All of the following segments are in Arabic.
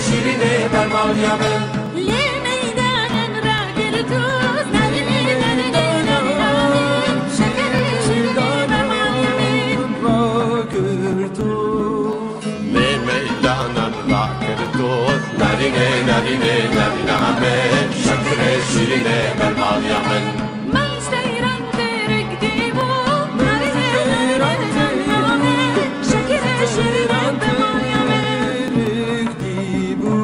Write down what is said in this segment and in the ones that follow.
شیرینه برمانیامن نرینه نرینه نرینه شکر شیرینه برمانیامن من سیران ترک دیبو نرینه شکر شیرینه برمانیامن دیبو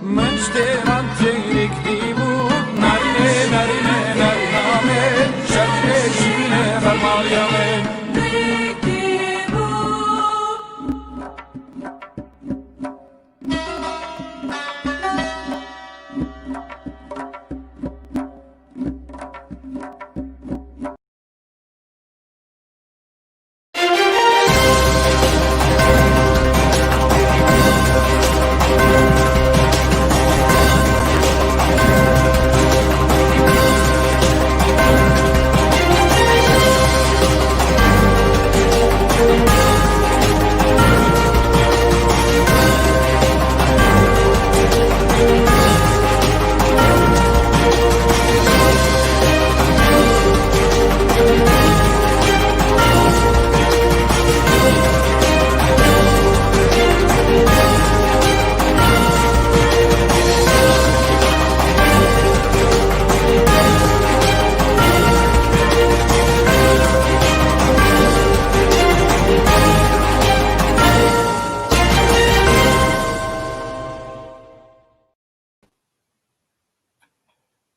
من سیران ترک دیبو نرینه نرینه نرینه شکر شیرینه برمانیامن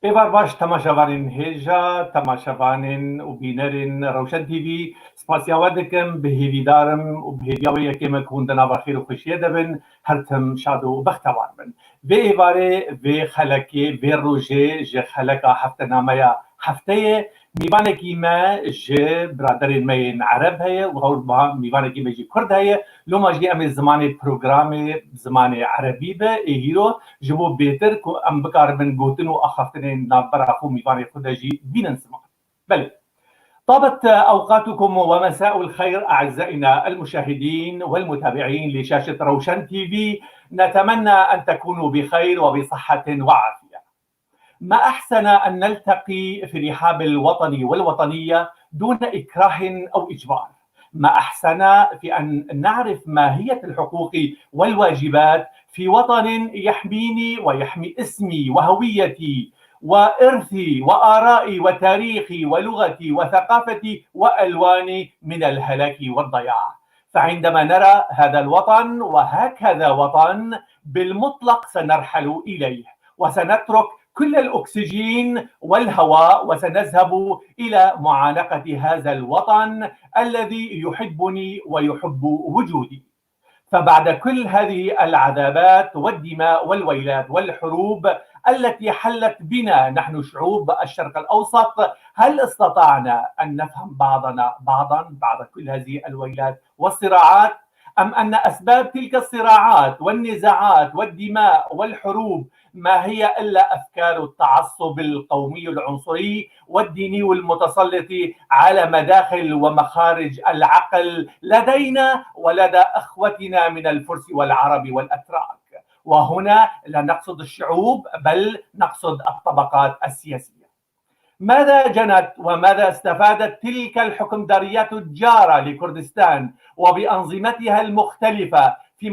ایوار باش تماشاوانین هیجا تماشاوانین و بینرین روشن تیوی سپاسیاوات دکم به هیویدارم و به هیویاوی یکیم کندنا و خیر و خوشیه دبن هرتم شاد و بختوار بن و ایواره و خلکی و روژه جه خلکا هفته نامه هفته میوانه کیما جه برادرین مین عرب هی و هور با میوانه کیما جه کرد هی لو ما جه ام زمان پروگرام زمان عربی به ایرو جبو بهتر کو ام بکار من گوتن و اخفتن نابر اخو میوانه خود جه بینن زمان بله طابت أوقاتكم ومساء الخير أعزائنا المشاهدين والمتابعين لشاشة روشن تيفي نتمنى أن تكونوا بخير وبصحة وعافية ما أحسن أن نلتقي في رحاب الوطن والوطنية دون إكراه أو إجبار ما أحسن في أن نعرف ماهية الحقوق والواجبات في وطن يحميني ويحمي اسمي وهويتي وإرثي وآرائي وتاريخي ولغتي وثقافتي وألواني من الهلاك والضياع فعندما نرى هذا الوطن وهكذا وطن بالمطلق سنرحل إليه وسنترك كل الأكسجين والهواء وسنذهب إلى معانقة هذا الوطن الذي يحبني ويحب وجودي فبعد كل هذه العذابات والدماء والويلات والحروب التي حلت بنا نحن شعوب الشرق الأوسط هل استطعنا أن نفهم بعضنا بعضا بعد كل هذه الويلات والصراعات أم أن أسباب تلك الصراعات والنزاعات والدماء والحروب ما هي إلا أفكار التعصب القومي العنصري والديني المتسلط على مداخل ومخارج العقل لدينا ولدى أخوتنا من الفرس والعرب والأتراك وهنا لا نقصد الشعوب بل نقصد الطبقات السياسية ماذا جنت وماذا استفادت تلك الحكمداريات الجارة لكردستان وبأنظمتها المختلفة في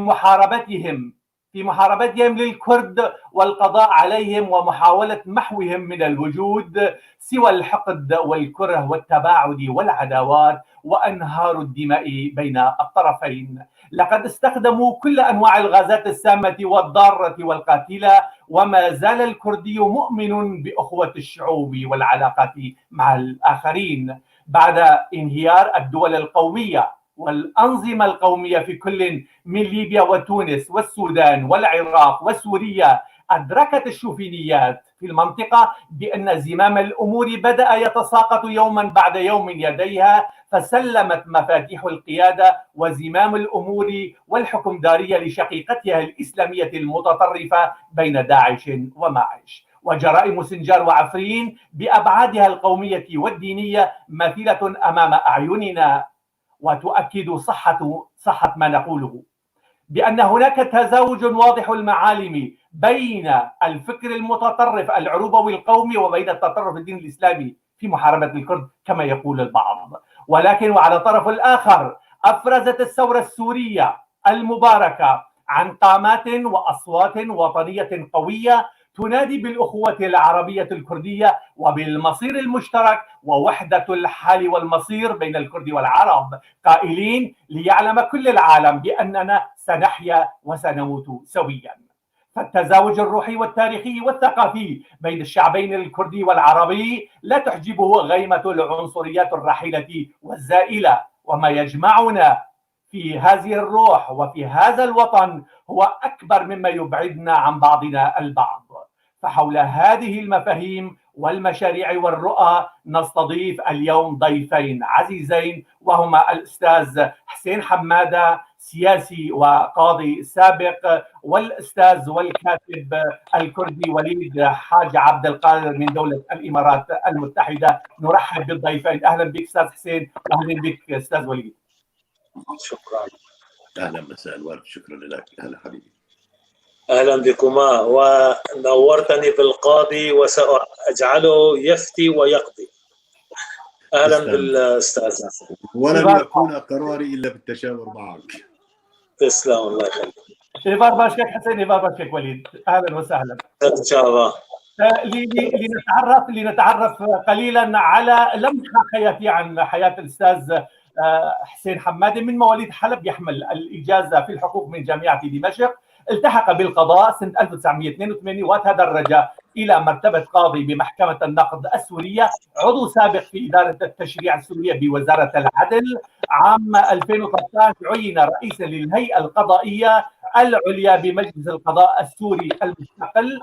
محاربتهم للكرد والقضاء عليهم ومحاولة محوهم من الوجود سوى الحقد والكره والتباعد والعداوات وأنهار الدماء بين الطرفين لقد استخدموا كل أنواع الغازات السامة والضارة والقاتلة وما زال الكردي مؤمن بأخوة الشعوب والعلاقات مع الآخرين بعد انهيار الدول القومية والأنظمة القومية في كل من ليبيا وتونس والسودان والعراق وسوريا أدركت الشوفينيات في المنطقة بأن زمام الأمور بدأ يتساقط يوما بعد يوم يديها فسلمت مفاتيح القيادة وزمام الأمور والحكمدارية لشقيقتها الإسلامية المتطرفة بين داعش وماعش وجرائم سنجار وعفرين بأبعادها القومية والدينية مثيلة أمام أعيننا وتؤكد صحة ما نقوله بأن هناك تزاوج واضح المعالم بين الفكر المتطرف العروبوي القومي وبين التطرف الديني الإسلامي في محاربة الكرد كما يقول البعض. ولكن وعلى الطرف الآخر أفرزت الثورة السورية المباركة عن قامات وأصوات وطنية قوية تنادي بالأخوة العربية الكردية وبالمصير المشترك ووحدة الحال والمصير بين الكرد والعرب، قائلين ليعلم كل العالم بأننا سنحيا وسنموت سويا. فالتزاوج الروحي والتاريخي والثقافي بين الشعبين الكردي والعربي لا تحجبه غيمة العنصريات الرحيلة والزائلة، وما يجمعنا في هذه الروح وفي هذا الوطن هو أكبر مما يبعدنا عن بعضنا البعض. فحول هذه المفاهيم والمشاريع والرؤى نستضيف اليوم ضيفين عزيزين، وهما الأستاذ حسين حمادة سياسي وقاضي سابق، والأستاذ والكاتب الكردي وليد حاج عبد القادر من دولة الإمارات المتحدة. نرحب بالضيفين. أهلا بك أستاذ حسين، أهلا بك أستاذ وليد. شكرا. اهلا، مساء الورد. شكرا لك. اهلا حبيبي. اهلا بكما، ونورتني بالقاضي وساجعله يفتي ويقضي. اهلا بالاستاذ. ولن يكون قراري الا بالتشاور معك. تسلم، الله يخليك. إيفار باشك حسين، إيفار باشك وليد، اهلا وسهلا. ان شاء الله. لنتعرف قليلا على لمحة حياتية عن حياة الأستاذ حسين حمادة. من مواليد حلب، يحمل الإجازة في الحقوق من جامعة دمشق، التحق بالقضاء سنة 1982 وتدرج إلى مرتبة قاضي بمحكمة النقد السورية، عضو سابق في إدارة التشريع السورية بوزارة العدل. عام 2013 عين رئيسا للهيئة القضائية العليا بمجلس القضاء السوري المستقل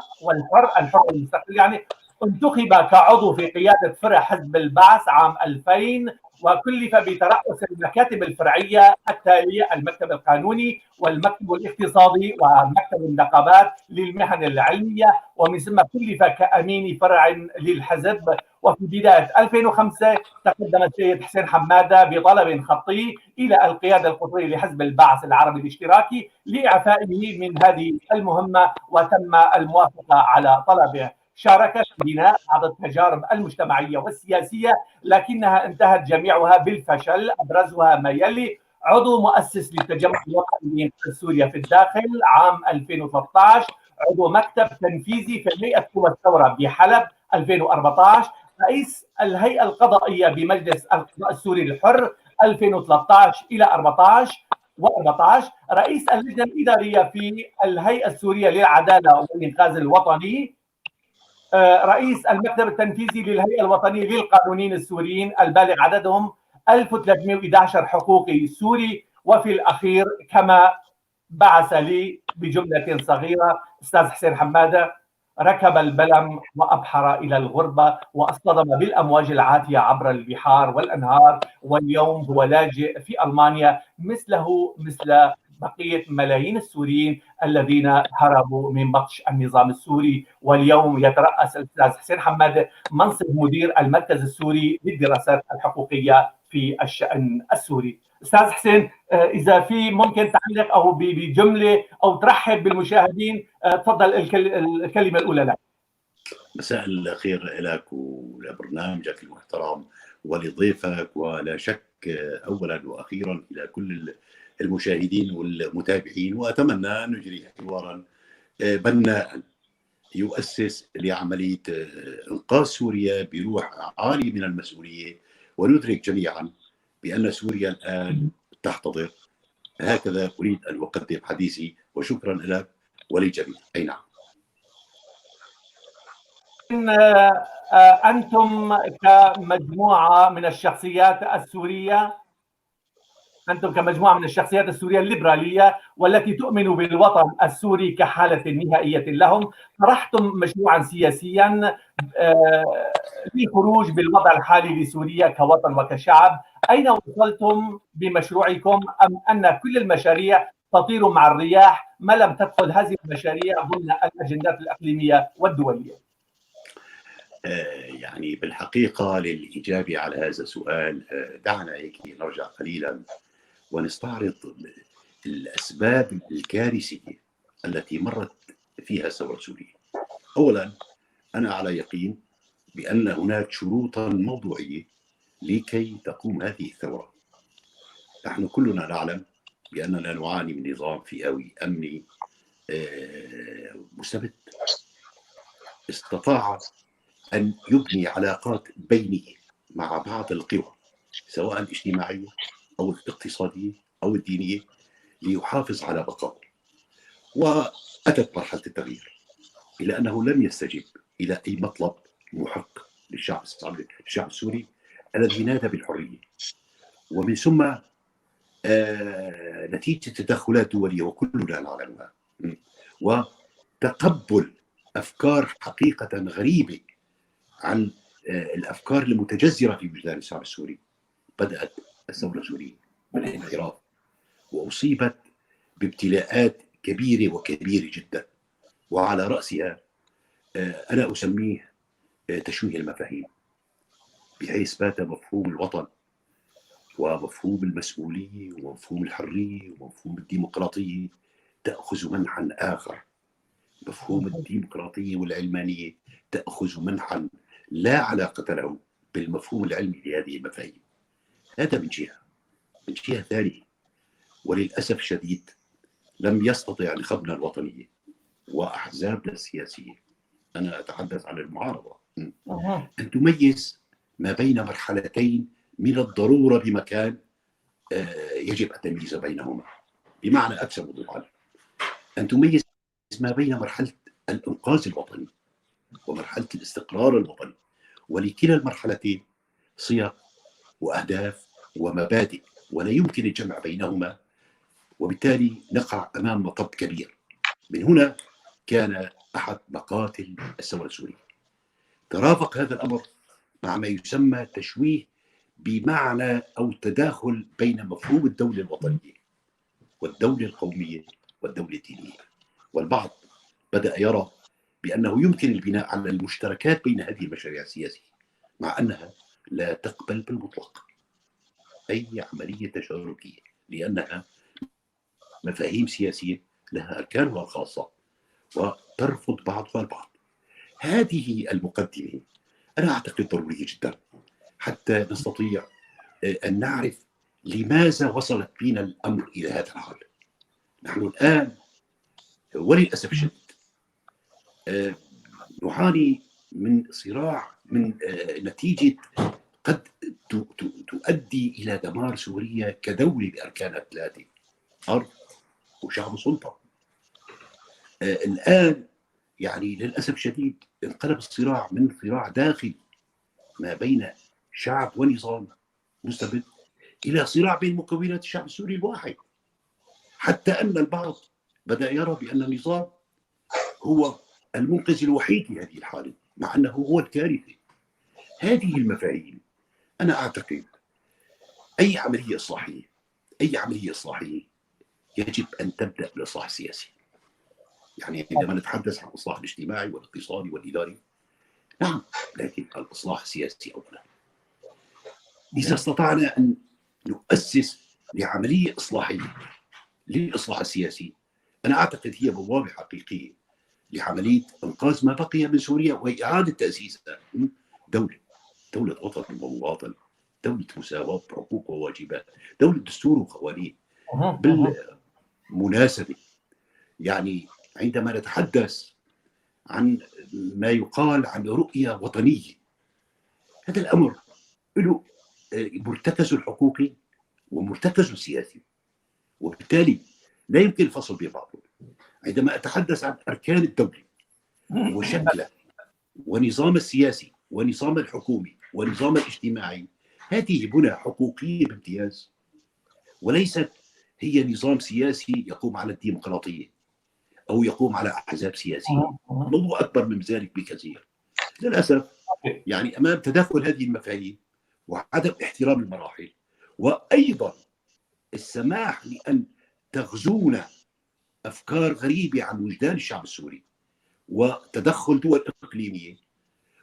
الحر المستقل، يعني انتخب كعضو في قيادة فرع حزب البعث عام 2000، وكلف بترأس المكاتب الفرعية التالية: المكتب القانوني والمكتب الاقتصادي ومكتب النقابات للمهن العلمية، ومن ثم كلف كأمين فرع للحزب. وفي بداية 2005 تقدم السيد حسين حمادة بطلب خطي إلى القيادة القطرية لحزب البعث العربي الاشتراكي لإعفائه من هذه المهمة، وتم الموافقة على طلبه. شارك في بناء بعض التجارب المجتمعية والسياسية، لكنها انتهت جميعها بالفشل، أبرزها ما يلي: عضو مؤسس للتجمع الوطني لإنقاذ سوريا في الداخل عام 2013، عضو مكتب تنفيذي في هيئة قوى الثورة بحلب 2014، رئيس الهيئة القضائية بمجلس القضاء السوري الحر 2013 إلى 14، رئيس اللجنة الإدارية في الهيئة السورية للعدالة والإنقاذ الوطني، رئيس المكتب التنفيذي للهيئة الوطنية للقانونيين السوريين البالغ عددهم 1311 حقوقي سوري. وفي الأخير كما بعث لي بجملة صغيرة: أستاذ حسين حمادة ركب البلم وأبحر إلى الغربة واصطدم بالأمواج العاتية عبر البحار والأنهار، واليوم هو لاجئ في ألمانيا مثله مثل بقية ملايين السوريين الذين هربوا من بطش النظام السوري. واليوم يترأس الأستاذ حسين حمادة منصب مدير المركز السوري للدراسات الحقوقية في الشأن السوري. أستاذ حسين، إذا في ممكن تعليق أو بجملة أو ترحب بالمشاهدين، تفضل الكلمة الأولى لك. مساء الخير لك ولبرنامجك المحترم ولضيفك، ولا شك أولا وأخيرا إلى كل المشاهدين والمتابعين. وأتمنى أن نجري حوارا بناء يؤسس لعملية إنقاذ سوريا بروح عالية من المسؤولية، وندرك جميعا بأن سوريا الآن تحتضر. هكذا أريد أن أقدم حديثي، وشكرا لك وللجميع. أي نعم. أنتم كمجموعة من الشخصيات السورية، الليبرالية والتي تؤمن بالوطن السوري كحالة نهائية لهم، طرحتم مشروعا سياسيا للخروج بالوضع الحالي لسوريا كوطن وكشعب. أين وصلتم بمشروعكم، أم أن كل المشاريع تطير مع الرياح ما لم تدخل هذه المشاريع ضمن الأجندات الإقليمية والدولية؟ يعني بالحقيقة للإجابة على هذا السؤال دعنا هيك نرجع قليلا ونستعرض الأسباب الكارثية التي مرت فيها الثورة السورية. أولا، أنا على يقين بأن هناك شروطا موضوعية لكي تقوم هذه الثورة. نحن كلنا نعلم بأننا نعاني من نظام فئوي أمني مستبد، استطاع أن يبني علاقات بينية مع بعض القوى سواء الاجتماعية أو الاقتصادية أو الدينية ليحافظ على بقائه. وأتت مرحلة التغيير إلى أنه لم يستجب إلى أي مطلب محق للشعب السوري الذي نادى بالحرية، ومن ثم نتيجة تدخلات دولية وكلنا نعلمها، وتقبل أفكار حقيقة غريبة عن الأفكار المتجذرة في وجدان الشعب السوري، بدأت الثورة السورية بالانحراف وأصيبت بابتلاءات كبيرة وكبيرة جدا، وعلى رأسها أنا أسميه تشويه المفاهيم، بحيث بات مفهوم الوطن ومفهوم المسؤولية ومفهوم الحرية ومفهوم الديمقراطية تأخذ منحا آخر. مفهوم الديمقراطية والعلمانية تأخذ منحا لا علاقة له بالمفهوم العلمي لهذه المفاهيم. هذا من جهة. من جهة ثانية، وللأسف الشديد لم يستطع نخبنا الوطنية وأحزابنا السياسية، أنا أتحدث عن المعارضة، أن تميز ما بين مرحلتين من الضرورة بمكان يجب التمييز بينهما، بمعنى أكثر وضوحا، أن تميز ما بين مرحلة الإنقاذ الوطني ومرحلة الاستقرار الوطني، ولكلا المرحلتين صيغ وأهداف ومبادئ ولا يمكن الجمع بينهما، وبالتالي نقع أمام مطب كبير. من هنا كان أحد مقاتل الثورة السورية ترافق هذا الأمر مع ما يسمى تشويه بمعنى أو تداخل بين مفهوم الدولة الوطنية والدولة القومية والدولة الدينية، والبعض بدأ يرى بأنه يمكن البناء على المشتركات بين هذه المشاريع السياسية، مع أنها لا تقبل بالمطلق أي عملية تشاركية، لأنها مفاهيم سياسية لها أركانها الخاصة وترفض بعضها البعض. هذه المقدمة أنا أعتقد ضرورية جدا حتى نستطيع أن نعرف لماذا وصلت بنا الأمر إلى هذا الحال. نحن الآن وللأسف الشديد نعاني من صراع، من نتيجة قد تؤدي إلى دمار سوريا كدولة بأركانها الثلاثة، أرض وشعب وسلطة. الآن يعني للأسف الشديد انقلب الصراع من صراع داخلي ما بين شعب ونظام مستبد إلى صراع بين مكونات الشعب السوري الواحد، حتى أن البعض بدأ يرى بأن النظام هو المنقذ الوحيد لهذه الحالة، مع أنه هو الكارثة. هذه المفاهيم أنا أعتقد أي عملية إصلاحية يجب أن تبدأ بالإصلاح السياسي. يعني عندما نتحدث عن الإصلاح الاجتماعي والاقتصادي والإداري، نعم، لكن الإصلاح السياسي أولا. إذا استطعنا أن نؤسس لعملية إصلاحية للإصلاح السياسي، أنا أعتقد هي بوابة حقيقية لعملية إنقاذ ما بقي من سوريا وإعادة تأسيسها دولة وطن ومواطن، دولة مساواة حقوق وواجبات، دولة دستور وقوانين. بالمناسبة يعني عندما نتحدث عن ما يقال عن رؤية وطنية، هذا الأمر له مرتكز حقوقي ومرتكز سياسي، وبالتالي لا يمكن الفصل بين بعضهم. عندما أتحدث عن أركان الدولة وشكلها ونظام السياسي ونظام الحكومي ونظام الاجتماعي، هذه بنى حقوقية بامتياز، وليست هي نظام سياسي يقوم على الديمقراطية أو يقوم على أحزاب سياسية. موضوع أكبر من ذلك بكثير. للأسف يعني أمام تداخل هذه المفاهيم وعدم احترام المراحل، وأيضا السماح لأن تغزونا أفكار غريبة عن وجدان الشعب السوري وتدخل دول إقليمية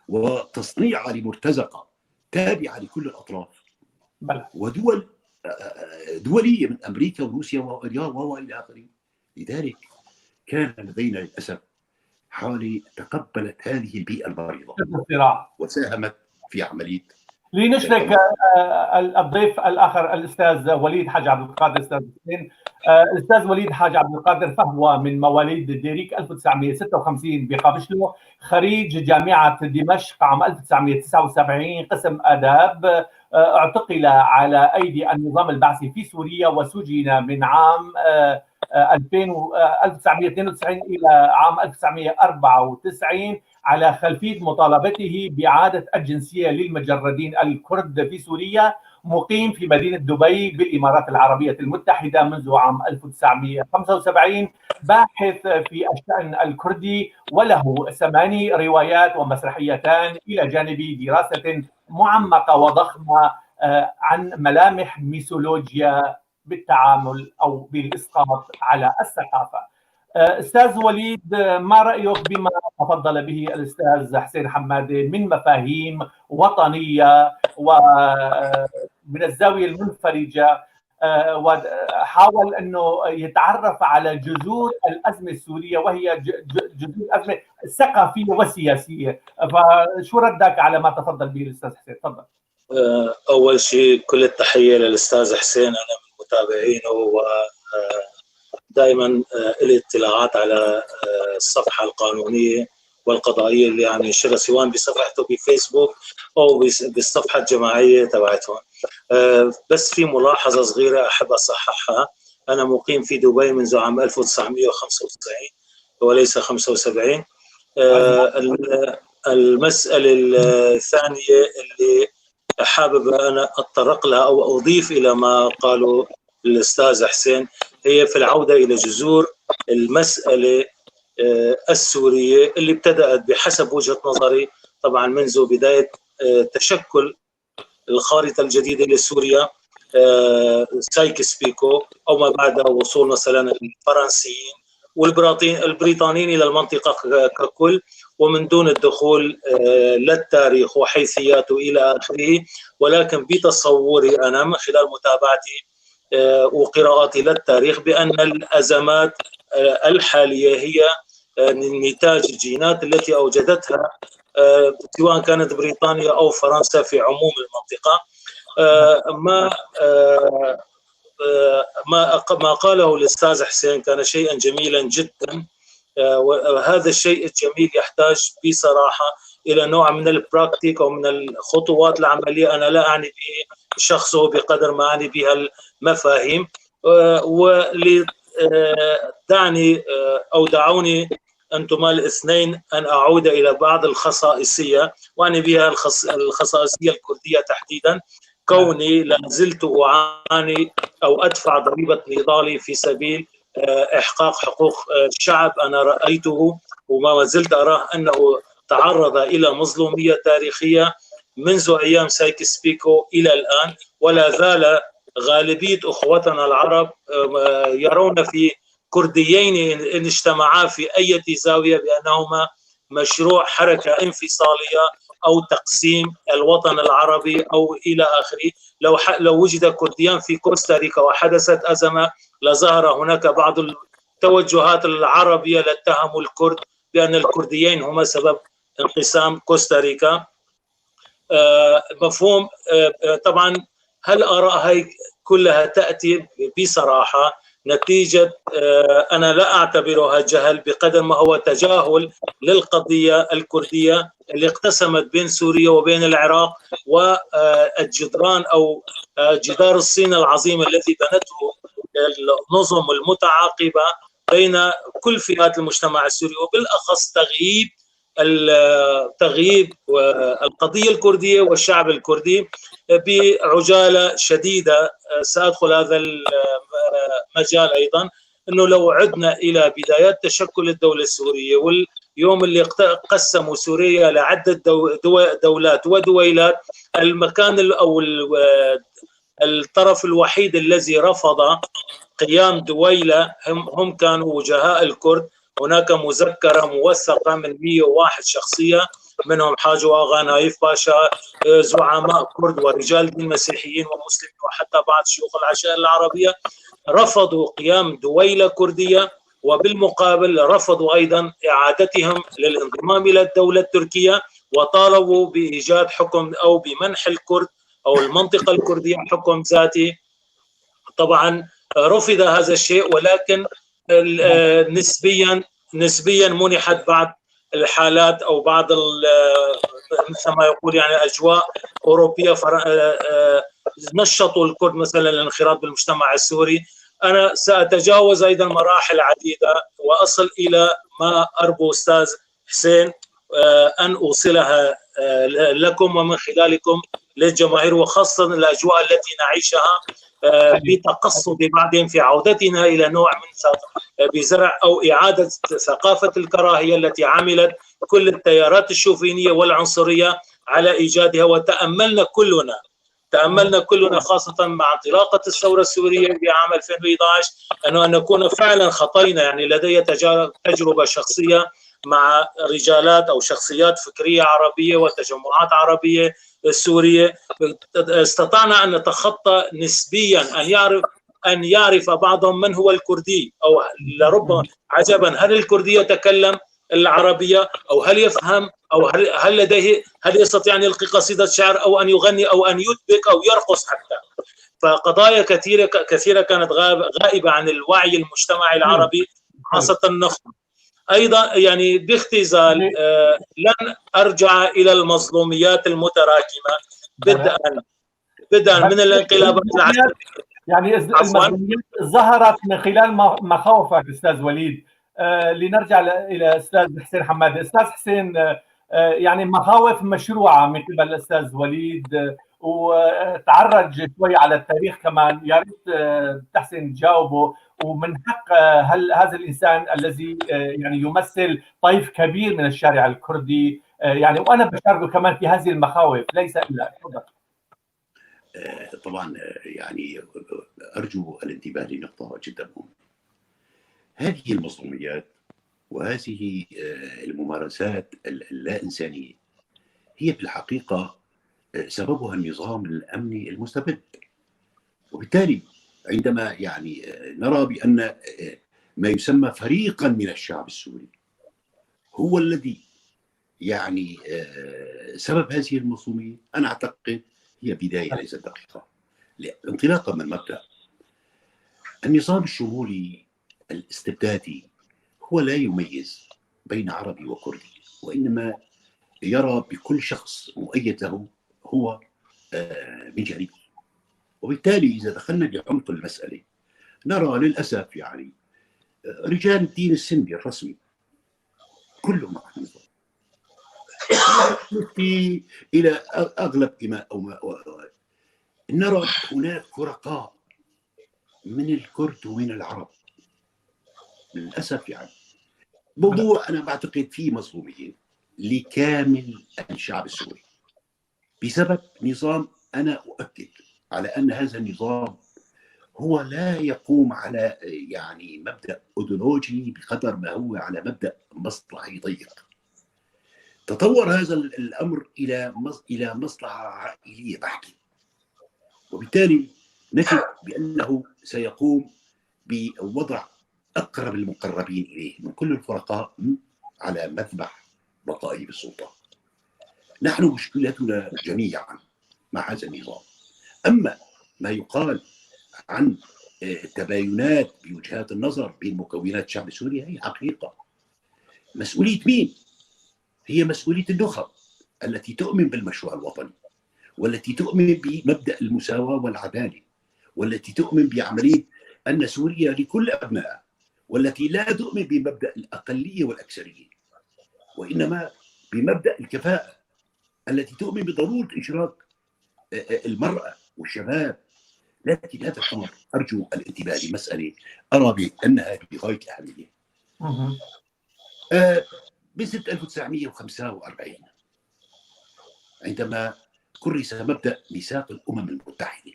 وتصنيعها لمرتزقة تابعة لكل الأطراف ودول دولية من أمريكا وروسيا وإيران وإلى آخره. لذلك كان لدينا للأسف حالة تقبلت هذه البيئة المريضة وساهمت في عملية. لنشرك الضيف الآخر الأستاذ وليد حاج عبد القادر. أستاذ حسين، الأستاذ وليد حاج عبد القادر فهو من مواليد ديريك 1956 بقابشلو، خريج جامعة دمشق عام 1979 قسم آداب. اعتقل على أيدي النظام البعثي في سوريا وسجن من عام 1992 إلى عام 1994 على خلفية مطالبته بإعادة الجنسية للمجردين الكرد في سوريا. مقيم في مدينة دبي بالإمارات العربية المتحدة منذ عام 1975. باحث في الشأن الكردي وله 8 روايات ومسرحيتان إلى جانب دراسة معمقة وضخمة عن ملامح ميثولوجيا بالتعامل أو بالإسقاط على الثقافة. أستاذ وليد، ما رأيك بما تفضل به الأستاذ حسين حمادة من مفاهيم وطنية ومن الزاوية المنفرجة، وحاول أنه يتعرف على جذور الأزمة السورية وهي جذور الأزمة الثقافية والسياسية؟ فشو ردك على ما تفضل به الأستاذ حسين؟ تفضل. أول شيء كل التحية للأستاذ حسين، أنا من متابعينه و دائما لي اطلاعات على الصفحة القانونية والقضائية اللي عم ينشرها سواء بصفحته بفيسبوك أو بالصفحة الجماعية تبعتهم. بس في ملاحظة صغيرة أحب أصححها. أنا مقيم في دبي منذ عام 1995 وليس 75. المسألة الثانية اللي حابب أنا أتطرق لها أو أضيف إلى ما قاله الأستاذ حسين هي في العودة إلى جذور المسألة السورية اللي ابتدأت بحسب وجهة نظري طبعا منذ بداية تشكل الخارطة الجديدة لسوريا، سايكس بيكو، أو ما بعد وصول مثلا الفرنسيين والبريطانيين إلى المنطقة ككل، ومن دون الدخول للتاريخ وحيثياته إلى آخره. ولكن بتصوري أنا من خلال متابعتي وقراءاتي للتاريخ بأن الأزمات الحالية هي نتاج الجينات التي أوجدتها سواء كانت بريطانيا أو فرنسا في عموم المنطقة. ما قاله الأستاذ حسين كان شيئا جميلا جدا، وهذا الشيء الجميل يحتاج بصراحة إلى نوع من البراكتيك أو من الخطوات العملية. أنا لا أعني به شخصه بقدر ما أعني بها المفاهيم. ولدعني أو دعوني أنتما الاثنين أن أعود إلى بعض الخصائصية، وأعني بها الخصائصية الكردية تحديدا، كوني لا زلت أعاني أو أدفع ضريبة نضالي في سبيل إحقاق حقوق الشعب. أنا رأيته وما زلت أراه أنه تعرض إلى مظلومية تاريخية منذ أيام سايكس بيكو إلى الآن، ولا زال غالبية أخوتنا العرب يرون في كرديين إن اجتمعا في أي زاوية بأنهما مشروع حركة انفصالية أو تقسيم الوطن العربي أو إلى آخره. لو وجد كرديان في كوستاريكا وحدثت أزمة لظهر هناك بعض التوجهات العربية لاتهموا الكرد بأن الكرديين هما سبب انقسام كوستاريكا. مفهوم. طبعا هالآراء هاي كلها تأتي بصراحة نتيجة أنا لا أعتبرها جهل بقدر ما هو تجاهل للقضية الكردية اللي اقتسمت بين سوريا وبين العراق، والجدران أو جدار الصين العظيم الذي بنته النظم المتعاقبة بين كل فئات المجتمع السوري، وبالأخص تغييب القضية الكردية والشعب الكردي بعجالة شديدة. سأدخل هذا المجال أيضا، أنه لو عدنا إلى بدايات تشكل الدولة السورية واليوم اللي قسموا سوريا لعدة دولات ودويلات، المكان أو الطرف الوحيد الذي رفض قيام دويلة هم كانوا وجهاء الكرد. هناك مذكرة موثقة من 101 شخصية منهم حاج واغا نايف باشا، زعماء كرد ورجال دين مسيحيين ومسلمين وحتى بعض شيوخ العشائر العربية رفضوا قيام دويلة كردية، وبالمقابل رفضوا أيضا إعادتهم للانضمام إلى الدولة التركية، وطالبوا بإيجاد حكم أو بمنح الكرد أو المنطقة الكردية حكم ذاتي. طبعا رفض هذا الشيء، ولكن نسبيا منحت بعض الحالات أو بعض مثل ما يقول يعني أجواء أوروبية نشطوا الكرد مثلا للانخراط بالمجتمع السوري. أنا سأتجاوز أيضا مراحل عديدة وأصل إلى ما أرجو أستاذ حسين أن أوصلها لكم ومن خلالكم للجماهير، وخاصة الأجواء التي نعيشها بتقصد بعدهم في عودتنا إلى نوع من بزرع أو إعادة ثقافة الكراهية التي عملت كل التيارات الشوفينية والعنصرية على إيجادها. وتأملنا كلنا خاصة مع انطلاقة الثورة السورية في عام 2011 أن نكون فعلا خطينا. يعني لدي تجربة شخصية مع رجالات أو شخصيات فكرية عربية وتجمعات عربية سورية، استطعنا أن نتخطى نسبيا أن يعرف بعضهم من هو الكردي، أو لربما عجبا هل الكردي يتكلم العربية أو هل يفهم أو هل لديه هل يستطيع أن يلقي قصيدة شعر أو أن يغني أو أن يدبك أو يرقص حتى. فقضايا كثيرة كانت غائبة عن الوعي المجتمعي العربي خاصة النخبة. أيضا يعني باختزال لن أرجع إلى المظلوميات المتراكمة بدءا من الانقلابات العسكرية. يعني المظلوميات ظهرت من خلال مخاوفك أستاذ وليد. لنرجع إلى أستاذ حسين حمادي. أستاذ حسين، يعني مخاوف مشروعة من قبل الأستاذ وليد، وتعرج شوي على التاريخ كمان، يا ريت تحسن تجاوبه. ومن حق هذا الإنسان الذي يعني يمثل طيف كبير من الشارع الكردي، يعني وأنا بشاركه كمان في هذه المخاوف ليس إلا. تفضل. طبعا يعني أرجو الانتباه لنقطة جدا مهمة. هذه المظلوميات وهذه الممارسات اللا إنسانية هي في الحقيقة سببها النظام الأمني المستبد. وبالتالي عندما يعني نرى بأن ما يسمى فريقا من الشعب السوري هو الذي يعني سبب هذه المظلومية، أنا أعتقد هي بداية ليست دقيقة. انطلاقا من مبدأ النظام الشمولي الاستبدادي هو لا يميز بين عربي وكردي، وإنما يرى بكل شخص مؤيد له هو من جانبه. وبالتالي إذا دخلنا بعمق المسألة نرى للأسف يعني رجال الدين السندي الرسمي كلهم مع النظام إلى أغلب إماء نرى هناك فرقاء من الكرد ومن العرب للأسف. يعني موضوع أنا بعتقد فيه مظلومية لكامل الشعب السوري بسبب نظام. أنا أؤكد على أن هذا النظام هو لا يقوم على يعني مبدأ أيديولوجي بقدر ما هو على مبدأ مصلحي ضيق. تطور هذا الأمر إلى مصلحة عائلية بحتة، وبالتالي نجد بأنه سيقوم بوضع أقرب المقربين إليه من كل الفرقاء على مذبح بقائه بالسلطة. نحن مشكلتنا جميعا مع هذا النظام. أما ما يقال عن تباينات بوجهات النظر بين مكونات الشعب السوري هي حقيقة. مسؤولية مين؟ هي مسؤولية النخب التي تؤمن بالمشروع الوطني، والتي تؤمن بمبدأ المساواة والعدالة، والتي تؤمن بعملية أن سوريا لكل أبنائها، والتي لا تؤمن بمبدأ الأقلية والأكثرية، وإنما بمبدأ الكفاءة التي تؤمن بضرورة إشراك المرأة والشباب. لكن هذا الأمر أرجو الانتباه لمسألة أرى بأنها بغاية الأهمية. بسنة 1945 عندما كرس مبدأ ميثاق الأمم المتحدة،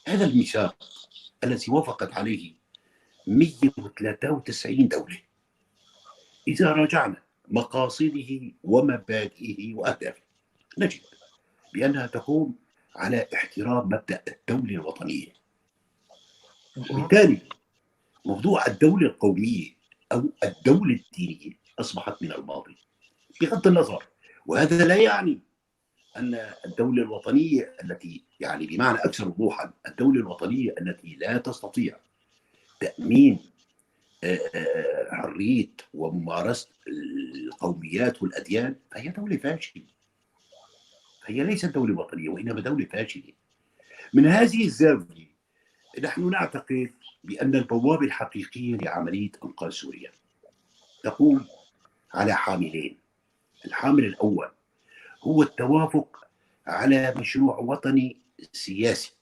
هذا الميثاق الذي وافقت عليه 193 دولة، إذا راجعنا مقاصده ومبادئه وأهدافه، نجد بأنها تقوم على احترام مبدأ الدولة الوطنية. وبالتالي موضوع الدولة القومية أو الدولة الدينية أصبحت من الماضي بغض النظر. وهذا لا يعني أن الدولة الوطنية التي يعني بمعنى أكثر وضوحا الدولة الوطنية التي لا تستطيع تأمين حرية وممارسة القوميات والأديان فهي دولة فاشلة. هي ليست دولة وطنية وإنما دولة فاشلة. من هذه الزاوية نحن نعتقد بأن البوابة الحقيقية لعملية إنقاذ سوريا تقوم على حاملين. الحامل الأول هو التوافق على مشروع وطني سياسي.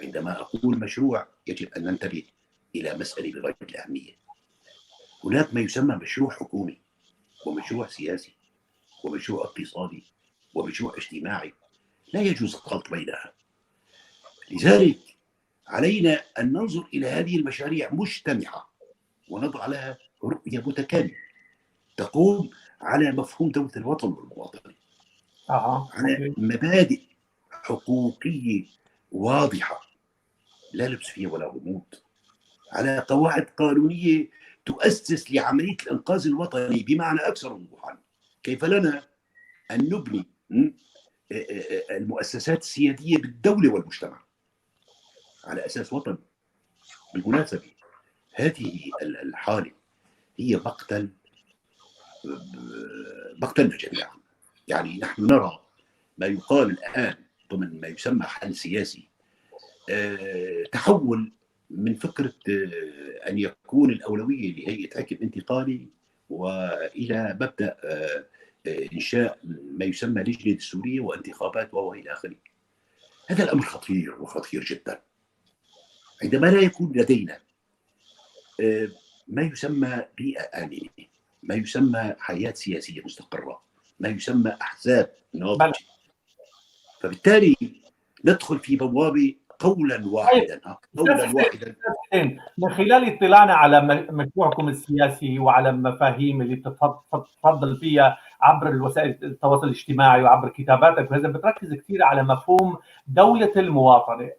عندما أقول مشروع يجب أن ننتبه إلى مسألة بغاية الأهمية. هناك ما يسمى مشروع حكومي ومشروع سياسي ومشروع اقتصادي ومشروع اجتماعي، لا يجوز الخلط بينها. لذلك علينا أن ننظر إلى هذه المشاريع مجتمعة ونضع لها رؤية متكاملة تقوم على مفهوم دولة الوطن والمواطنة، على مبادئ حقوقية واضحة لا لبس فيها ولا غموض، على قواعد قانونية تؤسس لعملية الإنقاذ الوطني بمعنى أكثر وضوحا. كيف لنا أن نبني المؤسسات السيادية بالدولة والمجتمع على أساس وطن؟ بالمناسبة هذه الحالة هي مقتلنا جميعا. يعني نحن نرى ما يقال الآن ضمن ما يسمى حل سياسي تحول من فكرة أن يكون الأولوية لهيئة حكم انتقالي وإلى مبدأ إنشاء ما يسمى لجنة السورية وانتخابات وإلى آخره. هذا الأمر خطير وخطير جدا. عندما لا يكون لدينا ما يسمى بيئة آمنة، ما يسمى حياة سياسية مستقرة، ما يسمى أحزاب ناضجة، فبالتالي ندخل في بوابة قولا واحدا. من خلال اطلاعنا على مشروعكم السياسي وعلى المفاهيم اللي تفضل فيها عبر الوسائل التواصل الاجتماعي وعبر كتاباتك، وهذا بتركز كثير على مفهوم دولة المواطنة.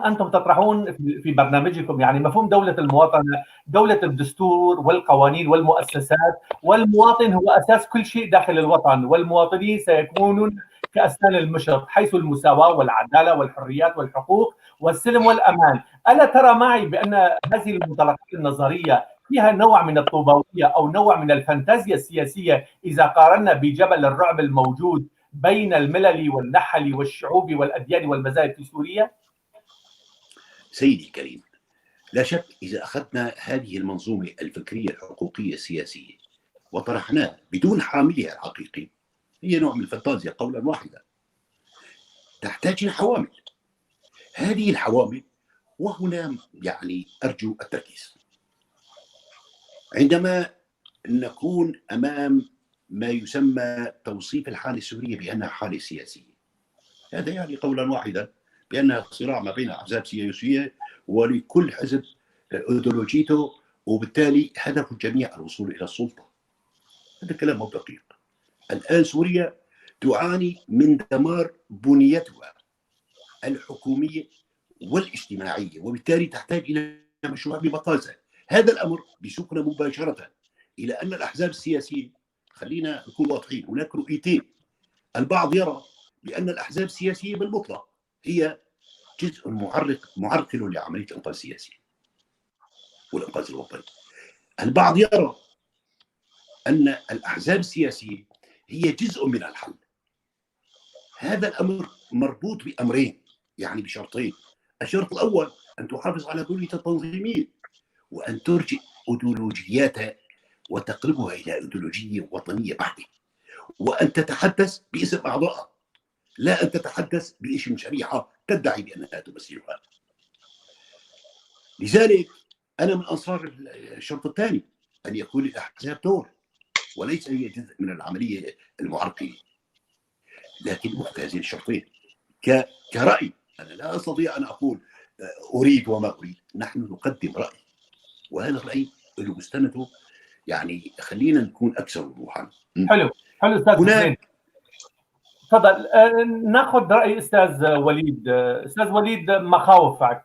أنتم تطرحون في برنامجكم يعني مفهوم دولة المواطنة، دولة الدستور والقوانين والمؤسسات، والمواطن هو أساس كل شيء داخل الوطن، والمواطنين سيكونون كأسنان المشط حيث المساواة والعدالة والحريات والحقوق والسلم والأمان. ألا ترى معي بأن هذه المنطلقات النظرية فيها نوع من الطوبوية أو نوع من الفانتازيا السياسية إذا قارنا بجبل الرعب الموجود بين الملل والنحل والشعوب والأديان والمذاهب في سوريا؟ سيدي الكريم، لا شك إذا أخذنا هذه المنظومة الفكرية الحقوقية السياسية وطرحناها بدون حاملها الحقيقي، هي نوع من الفانتازيا قولا واحدا. تحتاج إلى حوامل. هذه الحوامل، وهنا يعني أرجو التركيز. عندما نكون أمام ما يسمى توصيف الحالة السورية بأنها حالة سياسية، هذا يعني قولا واحدا بأنها صراع ما بين أحزاب سياسية ولكل حزب أيديولوجيته، وبالتالي هدف الجميع الوصول إلى السلطة. هذا الكلام مو دقيق. الآن سوريا تعاني من دمار بنيتها الحكومية والاجتماعية، وبالتالي تحتاج إلى مشروع بمقاسها. هذا الأمر بيسوقنا مباشرة إلى أن الأحزاب السياسية، خلينا نكون واضحين، هناك رؤيتين. البعض يرى بأن الأحزاب السياسية بالمطلق هي جزء معرقل لعملية الإنقاذ السياسي والإنقاذ الوطني. البعض يرى أن الأحزاب السياسية هي جزء من الحل. هذا الأمر مربوط بأمرين، يعني بشرطين. الشرط الأول أن تحافظ على هويتها التنظيمية وأن ترجع أيديولوجياتها وتقلبها إلى أيديولوجية وطنية بحتة، وأن تتحدث باسم أعضائها، لا أن تتحدث باسم شريحة تدعي بأنها تمثلها. لذلك أنا من أنصار الشرط الثاني، أن يكون للأحزاب دور وليس هي جزء من العملية المعرقلة. لكن وفق هذين الشرطين كرأي، أنا لا أستطيع أن أقول أريد وما أريد. نحن نقدم رأي، وهذا الرأي له مستنده يعني خلينا نكون اكثر وضوحا. حلو استاذ حسين، تفضل. ناخذ راي استاذ وليد. استاذ وليد، مخاوفك،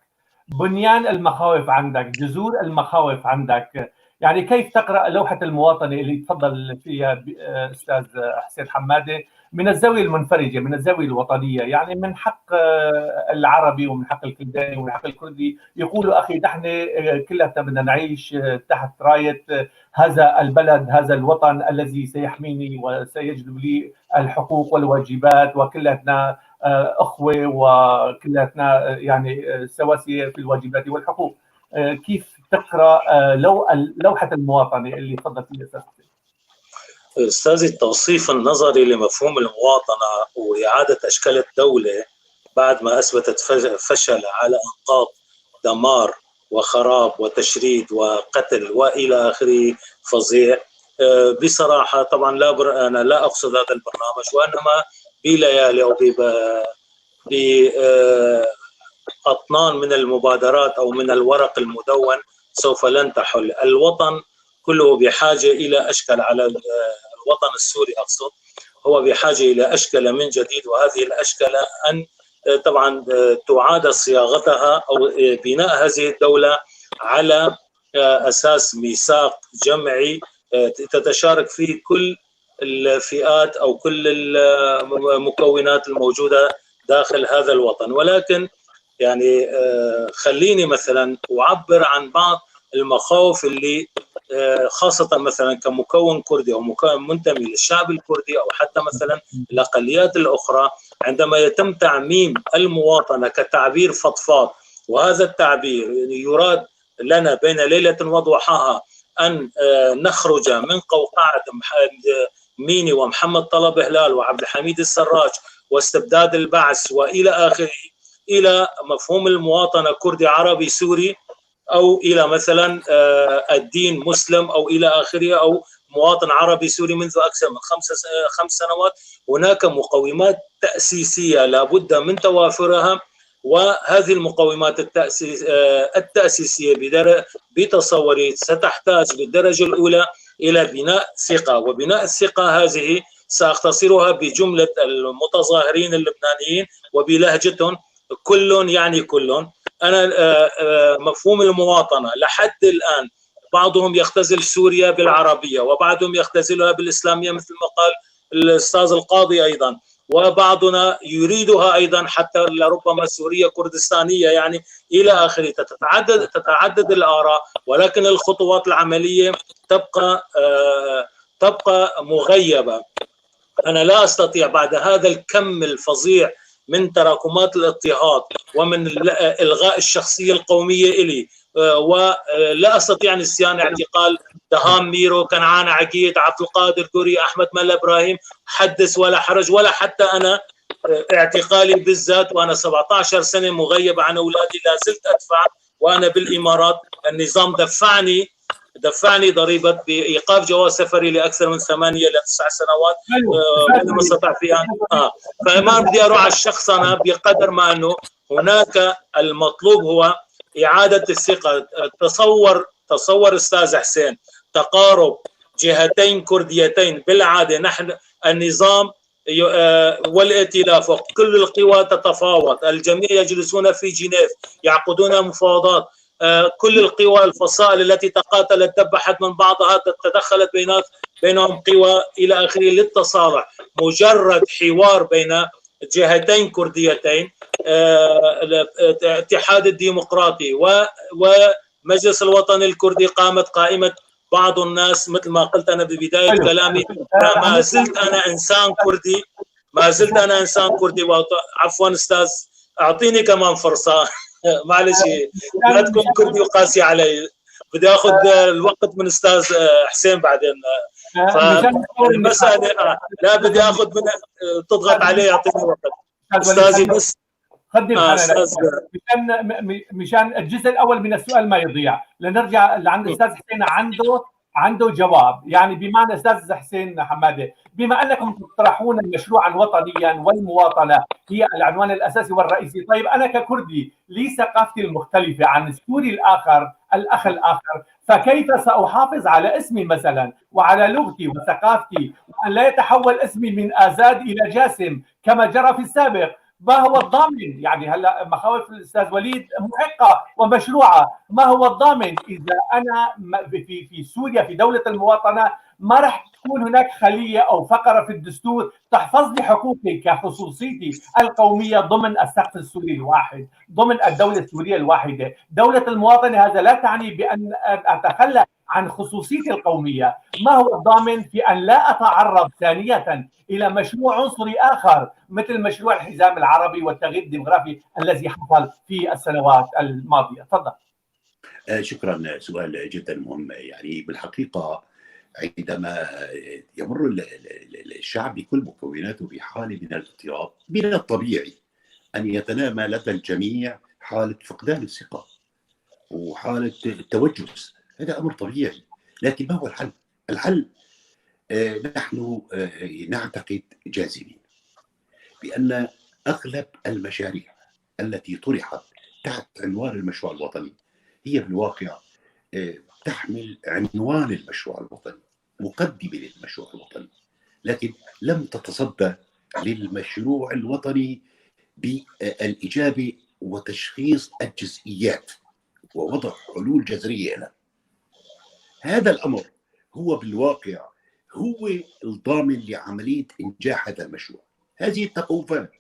بنيان المخاوف عندك، جذور المخاوف عندك، يعني كيف تقرا لوحه المواطنه اللي تفضل فيها استاذ حسين حماده من الزاويه المنفرجه، من الزاويه الوطنيه؟ يعني من حق العربي ومن حق الكلداني ومن حق الكردي يقولوا اخي نحن كلنا بدنا نعيش تحت رايه هذا البلد، هذا الوطن الذي سيحميني وسيجلب لي الحقوق والواجبات، وكلنا اخوه وكلنا يعني سواسيه في الواجبات والحقوق. كيف تقرا لوحه المواطنه اللي تفضل فيها استاذ؟ استاذي، التوصيف النظري لمفهوم المواطنه واعاده اشكال الدوله بعد ما اثبتت فشل على انقاض دمار وخراب وتشريد وقتل والى اخره فظيع. بصراحه طبعا انا لا اقصد هذا البرنامج، وانما بليالي او بأطنان من المبادرات او من الورق المدون سوف لن تحل. الوطن كله بحاجه الى اشكال، على الوطن السوري اقصد، هو بحاجه الى اشكال من جديد، وهذه الاشكال ان طبعا تعاد صياغتها او بناء هذه الدوله على اساس ميثاق جمعي تتشارك فيه كل الفئات او كل المكونات الموجوده داخل هذا الوطن. ولكن يعني خليني مثلا اعبر عن بعض المخاوف اللي خاصه مثلا كمكون كردي او مكون منتمي للشعب الكردي او حتى مثلا الاقليات الاخرى، عندما يتم تعميم المواطنه كتعبير فضفاض، وهذا التعبير يراد لنا بين ليله وضحاها ان نخرج من قوقعه ميني ومحمد طلب هلال وعبد الحميد السراج واستبداد البعث والى اخره، الى مفهوم المواطنه كردي عربي سوري، او الى مثلا الدين مسلم او الى اخره، او مواطن عربي سوري منذ اكثر من خمس سنوات. هناك مقومات تاسيسيه لابد من توافرها، وهذه المقومات التاسيسيه بتصوري ستحتاج بالدرجه الاولى الى بناء ثقه، وبناء الثقه هذه ساختصرها بجمله المتظاهرين اللبنانيين وبلهجتهم كل يعني كل. أنا مفهوم المواطنة لحد الآن بعضهم يختزل سوريا بالعربية، وبعضهم يختزلها بالإسلامية مثل ما قال الأستاذ القاضي أيضا، وبعضنا يريدها أيضا حتى لربما سوريا كردستانية يعني إلى آخره. تتعدد الآراء، ولكن الخطوات العملية تبقى مغيبة. أنا لا أستطيع بعد هذا الكم الفظيع من تراكمات الاضطهاد ومن إلغاء الشخصية القومية إلي، ولا أستطيع نسيان اعتقال دهام ميرو، كنعان عقيد، عبد القادر قري، أحمد ملا إبراهيم، حدث ولا حرج، ولا حتى أنا اعتقالي بالذات وأنا 17 سنة مغيب عن أولادي لا زلت أدفع وأنا بالإمارات. النظام دفعني ضريبة بإيقاف جواز سفري لأكثر من 8 إلى 9 سنوات لم استطع فيها. فما بدي أروح على الشخص أنا بقدر ما أنه هناك المطلوب هو إعادة الثقة. تصور أستاذ حسين، تقارب جهتين كرديتين، بالعادة نحن النظام والائتلاف وكل القوى تتفاوض، الجميع يجلسون في جنيف يعقدون مفاوضات، كل القوى الفصائل التي تقاتلت دبحت من بعضها، تدخلت بينهم قوى الى اخره للتصالح. مجرد حوار بين جهتين كرديتين، الاتحاد الديمقراطي ومجلس الوطني الكردي، قامت قائمة بعض الناس مثل ما قلت أنا ببداية كلامي، ما زلت أنا إنسان كردي. عفوا أستاذ أعطيني كمان فرصة معلش، لا تكون كردي وقاسي علي، بدي أخذ الوقت من أستاذ حسين بعدين. فالمسألة لا بدي أخذ من تضغط عليه يعطيني وقت أستاذي بس خدي مشان الجزء الاول من السؤال ما يضيع، لنرجع لعند الاستاذ حسين. عنده جواب، يعني بمعنى استاذ حسين حماده، بما انكم تطرحون مشروعا وطنيا والمواطنه هي العنوان الاساسي والرئيسي، طيب انا ككردي لي ثقافتي المختلفه عن السوري الاخر الأخ الآخر، فكيف سأحافظ على اسمي مثلا وعلى لغتي وثقافتي، وأن لا يتحول اسمي من آزاد إلى جاسم كما جرى في السابق؟ ما هو الضامن؟ يعني هلا مخاوف الاستاذ وليد محقه ومشروعه، ما هو الضامن اذا انا في سوريا في دوله المواطنه ما راح تكون هناك خليه او فقره في الدستور تحفظ لي حقوقي كخصوصيتي القوميه ضمن السقف السوري الواحد، ضمن الدوله السوريه الواحده. دوله المواطنه هذا لا تعني بان اتخلى عن خصوصيتي القوميه. ما هو الضامن في ان لا اتعرض ثانيه الى مشروع عنصري اخر مثل مشروع الحزام العربي والتغيير الديمغرافي الذي حصل في السنوات الماضيه؟ تفضل. شكرا، سؤال جدا مهم. يعني بالحقيقه عندما يمر الشعب بكل مكوناته بحاله من الاضطراب، من الطبيعي ان يتنامى لدى الجميع حاله فقدان الثقه وحاله التوجس. هذا امر طبيعي، لكن ما هو الحل؟ الحل نحن نعتقد جازمين بأن أغلب المشاريع التي طرحت تحت عنوان المشروع الوطني هي بالواقع تحمل عنوان المشروع الوطني، مقدمة للمشروع الوطني، لكن لم تتصدى للمشروع الوطني بالإجابة وتشخيص الجزئيات ووضع حلول جذرية له. هذا الأمر هو بالواقع هو الضامن لعملية إنجاح هذا المشروع. هذه التخوفات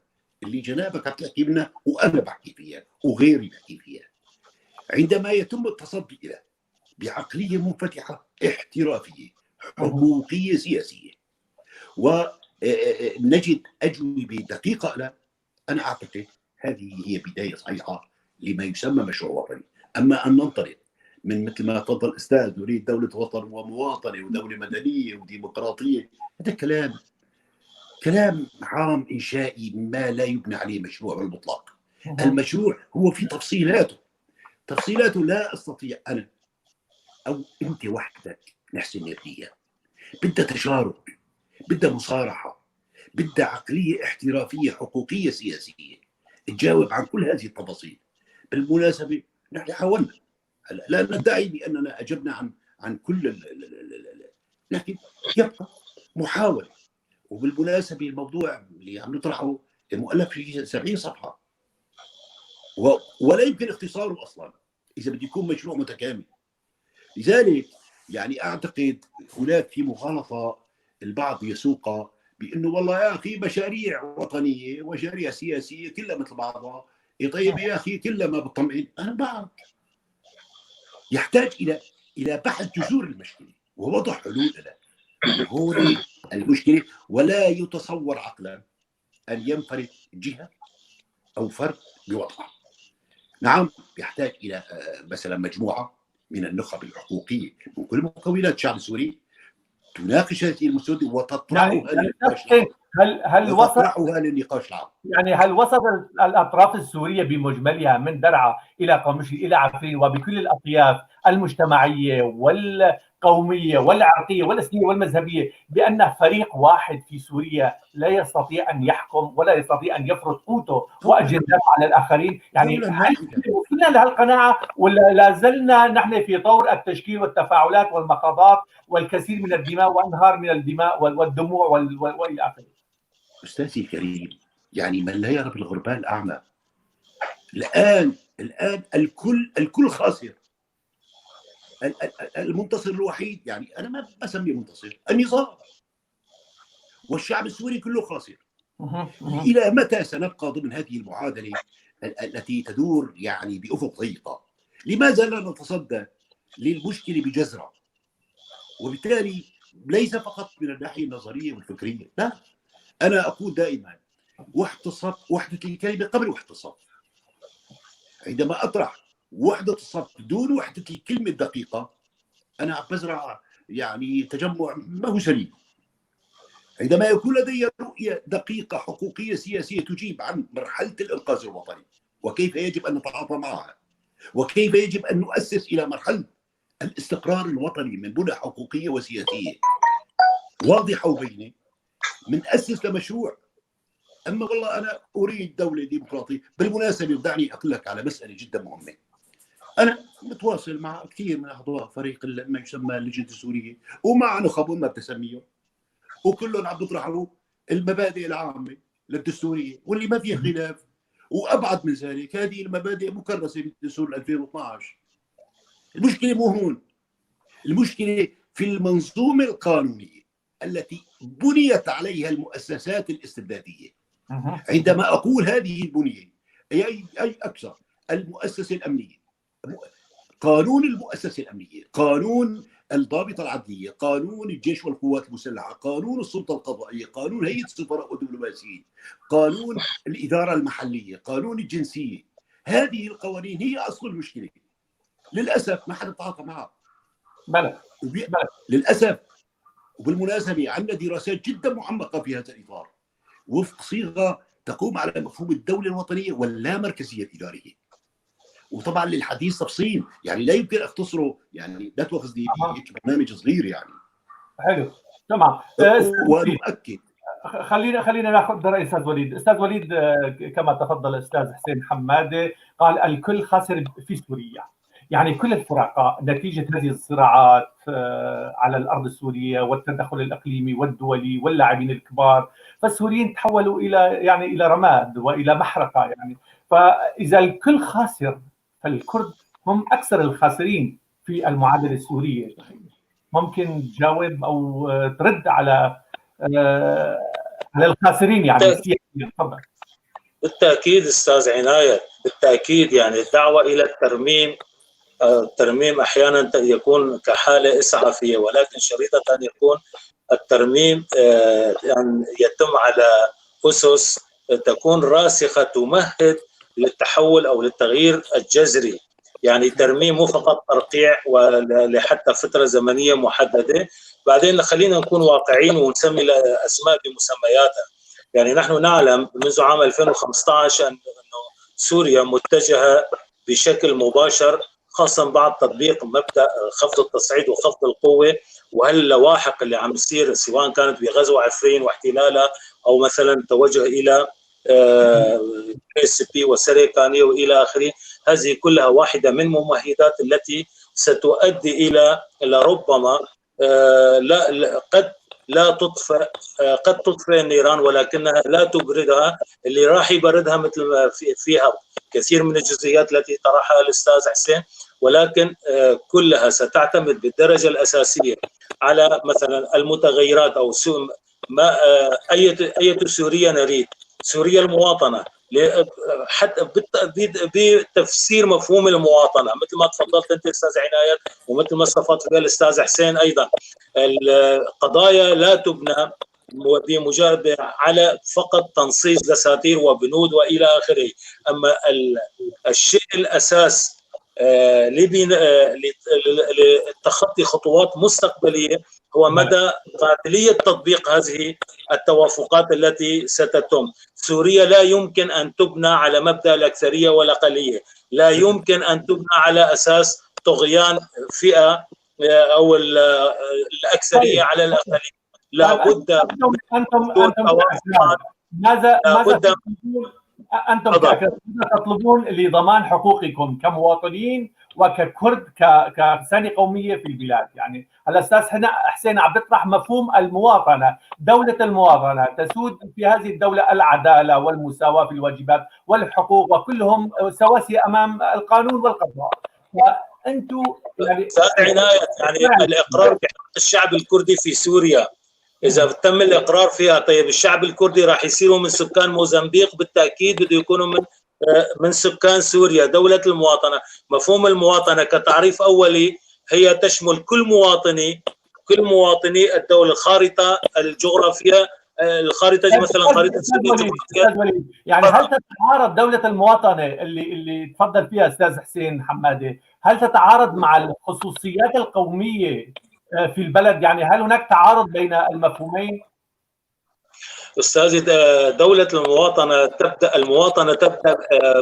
اللي جنابك عم تحكي منها وأنا بحكي فيها وغيري بحكي فيها، عندما يتم التصدي إلى بعقلية منفتحة احترافية حقوقية سياسية ونجد أجوبة دقيقة له، أنا أعتقد هذه هي بداية صحيحة لما يسمى مشروع وطني. أما أن ننطلق من مثل ما تفضل الأستاذ نريد دولة وطن ومواطنة ودولة مدنية وديمقراطية، هذا كلام عام إنشائي ما لا يبنى عليه مشروع بالمطلق. المشروع هو في تفصيلاته لا أستطيع أنا أو أنت وحدك نحسن نبنيها. بدها تشارك، بدها مصارحة، بدها عقلية احترافية حقوقية سياسية تجاوب عن كل هذه التفاصيل. بالمناسبة نحن حاولنا، لا ندعي بأننا أجبنا عن كل لكن يبقى محاولة. وبالمناسبة الموضوع اللي عم نطرحه مؤلف في 70 صفحة ولا يمكن اختصاره أصلا إذا بده يكون مشروع متكامل. لذلك يعني أعتقد هناك في مغالطة البعض يسوقها بأنه والله يا أخي مشاريع وطنية ومشاريع سياسية كلها مثل بعضها. طيب يا أخي كلها ما بتطمئن. أنا بعرف يحتاج إلى بحث جذور المشكلة ووضع حلول لها. هون المشكلة، ولا يتصور عقلا أن ينفرد جهة أو فرد بوضعها. نعم يحتاج إلى مثلا مجموعة من النخب الحقوقية من كل مكونات الشعب السوري تناقش هذه المسودة وتطرحها للنقاش العام. يعني هل وصل الأطراف السورية بمجملها من درعا إلى قمشلي إلى عفرين وبكل الأطياف المجتمعية والقومية والعرقية والإثنية والمذهبية بأن فريق واحد في سوريا لا يستطيع أن يحكم ولا يستطيع أن يفرض قوته وأجندته على الآخرين؟ يعني هل وصلنا لهالقناعة ولا لا زلنا نحن في طور التشكيل والتفاعلات والمخاضات والكثير من الدماء وأنهار من الدماء والدموع والى آخره؟ أستاذي الكريم، يعني من لا يرى بالغربال أعمى. الآن الكل خاسر. المنتصر الوحيد، يعني أنا ما بسميه منتصر، النظام والشعب السوري كله خاسر. إلى متى سنبقى ضمن هذه المعادلة التي تدور يعني بأفق ضيقة؟ لماذا لا نتصدى للمشكلة بجذرها؟ وبالتالي ليس فقط من الناحية النظرية والفكرية، لا، أنا أقول دائما وحدة الصف، وحدة الكلمة قبل وحدة الصف. عندما أطرح وحدة الصف دون وحدة الكلمة الدقيقة أنا عم بزرع يعني تجمع ما هو سليم. عندما يكون لدي رؤية دقيقة حقوقية سياسية تجيب عن مرحلة الإنقاذ الوطني وكيف يجب أن نتعاطى معها وكيف يجب أن نؤسس إلى مرحلة الاستقرار الوطني من بنى حقوقية وسياسية واضحة وبينة، منأسس لمشروع. أما والله أنا أريد دولة ديمقراطية. بالمناسبة دعني أقول لك على مسألة جدا مهمة. انا متواصل مع كثير من اعضاء فريق ما يسمى اللجنه السوريه ومع نخبهم ما بتسميهم، وكلهم عم بيطرحوا المبادئ العامه للدستوريه واللي ما فيها خلاف. وابعد من ذلك هذه المبادئ مكرسه بدستور 2012. المشكله مو هون، المشكله في المنظومه القانونيه التي بنيت عليها المؤسسات الاستبداديه. عندما اقول هذه البنيه اي اكثر المؤسسه الامنيه، قانون المؤسسه الامنيه، قانون الضابطه العدليه، قانون الجيش والقوات المسلحه، قانون السلطه القضائيه، قانون هيئه السفراء والدبلوماسيين، قانون الاداره المحليه، قانون الجنسيه. هذه القوانين هي اصل المشكله. للاسف ما حدا تعاطى معها. بلى للاسف. وبالمناسبه عندنا دراسات جدا معمقه في هذا الاطار وفق صيغه تقوم على مفهوم الدوله الوطنيه واللامركزيه الاداريه. وطبعا للحديث تفصيل، يعني لا يمكن اختصره، يعني لا تؤاخذني برنامج صغير يعني. حلو تمام. ونؤكد خلينا ناخذ راي استاذ وليد. استاذ وليد، كما تفضل الاستاذ حسين حماده قال الكل خاسر في سوريا، يعني كل الفرقاء نتيجه هذه الصراعات على الارض السوريه والتدخل الاقليمي والدولي واللاعبين الكبار، فالسوريين تحولوا الى رماد والى محرقه يعني. فاذا الكل خاسر فالكرد هم اكثر الخاسرين في المعادله السوريه. ممكن تجاوب او ترد على الخاسرين يعني السياسيين؟ تفضل. بالتاكيد استاذ عنايه، بالتاكيد يعني الدعوه الى الترميم احيانا يكون كحاله اسعافيه، ولكن شريطه ان يكون الترميم يعني يتم على اسس تكون راسخه تمهد للتحول او للتغيير الجذري. يعني ترميم مو فقط ترقيع ولحتى فتره زمنيه محدده. بعدين خلينا نكون واقعيين ونسمي الاسماء بمسمياتها. يعني نحن نعلم منذ عام 2015 انه سوريا متجهه بشكل مباشر، خاصه بعد تطبيق مبدا خفض التصعيد وخفض القوه، وهاللواحق اللي عم تصير سواء كانت بغزو عفرين واحتلالها او مثلا توجه الى PSP والسريكانيه والى اخره. هذه كلها واحده من الممهدات التي ستؤدي الى ربما قد لا تطفئ، قد تطفئ النيران ولكنها لا تبردها. اللي راح يبردها مثل ما فيها كثير من الجزئيات التي طرحها الاستاذ حسين، ولكن كلها ستعتمد بالدرجه الاساسيه على مثلا المتغيرات او ما اي سوريا نريد. سوريا المواطنه، حتى بتفسير مفهوم المواطنه مثل ما تفضلت انت استاذ عنايه ومثل ما استفاد فيها الاستاذ حسين ايضا. القضايا لا تبنى بمجرد على فقط تنصيص دساتير وبنود والى اخره. اما الشيء الاساس لتخطي خطوات مستقبليه هو مدى قابليه تطبيق هذه التوافقات التي ستتم. سوريا لا يمكن ان تبنى على مبدا الاكثريه والاقليه، لا يمكن ان تبنى على اساس طغيان فئه او الاكثريه على الاقليه. لا بد ماذا تطلبون لضمان حقوقكم كمواطنين وككرد كثاني قوميه في البلاد؟ يعني الاستاذ حسين عم بيطرح مفهوم المواطنه، دوله المواطنه تسود في هذه الدوله العداله والمساواه في الواجبات والحقوق وكلهم سواسية امام القانون والقضاء. فانتم يعني الاقرار بحق الشعب الكردي في سوريا، إذا تم الإقرار فيها، طيب الشعب الكردي راح يصيروا من سكان موزمبيق، بالتأكيد بده يكونوا من سكان سوريا. دولة المواطنة، مفهوم المواطنة كتعريف أولي هي تشمل كل مواطني الدولة. الخارطة الجغرافية، الخارطة مثلا خارطة سوريا. يعني هل تتعارض دولة المواطنة اللي تفضل فيها أستاذ حسين حمادة، هل تتعارض مع الخصوصيات القومية في البلد؟ يعني هل هناك تعارض بين المفهومين؟ أستاذي، دولة المواطنة تبدأ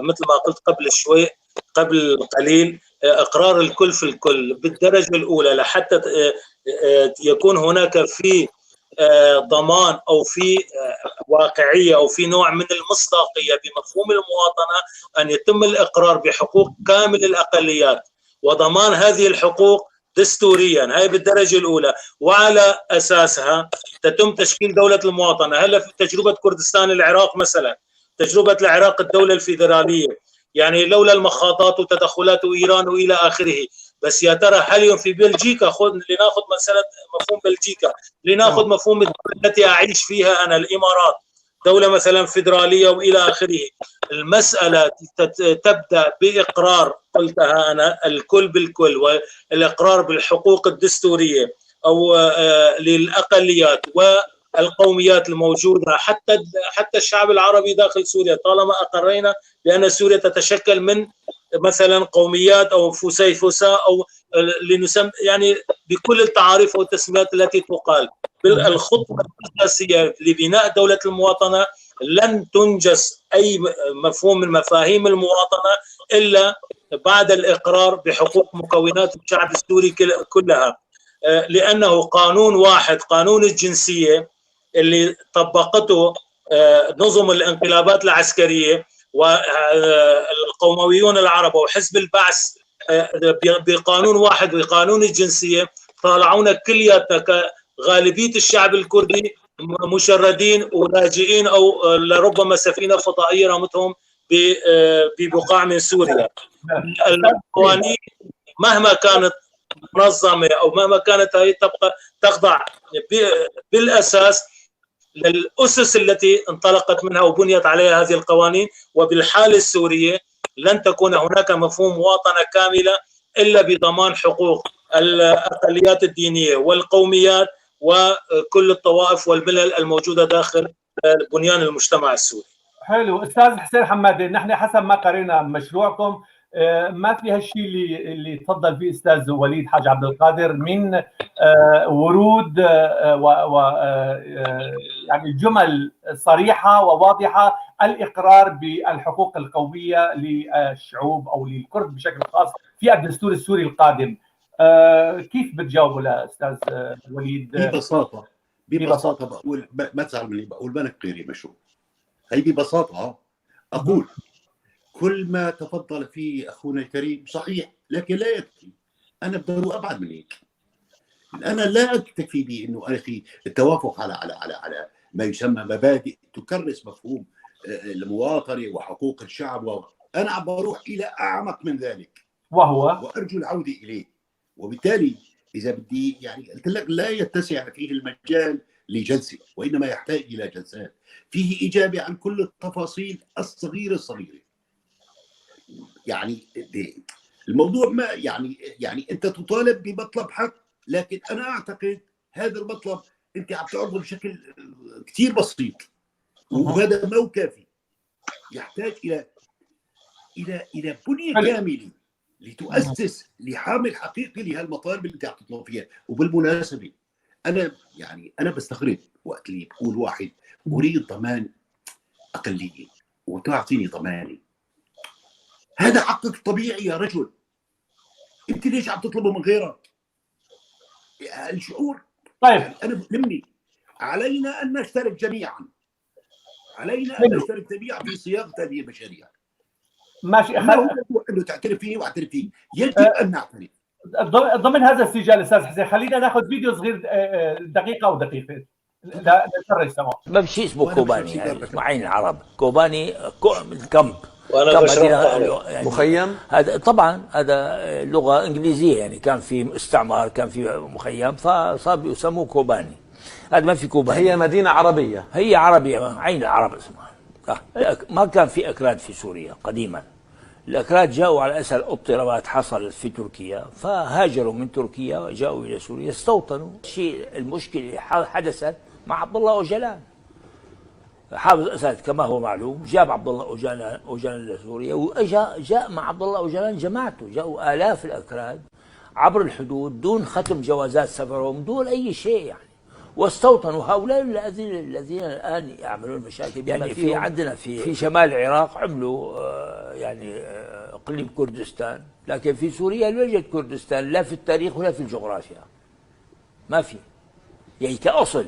مثل ما قلت قبل قليل إقرار الكل في الكل بالدرجة الأولى، لحتى يكون هناك في ضمان أو في واقعية أو في نوع من المصداقية بمفهوم المواطنة أن يتم الإقرار بحقوق كامل الأقليات وضمان هذه الحقوق دستوريا. هاي بالدرجة الأولى، وعلى أساسها تتم تشكيل دولة المواطنة. هلا في تجربة كردستان العراق مثلا، تجربة العراق الدولة الفيدرالية، يعني لولا المخاطات وتدخلات إيران وإلى آخره. بس يا ترى هل في بلجيكا، لناخذ مسألة مفهوم بلجيكا، لناخذ مفهوم الدولة التي أعيش فيها أنا، الإمارات، دولة مثلا فيدرالية وإلى آخره. المسألة تبدأ بإقرار، قلتها أنا، الكل بالكل، والإقرار بالحقوق الدستورية أو للأقليات والقوميات الموجودة، حتى الشعب العربي داخل سوريا. طالما أقرينا بأن سوريا تتشكل من مثلا قوميات أو فسيفساء أو لنسمي يعني بكل التعاريف والتسميات التي تقال، الخطوة الأساسية لبناء دولة المواطنة لن تنجز أي مفهوم من مفاهيم المواطنة إلا بعد الإقرار بحقوق مكونات الشعب السوري كلها. لأنه قانون واحد، قانون الجنسية، اللي طبقته نظم الانقلابات العسكرية والقومويون العرب وحزب البعث بقانون واحد بقانون الجنسية، طالعونا كلياتنا كغالبية الشعب الكردي مشردين ولاجئين أو لربما سفينة فضائية رمتهم ببقاع من سوريا. القوانين مهما كانت منظمة أو مهما كانت هي تبقى تخضع بالأساس للأسس التي انطلقت منها وبنيت عليها هذه القوانين. وبالحالة السورية لن تكون هناك مفهوم مواطنة كاملة إلا بضمان حقوق الأقليات الدينية والقوميات وكل الطوائف والملل الموجودة داخل بنيان المجتمع السوري. حلو استاذ حسين حمادي، نحن حسب ما قرينا مشروعكم ما في هالشيء اللي تفضل فيه استاذ وليد حاج عبد القادر من ورود و يعني جمل صريحه وواضحه، الاقرار بالحقوق القوميه للشعوب او للكرد بشكل خاص في الدستور السوري القادم. كيف بتجاوبوا لاستاذ وليد؟ ببساطه بقول، ما تزعل مني، بقول ما نقري مشروع. هي ببساطه اقول كل ما تفضل فيه اخونا الكريم صحيح، لكن لا يكفي. انا بدي اروح ابعد من هيك. انا لا اكتفي بانه اخي التوافق على ما يسمى مبادئ تكرس مفهوم المواطنه وحقوق الشعب، انا عم بروح الى اعمق من ذلك وارجو العوده اليه. وبالتالي اذا بدي يعني قلت لك لا يتسع فيه المجال لجلسه، وانما يحتاج الى جلسات فيه اجابه عن كل التفاصيل الصغيره. يعني الموضوع ما يعني انت تطالب بمطلب حق، لكن انا اعتقد هذا المطلب انت عم تعرضه بشكل كثير بسيط، وهذا ما هو كافي. يحتاج الى بنيه كامله لتؤسس لحامل حقيقي لهالمطالب اللي انت عم تطلب فيها. وبالمناسبه انا بستغرب وقت اللي بقول واحد اريد ضمان اقليه وتعطيني ضماني. هذا حقك الطبيعي يا رجل، انت ليش عم تطلبه من غيرك؟ الشعور. طيب انا بهمني علينا ان نشترك جميعا، علينا ان نشترك جميعا في صياغه هذه المشاريع. ماشي، انه تعترف فيه واعترف فيه، يجب ان نعترف. ضمن هذا السجال استاذ حسين خلينا ناخذ فيديو صغير دقيقه او دقيقتين لنفرج سوا. ما في شيء اسمه كوباني يعني معين العرب. كوباني كامب يعني مخيم. هذا طبعا هذا لغه انجليزيه، يعني كان في استعمار، كان في مخيم، فصار يسموه كوباني. هذا ما في كوباني، هي مدينه عربيه، هي عربيه عين العرب اسمها. ما كان في اكراد في سوريا قديما. الاكراد جاءوا على اثر اضطرابات حصلت في تركيا، فهاجروا من تركيا وجاءوا الى سوريا، استوطنوا. المشكله حدثت مع عبد الله أوجلان. حافظ اسد كما هو معلوم جاب عبد الله أوجلان لسوريا، وجاء مع عبد الله أوجلان جماعته، جاءوا آلاف الأكراد عبر الحدود دون ختم جوازات سفرهم، دون أي شيء يعني، واستوطنوا. هؤلاء الذين الآن يعملون مشاكل، يعني في عندنا في شمال العراق عملوا يعني اقليم كردستان، لكن في سوريا لا يوجد كردستان لا في التاريخ ولا في الجغرافيا، ما في يعني كأصل.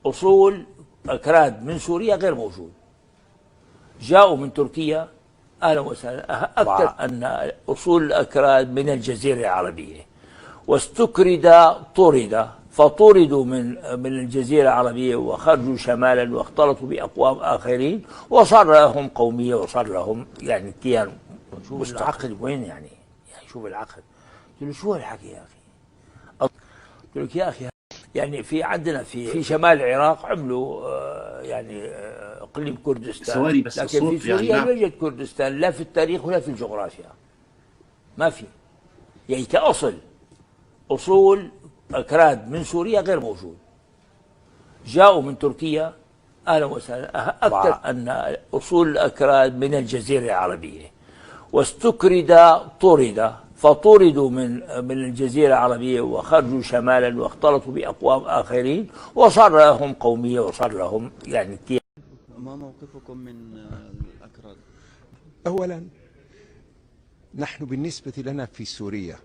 أصول أكراد من سوريا غير موجود، جاءوا من تركيا أهلا وسهلا. أكثر أن أصول الأكراد من الجزيرة العربية، واستكرد طرد، فطردوا من الجزيرة العربية وخرجوا شمالا واختلطوا بأقوام آخرين، وصار لهم قومية وصار لهم يعني كيان. شوف العقل وين يعني شوف العقل. قلت له شو هالحكي يا أخي؟ قلت لك يا أخي يعني في عندنا في شمال العراق عملوا يعني اقليم كردستان، بس لكن في سوريا يعني لا يوجد كردستان لا في التاريخ ولا في الجغرافيا، ما في. يعني كأصل أصول أكراد من سوريا غير موجود، جاءوا من تركيا أهلا وسهلا. أكثر أن أصول الأكراد من الجزيرة العربية، واستكرد طرد، فطردوا من الجزيرة العربية وخرجوا شمالا واختلطوا بأقوام آخرين، وصار لهم قومية وصار لهم يعني كيان. ما موقفكم من الأكراد؟ أولا نحن بالنسبة لنا في سوريا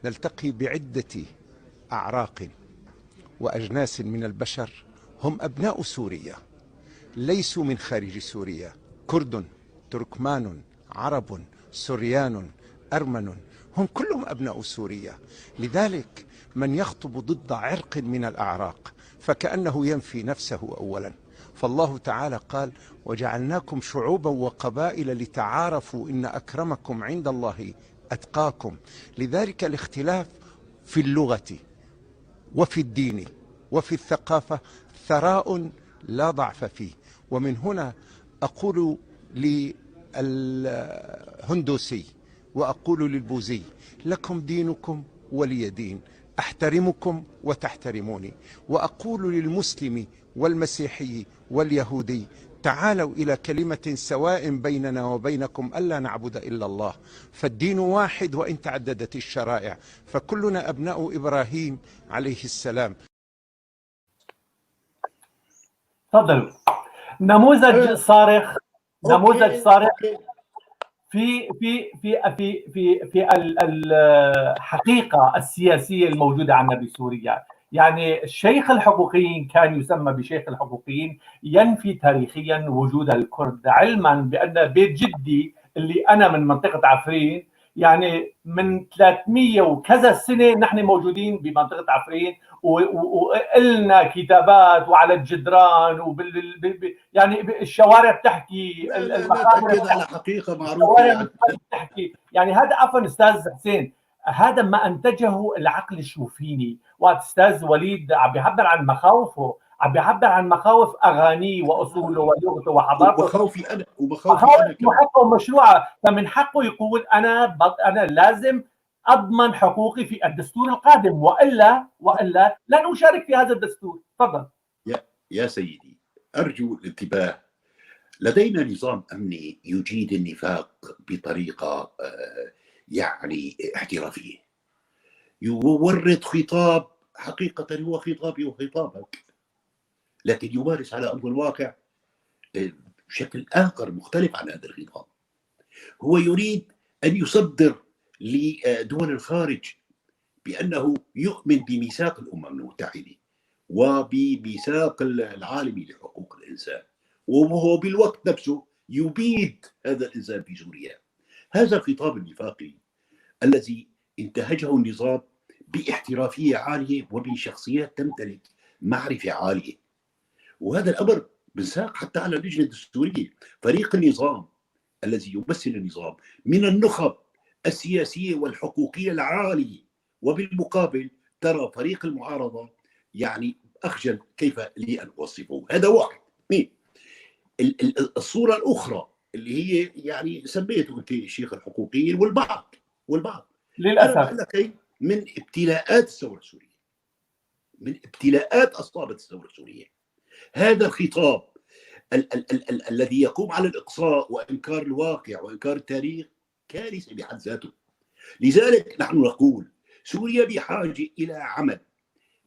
نلتقي بعدة أعراق وأجناس من البشر هم أبناء سوريا، ليسوا من خارج سوريا، كرد، تركمان، عرب، سوريان، أرمن، هم كلهم أبناء سوريا. لذلك من يخطب ضد عرق من الأعراق فكأنه ينفي نفسه أولا. فالله تعالى قال: وجعلناكم شعوبا وقبائل لتعارفوا إن أكرمكم عند الله أتقاكم. لذلك الاختلاف في اللغة وفي الدين وفي الثقافة ثراء لا ضعف فيه. ومن هنا أقول للهندوسي وأقول للبوذي: لكم دينكم ولي دين، أحترمكم وتحترموني. وأقول للمسلم والمسيحي واليهودي: تعالوا إلى كلمة سواء بيننا وبينكم ألا نعبد إلا الله. فالدين واحد وإن تعددت الشرائع، فكلنا أبناء إبراهيم عليه السلام. تفضلوا. نموذج صارخ في الحقيقة السياسية الموجودة عندنا بسوريا. يعني الشيخ الحقوقيين كان يسمى بشيخ الحقوقيين، ينفي تاريخيا وجود الكرد، علما بأن بيت جدي اللي أنا من منطقة عفرين، يعني من 300 وكذا سنة نحن موجودين بمنطقة عفرين، وقلنا كتابات وعلى الجدران يعني الشوارع بتحكي، المقابر على حقيقة معروفة بتحكي. يعني هذا عفوا أستاذ حسين، هذا ما أنتجه العقل الشوفيني. وقت أستاذ وليد عم بيعبر عن مخاوفه، عم بيعبر عن مخاوف أغانيه وأصوله ولغته وحضارته، ومخاوفي أنا حقه مشروعة. فمن حقه يقول أنا لازم أضمن حقوقي في الدستور القادم، وإلا لن أشارك في هذا الدستور. تفضل. يا سيدي، أرجو الانتباه. لدينا نظام أمني يجيد النفاق بطريقة يعني احترافية، يورد خطاب حقيقة هو خطابي وخطابك، لكن يمارس على أرض الواقع بشكل آخر مختلف عن هذا الخطاب. هو يريد أن يصدر لدول الخارج بأنه يؤمن بميثاق الأمم المتحدة وبميثاق العالمي لحقوق الإنسان، وهو بالوقت نفسه يبيد هذا الإنسان في سوريا. هذا الخطاب النفاقي الذي انتهجه النظام باحترافية عالية وبشخصيات تمتلك معرفة عالية، وهذا الأمر بنساق حتى على اللجنة الدستورية. فريق النظام الذي يمثل النظام من النخب السياسية والحقوقية العالية، وبالمقابل ترى فريق المعارضة يعني أخجل كيف لي أن أوصفه. هذا واحد. الصورة الأخرى اللي هي يعني سميته أنت شيخ الحقوقيين والبعض للأسف من ابتلاءات الثورة السورية، من ابتلاءات أصابت الثورة السورية هذا الخطاب الذي يقوم على الإقصاء وإنكار الواقع وإنكار التاريخ كارثة بحد ذاته. لذلك نحن نقول سوريا بحاجة إلى عمل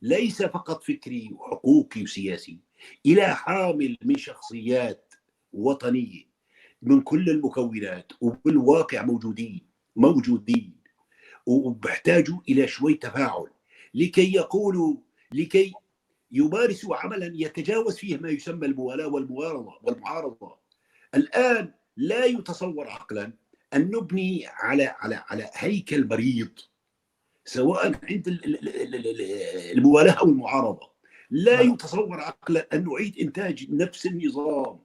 ليس فقط فكري وحقوقي وسياسي، إلى حامل من شخصيات وطنية من كل المكونات وبالواقع موجودين وبيحتاجوا إلى شوي تفاعل لكي يمارسوا عملا يتجاوز فيه ما يسمى الموالاة والمعارضة. الآن لا يتصور عقلا أن نبني على هيكل مريض سواء عند الموالاة أو المعارضة. لا يتصور عقلا أن نعيد إنتاج نفس النظام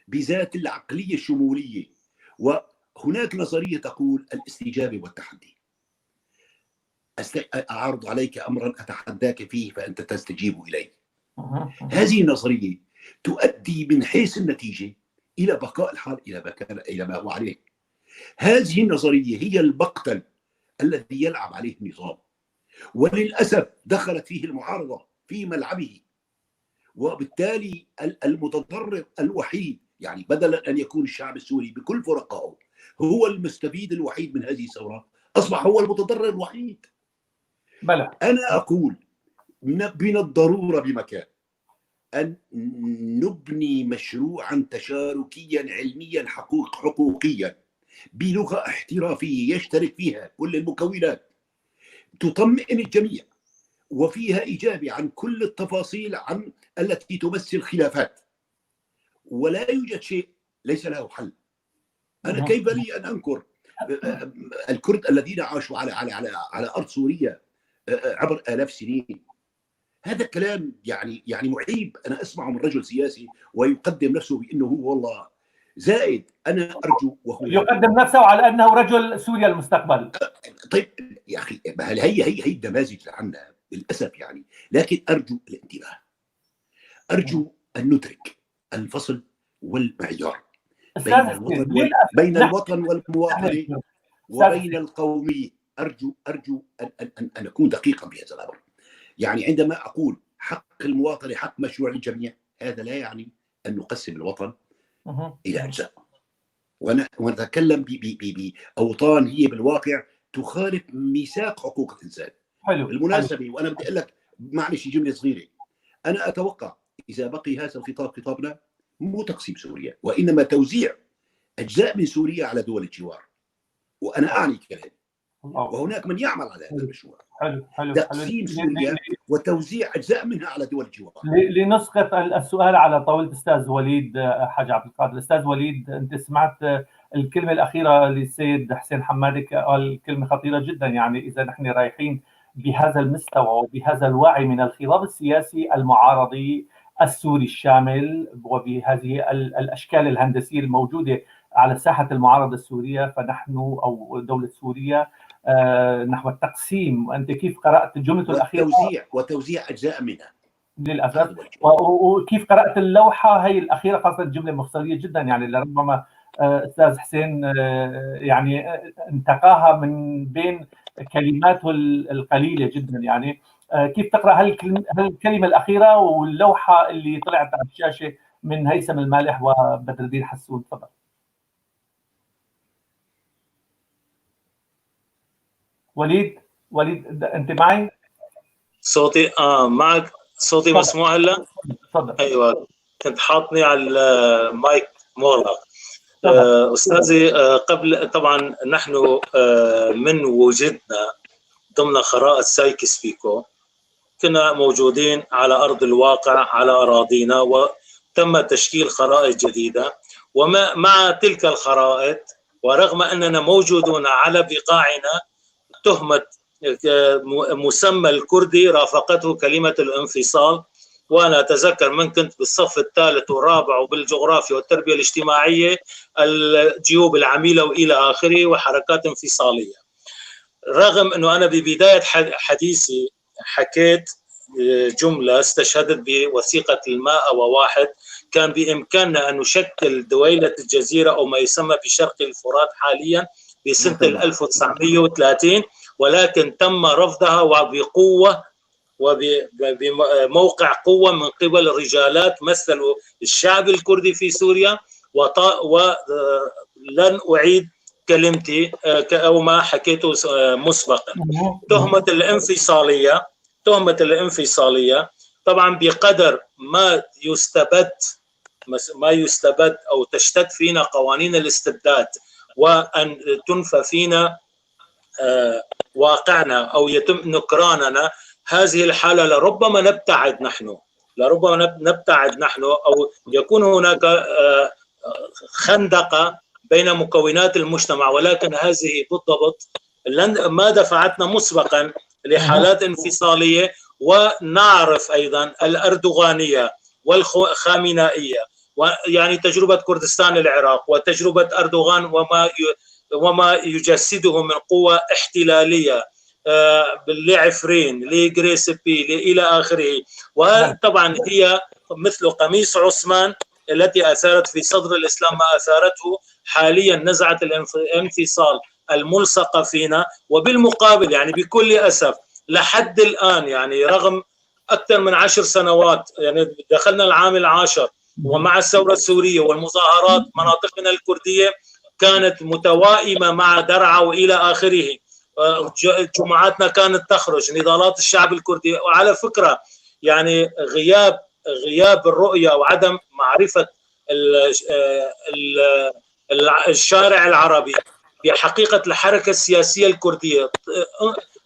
بذات العقلية الشمولية. وهناك نظرية تقول الاستجابة والتحدي. أعرض عليك أمرا أتحداك فيه فأنت تستجيب إليه. هذه النظرية تؤدي من حيث النتيجة إلى بقاء الحال إلى ما هو عليه. هذه النظرية هي المقتل الذي يلعب عليه النظام، وللأسف دخلت فيه المعارضة في ملعبه، وبالتالي المتضرر الوحيد، يعني بدلا أن يكون الشعب السوري بكل فرقائه هو المستفيد الوحيد من هذه الثورة، أصبح هو المتضرر الوحيد. بلى. أنا أقول من الضرورة بمكان أن نبني مشروعا تشاركيا علميا حقوقيا بلغة احترافية يشترك فيها كل المكونات، تطمئن الجميع، وفيها إجابة عن كل التفاصيل عن التي تمثل خلافات، ولا يوجد شيء ليس له حل. أنا كيف لي أن أنكر الكرد الذين عاشوا على أرض سوريا عبر آلاف السنين؟ هذا الكلام يعني معيب أنا أسمعه من رجل سياسي ويقدم نفسه بأنه هو والله زائد. أنا أرجو وهو يقدم نفسه على أنه رجل سوريا المستقبل. طيب يا أخي، هي النماذج عنا للأسف يعني. لكن أرجو الانتباه، أرجو أن ندرك الفصل والمعيار بين الوطن والمواطنة وبين القومية. أرجو أن أكون دقيقا بهذا الأمر. يعني عندما أقول حق المواطنة حق مشروع للجميع، هذا لا يعني أن نقسم الوطن إلى أجزاء. وأنا أتكلم بأوطان هي بالواقع تخالف ميثاق حقوق الإنسان. بالمناسبة، وأنا بدي أقول لك معلش جملة صغيرة، أنا أتوقع إذا بقي هذا الخطاب خطابنا مو تقسيم سوريا، وإنما توزيع أجزاء من سوريا على دول الجوار، وأنا أعني كلامي، وهناك من يعمل على هذا المشروع. تقسيم سوريا وتوزيع أجزاء منها على دول الجوار. لنسقط السؤال على طاولة أستاذ وليد حاج عبد القادر. أستاذ وليد، أنت سمعت الكلمة الأخيرة للسيد حسين حمادي، قال كلمة خطيرة جدا. يعني إذا نحن رايحين بهذا المستوى وبهذا الوعي من الخطاب السياسي المعارضي السوري الشامل وبهذه الأشكال الهندسية الموجودة على ساحة المعارضة السورية، فنحن أو دولة سوريا نحو التقسيم. وأنت كيف قرأت جملته الأخيرة؟ وتوزيع أجزاء منها للأسف. وكيف قرأت اللوحة هي الأخيرة، خاصة الجملة مفصلية جدا، يعني لربما أستاذ حسين يعني انتقاها من بين كلماته القليلة جدا. يعني كيف تقرأ هالكلمة الأخيرة واللوحة اللي طلعت على الشاشة من هيثم المالح وبدر الدين حسون؟ تفضل. وليد أنت معي؟ صوتي معك. صوتي مسموع هلا؟ تفضل. ايوه، كنت حاطني على المايك مغلق. استاذي، قبل طبعا نحن من وجدنا ضمن خرائط سايكس بيكو كنا موجودين على ارض الواقع على اراضينا، وتم تشكيل خرائط جديده. ومع تلك الخرائط ورغم اننا موجودون على بقاعنا، تهمة مسمى الكردي رافقته كلمة الانفصال. وأنا أتذكر من كنت بالصف الثالث والرابع وبالجغرافيا والتربية الاجتماعية الجيوب العميلة وإلى آخره وحركات انفصالية. رغم أنه أنا ببداية حديثي حكيت جملة استشهدت بوثيقة الماء وواحد، كان بإمكاننا أن نشكل دويلة الجزيرة أو ما يسمى بشرق الفرات حاليا بسنة 1930، ولكن تم رفضها وبقوة وبموقع قوة من قبل رجالات مثلوا الشعب الكردي في سوريا. ولن أعيد كلمتي أو ما حكيته مسبقا. تهمة الانفصالية طبعا بقدر ما يستبد أو تشتد فينا قوانين الاستبداد وأن تنفى فينا واقعنا أو يتم نكراننا، هذه الحالة لربما نبتعد نحن لربما نبتعد نحن أو يكون هناك خندقة بين مكونات المجتمع، ولكن هذه بالضبط ما دفعتنا مسبقا لحالات انفصالية. ونعرف أيضا الأردوغانية والخامنائية، ويعني تجربة كردستان العراق وتجربة أردوغان وما يجسده من قوة احتلالية لعفرين لجريسبي إلى آخره. وطبعا هي مثل قميص عثمان التي أثارت في صدر الإسلام ما أثارته حاليا نزعة الانفصال الملصقة فينا. وبالمقابل يعني بكل أسف لحد الآن يعني رغم أكثر من 10 سنوات، يعني دخلنا العام العاشر، ومع الثورة السورية والمظاهرات مناطقنا الكردية كانت متوائمة مع درعا وإلى آخره. جمعاتنا كانت تخرج، نضالات الشعب الكردي. وعلى فكرة يعني غياب الرؤية وعدم معرفة الشارع العربي بحقيقة الحركة السياسية الكردية.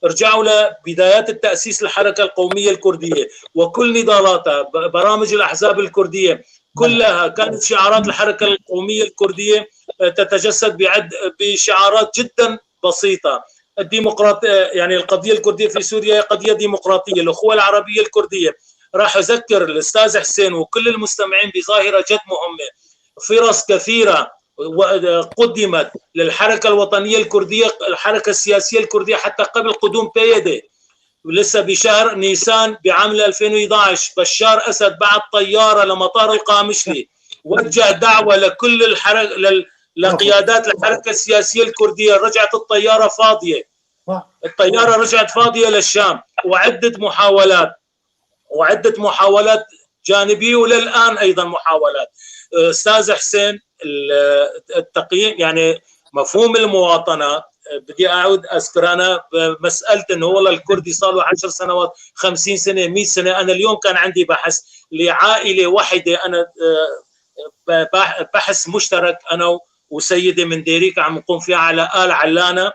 ارجعوا لبدايات التأسيس الحركة القومية الكردية وكل نضالاتها، برامج الأحزاب الكردية كلها كانت شعارات الحركة القومية الكردية تتجسد بشعارات جدا بسيطة. الديمقراطية، يعني القضية الكردية في سوريا قضية ديمقراطية، الأخوة العربية الكردية. راح أذكر الأستاذ حسين وكل المستمعين بظاهرة جد مهمة. فرص كثيرة قدمت للحركة الوطنية الكردية، الحركة السياسية الكردية، حتى قبل قدوم بيدي. ولسه بشهر نيسان بعام 2011 بشار أسد بعت طيارة لمطار القامشلي، وجه دعوة لكل لقيادات الحركة السياسية الكردية. رجعت الطيارة فاضية، الطيارة رجعت فاضية للشام. وعدة محاولات جانبية، وللآن أيضا محاولات. أستاذ حسين، التقييم يعني مفهوم المواطنة، بدي أعود أذكر أنا بمسألة أنه والله الكردي صار له 10 سنوات 50 سنة 100 سنة. أنا اليوم كان عندي بحث لعائلة واحدة، أنا بحث مشترك أنا وسيدة من ديريك عم نقوم فيها على آل علانة،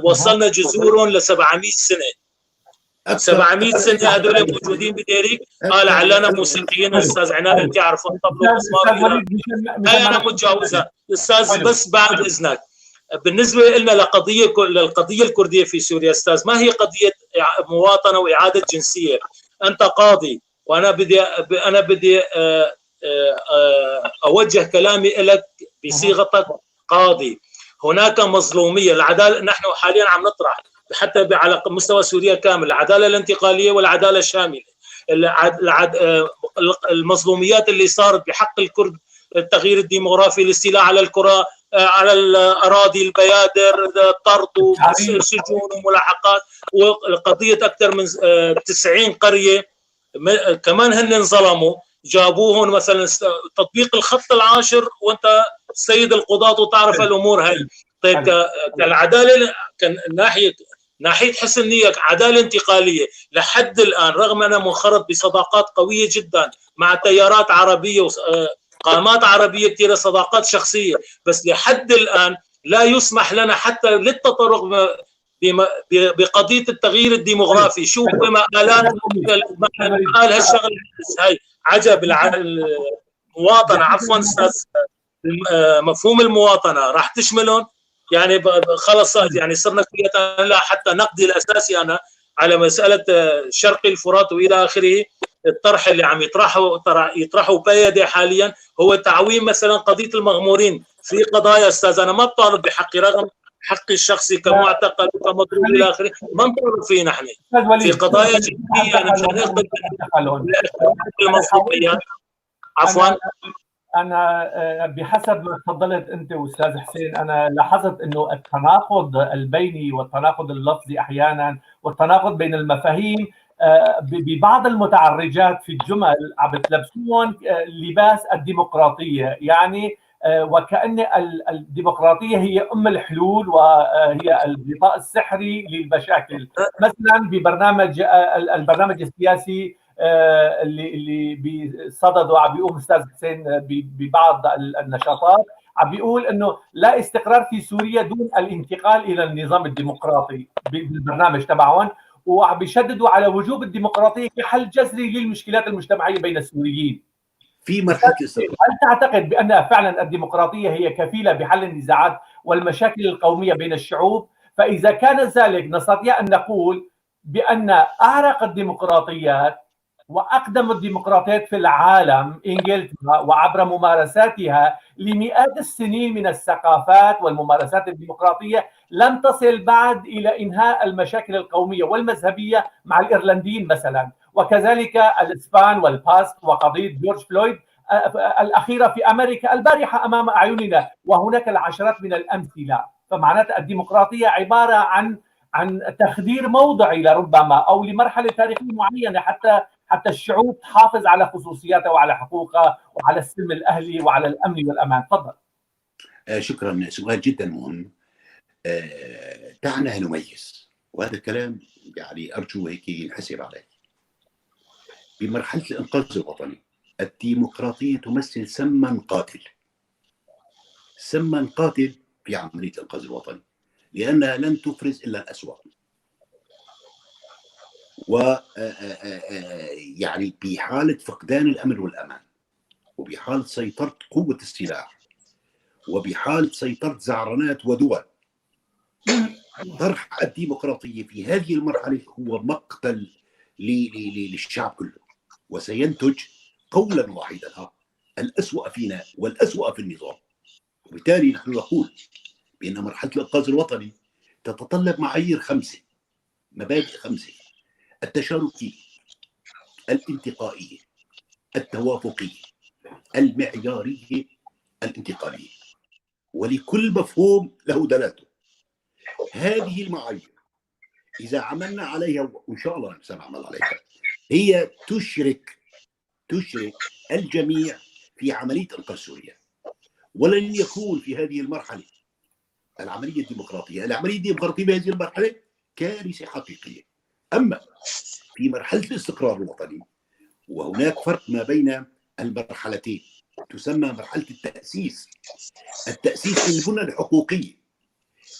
وصلنا جذور ل 700 سنة. 700 سنة هذول موجودين بديريك. آل علانة موسيقيين، الأستاذ عنان أنت عارفون طبلوا مسمار. هاي أنا متجاوزها أستاذ، بس بعد إذنك بالنسبة لنا للقضية الكردية في سوريا أستاذ، ما هي قضية مواطنة وإعادة جنسية؟ أنت قاضي، وأنا بدي أوجه كلامي لك بصيغتك قاضي. هناك مظلومية. العدالة، نحن حاليا عم نطرح حتى على مستوى سوريا كامل العدالة الانتقالية والعدالة الشاملة. المظلوميات اللي صارت بحق الكرد، التغيير الديموغرافي، الاستيلاء على الكرة، على الأراضي، البيادر، الطرد والسجون وملاحقات، وقضية أكثر من 90 قرية كمان هن انظلموا. جابوهم مثلا تطبيق الخط العاشر، وانت سيد القضاة وتعرف الأمور هاي. طيب كالعدالة، كان ناحية حسن نية عدالة انتقالية لحد الآن، رغم أنا منخرط بصداقات قوية جدا مع تيارات عربية وقامات عربية كثيرة، صداقات شخصية، بس لحد الآن لا يسمح لنا حتى للتطرق بقضية التغيير الديموغرافي. شوف بمقالات قال هالشغل هاي عجب المواطنة، عفوا أستاذ، مفهوم المواطنة راح تشملهم. يعني خلص يعني صرنا كلياتنا حتى نقدي الأساسي أنا على مسألة شرق الفرات وإلى آخره. الطرح اللي عم يطرحوا بيدي حاليا هو تعويم مثلا قضية المغمورين في قضايا. أستاذ أنا ما بطالب بحقي، رغم حقي الشخصي كمعتقل وكمطلوب إلى آخره، ما نطالب فيه نحن في قضايا جدية. يعني مشان ناخذ المفروضيات. عفوا، أنا بحسب ما تفضلت أنت وأستاذ حسين، أنا لاحظت أنه التناقض البيني والتناقض اللفظي أحيانا والتناقض بين المفاهيم ببعض المتعرجات في الجمل عم بتلبسون لباس الديمقراطية، يعني وكأن الديمقراطية هي أم الحلول وهي الغطاء السحري للمشاكل. مثلا البرنامج السياسي اللي بصدده عم بيقوم استاذ حسين ببعض النشاطات، عم بيقول انه لا استقرار في سوريا دون الانتقال الى النظام الديمقراطي بالبرنامج تبعهم. وبيشددوا على وجوب الديمقراطيه كحل جذري للمشكلات المجتمعيه بين السوريين. في مرحله الاستقرار. هل تعتقد بان فعلا الديمقراطيه هي كفيله بحل النزاعات والمشاكل القوميه بين الشعوب؟ فاذا كان ذلك نستطيع ان نقول بان اعرق الديمقراطيات واقدم الديمقراطيات في العالم انجلترا وعبر ممارساتها لمئات السنين من الثقافات والممارسات الديمقراطيه لم تصل بعد الى انهاء المشاكل القوميه والمذهبيه مع الايرلنديين مثلا، وكذلك الاسبان والباسك وقضيه جورج فلويد الاخيره في امريكا البارحه امام اعيننا، وهناك العشرات من الامثله. فمعناتها الديمقراطيه عباره عن تخدير موضعي لربما او لمرحله تاريخيه معينه حتى الشعوب تحافظ على خصوصياتها وعلى حقوقها وعلى السلم الاهلي وعلى الامن والامان. تفضل. شكرا، سؤال جدا مهم. دعنا نميز، وهذا الكلام يعني ارجو هيك ينحسب عليه. بمرحله الانقاذ الوطني الديمقراطيه تمثل سما قاتل، سما قاتل في عمليه الانقاذ الوطني، لانها لن تفرز الا الاسوأ. و يعني بحاله فقدان الامن والامان، وبحاله سيطره قوه السلاح، وبحاله سيطره زعرنات ودول، طرح الديمقراطيه في هذه المرحله هو مقتل للشعب كله، وسينتج قولا واحدا الاسوأ فينا والاسوأ في النظام. وبالتالي نحن نقول بان مرحله الانقاذ الوطني تتطلب معايير 5، مبادئ 5: التشاركية، الانتقائية، التوافقية، المعيارية، الانتقالية، ولكل مفهوم له دلالته. هذه المعايير إذا عملنا عليها، وإن شاء الله سنعمل عليها، هي تشرك الجميع في عملية إنقاذ سوريا. ولن يكون في هذه المرحلة العملية الديمقراطية بهذه المرحلة كارثة حقيقية. أما في مرحلة الاستقرار الوطني، وهناك فرق ما بين المرحلتين، تسمى مرحلة التأسيس البنى الحقوقية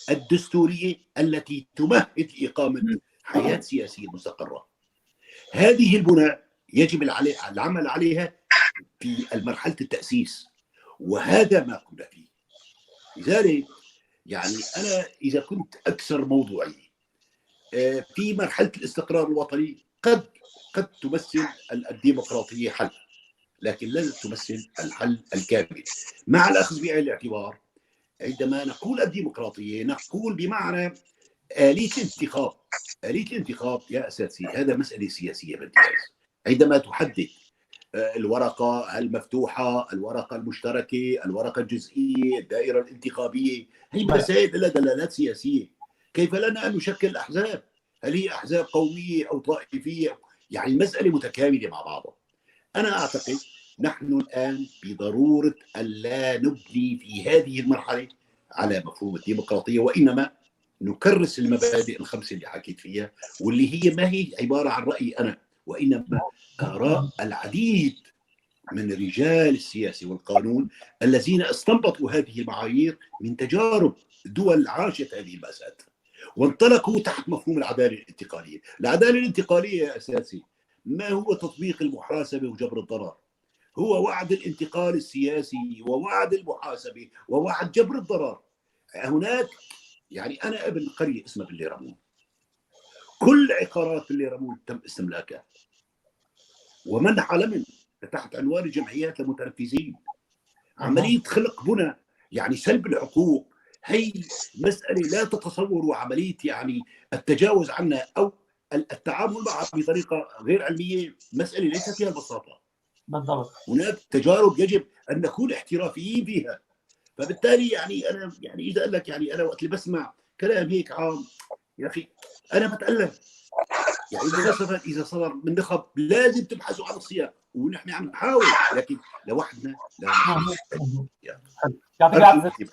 الدستورية التي تمهد لإقامة حياة سياسية مستقرة. هذه البنى يجب العمل عليها في مرحلة التأسيس، وهذا ما قمنا فيه. لذلك يعني أنا إذا كنت أكثر موضوعية، في مرحلة الاستقرار الوطني قد تمثل الديمقراطية حل، لكن لن تمثل الحل الكامل، مع الأخذ بعين الاعتبار عندما نقول الديمقراطية نقول بمعنى آلية الانتخاب. آلية الانتخاب يا أساتذة هذا مسألة سياسية بامتياز. عندما تحدد الورقة المفتوحة، الورقة المشتركة، الورقة الجزئية، الدائرة الانتخابية، هي مسائل لها دلالات سياسية. كيف لنا أن نشكل أحزاب؟ هل هي أحزاب قومية أو طائفية؟ يعني المسألة متكاملة مع بعضها. أنا أعتقد نحن الآن بضرورة ألا نبني في هذه المرحلة على مفهوم الديمقراطية، وإنما نكرس المبادئ ال5 اللي حكيت فيها، واللي هي ما هي عبارة عن رأيي أنا، وإنما آراء العديد من رجال السياسة والقانون الذين استنبطوا هذه المعايير من تجارب دول عاشت هذه المأساة، وانطلقوا تحت مفهوم العدالة الانتقالية. العدالة الانتقالية يا أساسي ما هو تطبيق المحاسبة وجبر الضرر، هو وعد الانتقال السياسي ووعد المحاسبة ووعد جبر الضرر. هناك يعني أنا ابن قرية اسمها بالليرمون، كل عقارات بالليرمون تم استملاكها ومنح لمن تحت عنوان الجمعيات المتنفذين. عملية خلق بنى يعني سلب الحقوق هي مسألة لا تتصوروا عملية يعني التجاوز عنها أو التعامل معها بطريقة غير علمية، مسألة ليس فيها البساطة. بالضبط. هناك تجارب يجب أن نكون احترافيين فيها. فبالتالي يعني أنا يعني إذا قال لك يعني أنا وقت اللي بسمع كلام هيك عام يا أخي أنا بتألم. يعني بالمناسبة إذا صدر من نخب لازم تبحثوا عن السياق، ونحن عم نحاول، لكن لوحدنا لا يعطيك.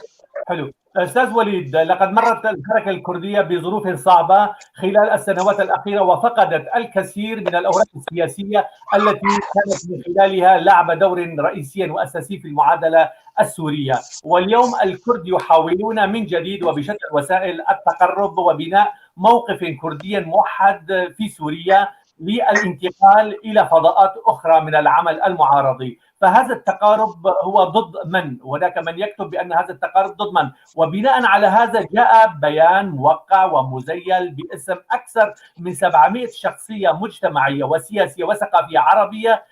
حلو. أستاذ وليد، لقد مرت الحركة الكردية بظروف صعبة خلال السنوات الأخيرة، وفقدت الكثير من الأوراق السياسية التي كانت من خلالها لعب دور رئيسي وأساسي في المعادلة السورية. واليوم الكرد يحاولون من جديد وبشتى الوسائل التقرب وبناء موقف كردي موحد في سوريا للانتقال إلى فضاءات أخرى من العمل المعارضي. فهذا التقارب هو ضد من؟ هناك من يكتب بأن هذا التقارب ضد من؟ وبناء على هذا جاء بيان موقع ومزيل باسم أكثر من 700 شخصية مجتمعية وسياسية وثقافية عربية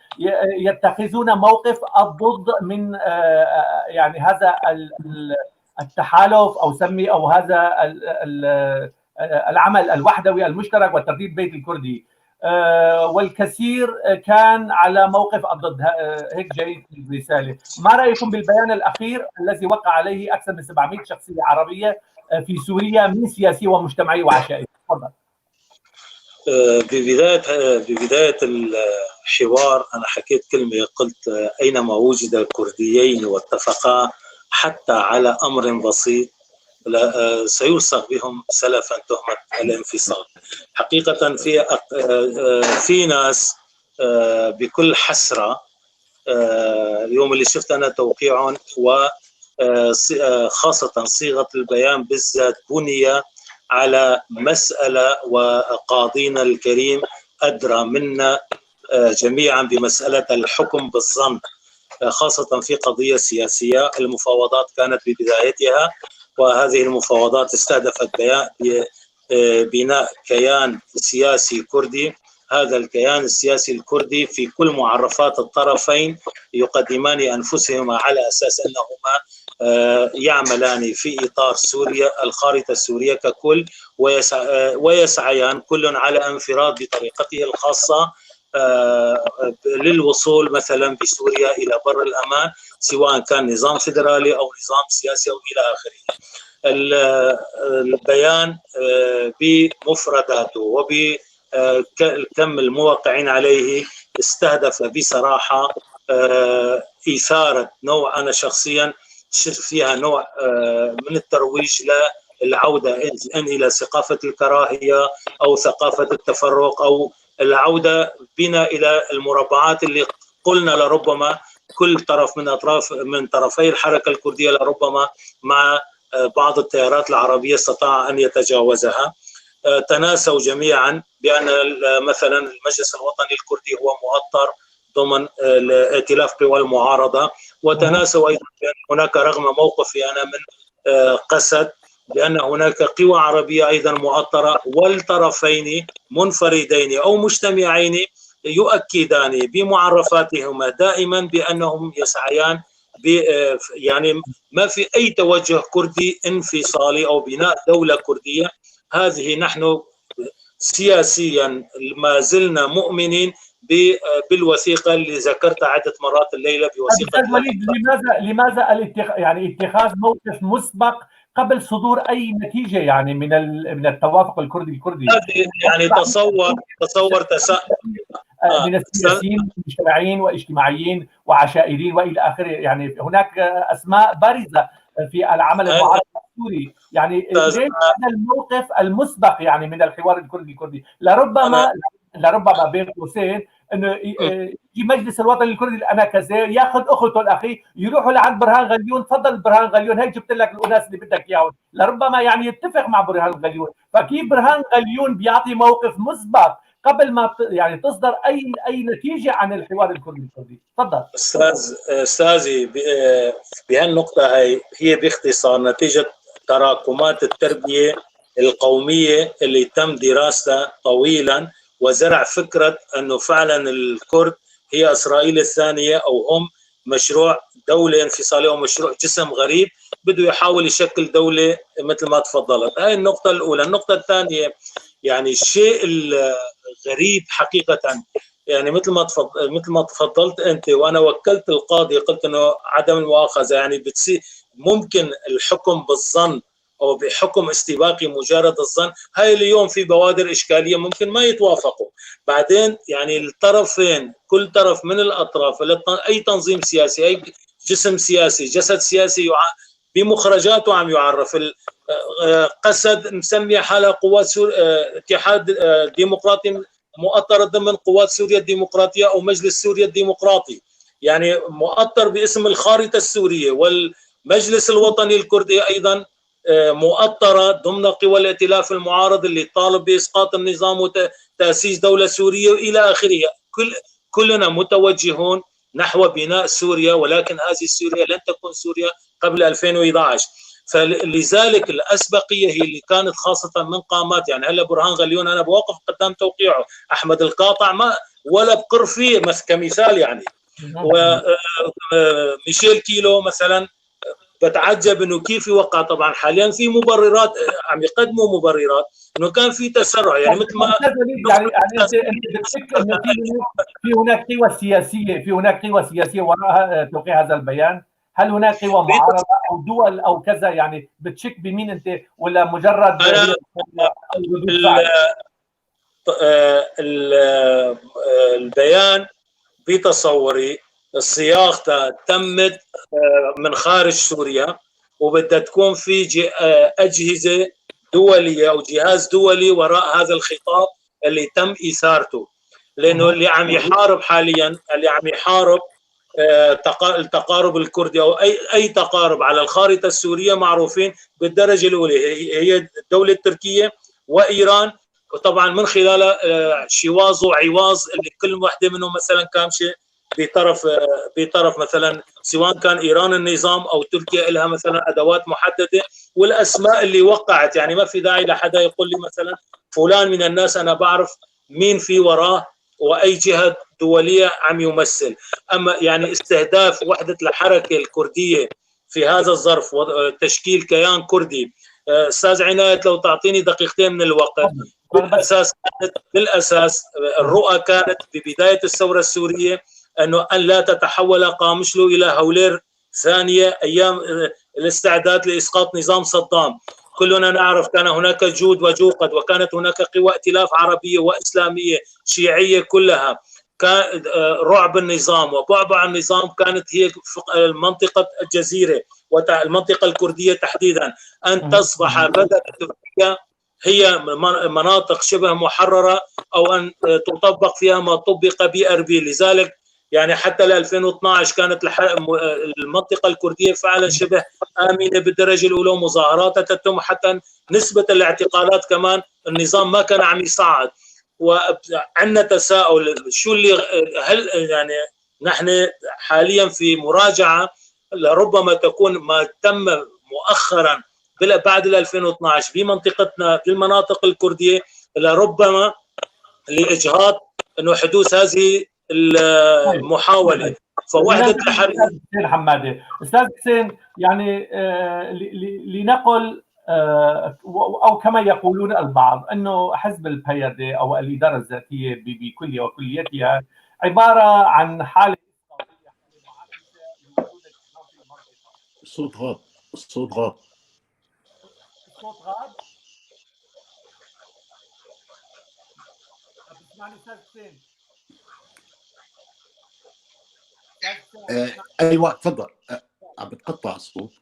يتخذون موقف ضد من يعني هذا التحالف أو هذا العمل الوحدوي المشترك وترديد البيت الكردي. والكثير كان على موقف ضد. هيك جاي الرسالة. ما رأيكم بالبيان الأخير الذي وقع عليه أكثر من 700 شخصية عربية في سوريا من سياسية ومجتمعية وعشائرية؟ تفضل. ببداية الحوار أنا حكيت كلمة، قلت أينما وجد كرديين واتفقا حتى على أمر بسيط سيرسخ بهم سلفا تهمة الانفصال. حقيقة في ناس بكل حسرة اليوم اللي شفت أنا توقيعهم وخاصة صيغة البيان بالذات بني على مسألة، وقاضينا الكريم أدرى منا جميعا بمسألة الحكم بالظن، خاصة في قضية سياسية. المفاوضات كانت ببدايتها، وهذه المفاوضات استهدفت بناء كيان سياسي كردي. هذا الكيان السياسي الكردي في كل معرفات الطرفين يقدمان أنفسهما على أساس أنهما يعملان في إطار سوريا، الخارطة السورية ككل، ويسعيان كل على انفراد بطريقته الخاصة للوصول مثلا بسوريا إلى بر الأمان، سواء كان نظام فيدرالي أو نظام سياسي أو إلى آخره. البيان بمفرداته وبكم الموقعين عليه استهدف بصراحة إثارة نوع، أنا شخصيا شفت فيها نوع من الترويج للعودة إن إلى ثقافة الكراهية أو ثقافة التفرق، أو العودة بنا إلى المربعات اللي قلنا لربما كل طرف من طرفي الحركة الكردية لربما مع بعض التيارات العربية استطاع أن يتجاوزها. تناسوا جميعا بأن مثلا المجلس الوطني الكردي هو مؤطر ضمن الائتلاف قوى المعارضة، وتناسوا أيضا بأن هناك رغم موقفي أنا من قسد بأن هناك قوى عربية أيضا مؤطرة، والطرفين منفردين أو مجتمعين يؤكدان بمعرفاتهما دائما بأنهم يسعيان يعني ما في أي توجه كردي انفصالي أو بناء دولة كردية. هذه نحن سياسيا ما زلنا مؤمنين بالوثيقة اللي ذكرتها عدة مرات الليلة بوثيقة لماذا يعني اتخاذ موقف مسبق قبل صدور أي نتيجة يعني من التوافق الكردي يعني تصور من السياسيين المجتمعيين واجتماعيين وعشائريين والى اخره. يعني هناك اسماء بارزه في العمل المعارض السوري. يعني ليش هذا الموقف المسبق يعني من الحوار الكردي؟ لربما بين قوسين انه يجي مجلس الوطني الكردي الاناكازي ياخذ اخته الاخي يروحوا لعند برهان غليون، تفضل برهان غليون هيك جبت لك الاناس اللي بدك اياهم، لربما يعني يتفق مع برهان غليون. فكيف برهان غليون بيعطي موقف مسبق قبل ما يعني تصدر اي نتيجه عن الحوار الكردي؟ تفضل استاذي. بهالنقطه هي باختصار نتيجه تراكمات التربيه القوميه اللي تم دراستها طويلا، وزرع فكره انه فعلا الكرد هي اسرائيل الثانيه، او هم مشروع دوله انفصاليه او مشروع جسم غريب بده يحاول يشكل دوله مثل ما تفضلت. هاي النقطه الاولى. النقطه الثانيه يعني الشيء الغريب حقيقه، يعني مثل ما تفضلت انت وانا وكلت القاضي قلت انه عدم المؤاخذه يعني بتصير ممكن الحكم بالظن او بحكم استباقي مجرد الظن. هاي اليوم في بوادر اشكاليه ممكن ما يتوافقوا، بعدين يعني الطرفين كل طرف من الاطراف اي تنظيم سياسي اي جسم سياسي جسد سياسي بمخرجاته عم يعرف. قسد مسمي حالها قوات اتحاد ديمقراطي مؤطر ضمن قوات سوريا الديمقراطيه او مجلس سوريا الديمقراطي، يعني مؤطر باسم الخارطه السوريه. والمجلس الوطني الكردي ايضا مؤطرة ضمن قوى الائتلاف المعارض اللي طالب بإسقاط النظام وتأسيس دولة سورية وإلى آخره. كلنا متوجهون نحو بناء سوريا، ولكن هذه سوريا لن تكون سوريا قبل 2011. فلذلك الأسبقية هي اللي كانت خاصة من قامات، يعني هلا برهان غليون أنا بوقف قدام توقيعه، أحمد القاطع ما ولا بقر فيه كمثال يعني، وميشيل كيلو مثلا بتعجب انه كيف يوقع. طبعا حاليا في مبررات عم يقدموا مبررات انه كان في تسرع، يعني مثل ما يعني انت بتشك انه في هناك قوى سياسيه، وراء توقيع هذا البيان؟ هل هناك قوى معارضه او دول او كذا؟ يعني بتشك بمين انت، ولا مجرد البيان بتصوري صياغته تمت من خارج سوريا، وبدها تكون في أجهزة دولية أو جهاز دولي وراء هذا الخطاب اللي تم إثارته. لأنه اللي عم يحارب حاليا، اللي عم يحارب التقارب الكردي أو أي تقارب على الخارطة السورية معروفين بالدرجة الأولى هي الدولة التركية وإيران، وطبعا من خلال شواظ وعواظ اللي كل واحدة منهم مثلا كامشة بطرف مثلا، سواء كان ايران النظام او تركيا لها مثلا ادوات محدده، والاسماء اللي وقعت يعني ما في داعي لحدا يقول لي مثلا فلان من الناس انا بعرف مين في وراه واي جهه دوليه عم يمثل. اما يعني استهداف وحده الحركه الكرديه في هذا الظرف وتشكيل كيان كردي، استاذ عنايه لو تعطيني دقيقتين من الوقت. بالاساس الرؤى كانت ببدايه الثوره السوريه انه ان لا تتحول قامشلو الى هولير ثانيه ايام الاستعداد لاسقاط نظام صدام. كلنا نعرف كان هناك جود وجوقد، وكانت هناك قوى ائتلاف عربيه واسلاميه شيعيه كلها. كان رعب النظام وبعبع النظام كانت هي منطقه الجزيره والمنطقه الكرديه تحديدا ان تصبح بدل تركيا هي مناطق شبه محرره او ان تطبق فيها ما طبق بأربيل. لذلك يعني حتى ل 2012 كانت المنطقه الكرديه فعلا شبه امنه بالدرجه الاولى، ومظاهرات تتم، حتى نسبه الاعتقالات كمان النظام ما كان عم يصعد. وعندنا تساؤل شو اللي هل يعني نحن حاليا في مراجعه لربما تكون ما تم مؤخرا بعد 2012 بمنطقتنا في المناطق الكرديه لربما لاجهاض انه حدوث هذه المحاوله. فوحده الحريه حسين حماده. استاذ حسين، يعني لنقل او كما يقولون البعض انه حزب البيادة او الاداره الذاتيه بكلها وكليتها عباره عن حاله الصوت غاب. الصوت غاب. بتسمعني استاذ حسين؟ ايوه تفضل. عم بتقطع الصوت.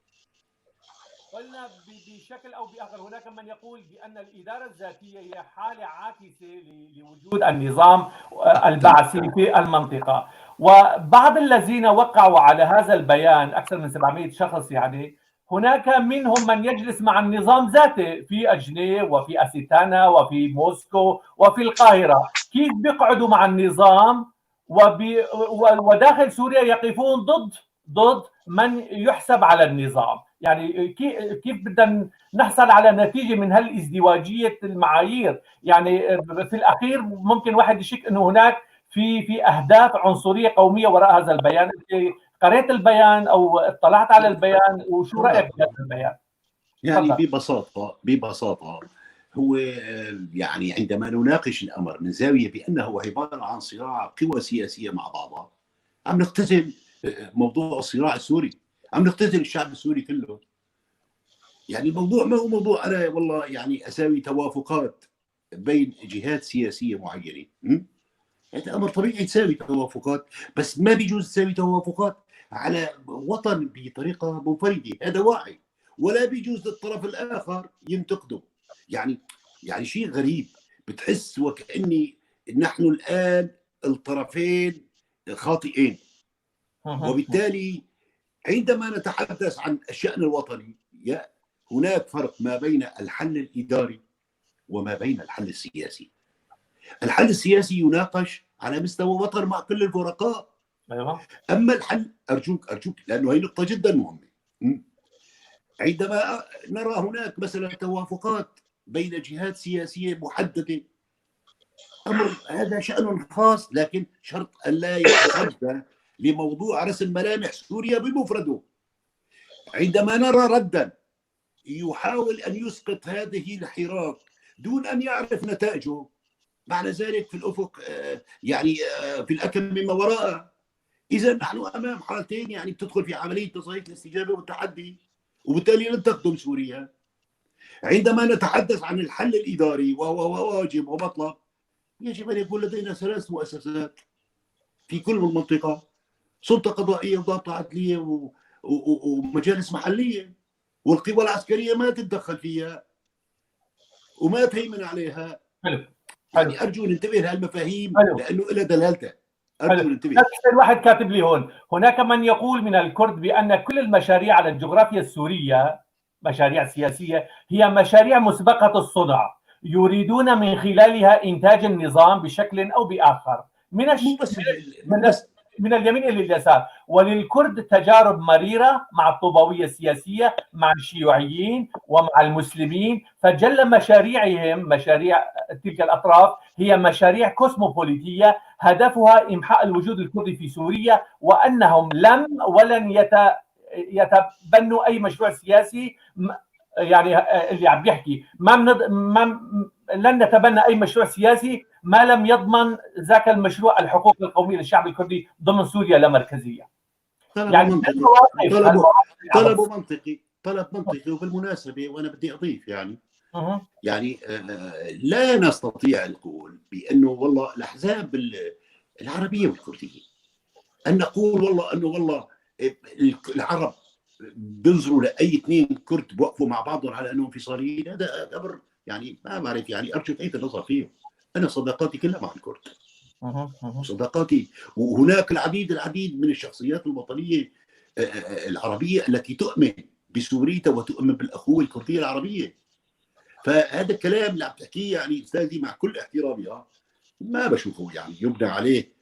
قلنا بشكل او باخر هناك من يقول بان الاداره الذاتيه هي حاله عاكسه لوجود النظام البعثي في المنطقه، وبعض الذين وقعوا على هذا البيان اكثر من 700 شخص، يعني هناك منهم من يجلس مع النظام ذاته في جنيف وفي أستانا وفي موسكو وفي القاهره. كيف بيقعدوا مع النظام وداخل سوريا يقفون ضد من يحسب على النظام؟ يعني كيف بدنا نحصل على نتيجه من هالازدواجيه المعايير؟ يعني في الاخير ممكن واحد يشك انه هناك في اهداف عنصريه قوميه وراء هذا البيان. انت قرأت البيان او اطلعت على البيان، وشو رايك في هذا البيان؟ يعني ببساطه هو يعني عندما نناقش الامر من زاويه بانه عباره عن صراع قوى سياسيه مع بعضها، عم نختزل موضوع الصراع السوري، عم نختزل الشعب السوري كله. يعني الموضوع ما هو موضوع انا والله يعني اساوي توافقات بين جهات سياسيه معينه. هذا امر طبيعي تساوي توافقات، بس ما بيجوز تساوي توافقات على وطن بطريقه منفرده، هذا واعي. ولا بيجوز للطرف الاخر ينتقده. يعني شيء غريب، بتحس وكأني نحن الان الطرفين خاطئين. وبالتالي عندما نتحدث عن الشأن الوطني هناك فرق ما بين الحل الإداري وما بين الحل السياسي. الحل السياسي يناقش على مستوى وطن مع كل الفرقاء. أيوة. أما الحل أرجوك لأنه هي نقطة جدا مهمة. عندما نرى هناك مثلا توافقات بين جهات سياسية محددة، أمر هذا شأن خاص، لكن شرط أن لا يتصدى لموضوع رسم ملامح سوريا بمفرده. عندما نرى ردا يحاول أن يسقط هذه الحراك دون أن يعرف نتائجه، معنى ذلك في الأفق يعني في الأكم مما وراءه. إذا نحن أمام حالتين، يعني بتدخل في عملية تصعيد الاستجابة والتحدي، وبالتالي لن تقدم سوريا. عندما نتحدث عن الحل الإداري وهو واجب ومطلب، يجب أن يكون لدينا 3 مؤسسات في كل المنطقة: سلطة قضائية وضابطة عدلية ومجالس محلية، والقوى العسكرية ما تتدخل فيها وما تهيمن عليها. حلو. يعني أرجو ننتبه لهالمفاهيم لأنه إلى دلالته. أرجو ننتبه. الواحد كاتب لي هون: هناك من يقول من الكرد بأن كل المشاريع على الجغرافيا السورية، مشاريع سياسية، هي مشاريع مسبقة الصنع يريدون من خلالها إنتاج النظام بشكل أو بآخر من اليمين إلى اليسار. وللكرد تجارب مريرة مع الطوبوية السياسية، مع الشيوعيين ومع المسلمين، فجل مشاريعهم، مشاريع تلك الأطراف، هي مشاريع كوسموبوليتية هدفها إمحاء الوجود الكردي في سوريا، وأنهم ولن يتبنوا أي مشروع سياسي. يعني اللي عم بيحكي لن نتبنى أي مشروع سياسي ما لم يضمن ذاك المشروع الحقوق القومية للشعب الكردي ضمن سوريا لا مركزية. يعني طلب منطقي. وبالمناسبة وأنا بدي أضيف يعني لا نستطيع القول بأنه والله الأحزاب العربية والكردية أن نقول والله العرب بينظروا لأي 2 كرد بوقفوا مع بعضهم على أنهم انفصاليين. هذا أمر يعني ما بعرف، يعني أرجو أي النظر فيه. أنا صداقاتي كلها مع الكرد، صداقاتي، وهناك العديد من الشخصيات الوطنية العربية التي تؤمن بسوريتها وتؤمن بالأخوة الكردية العربية. فهذا الكلام اللي عم تحكيه يعني أستاذي مع كل احترامي ما بشوفه يعني يبنى عليه.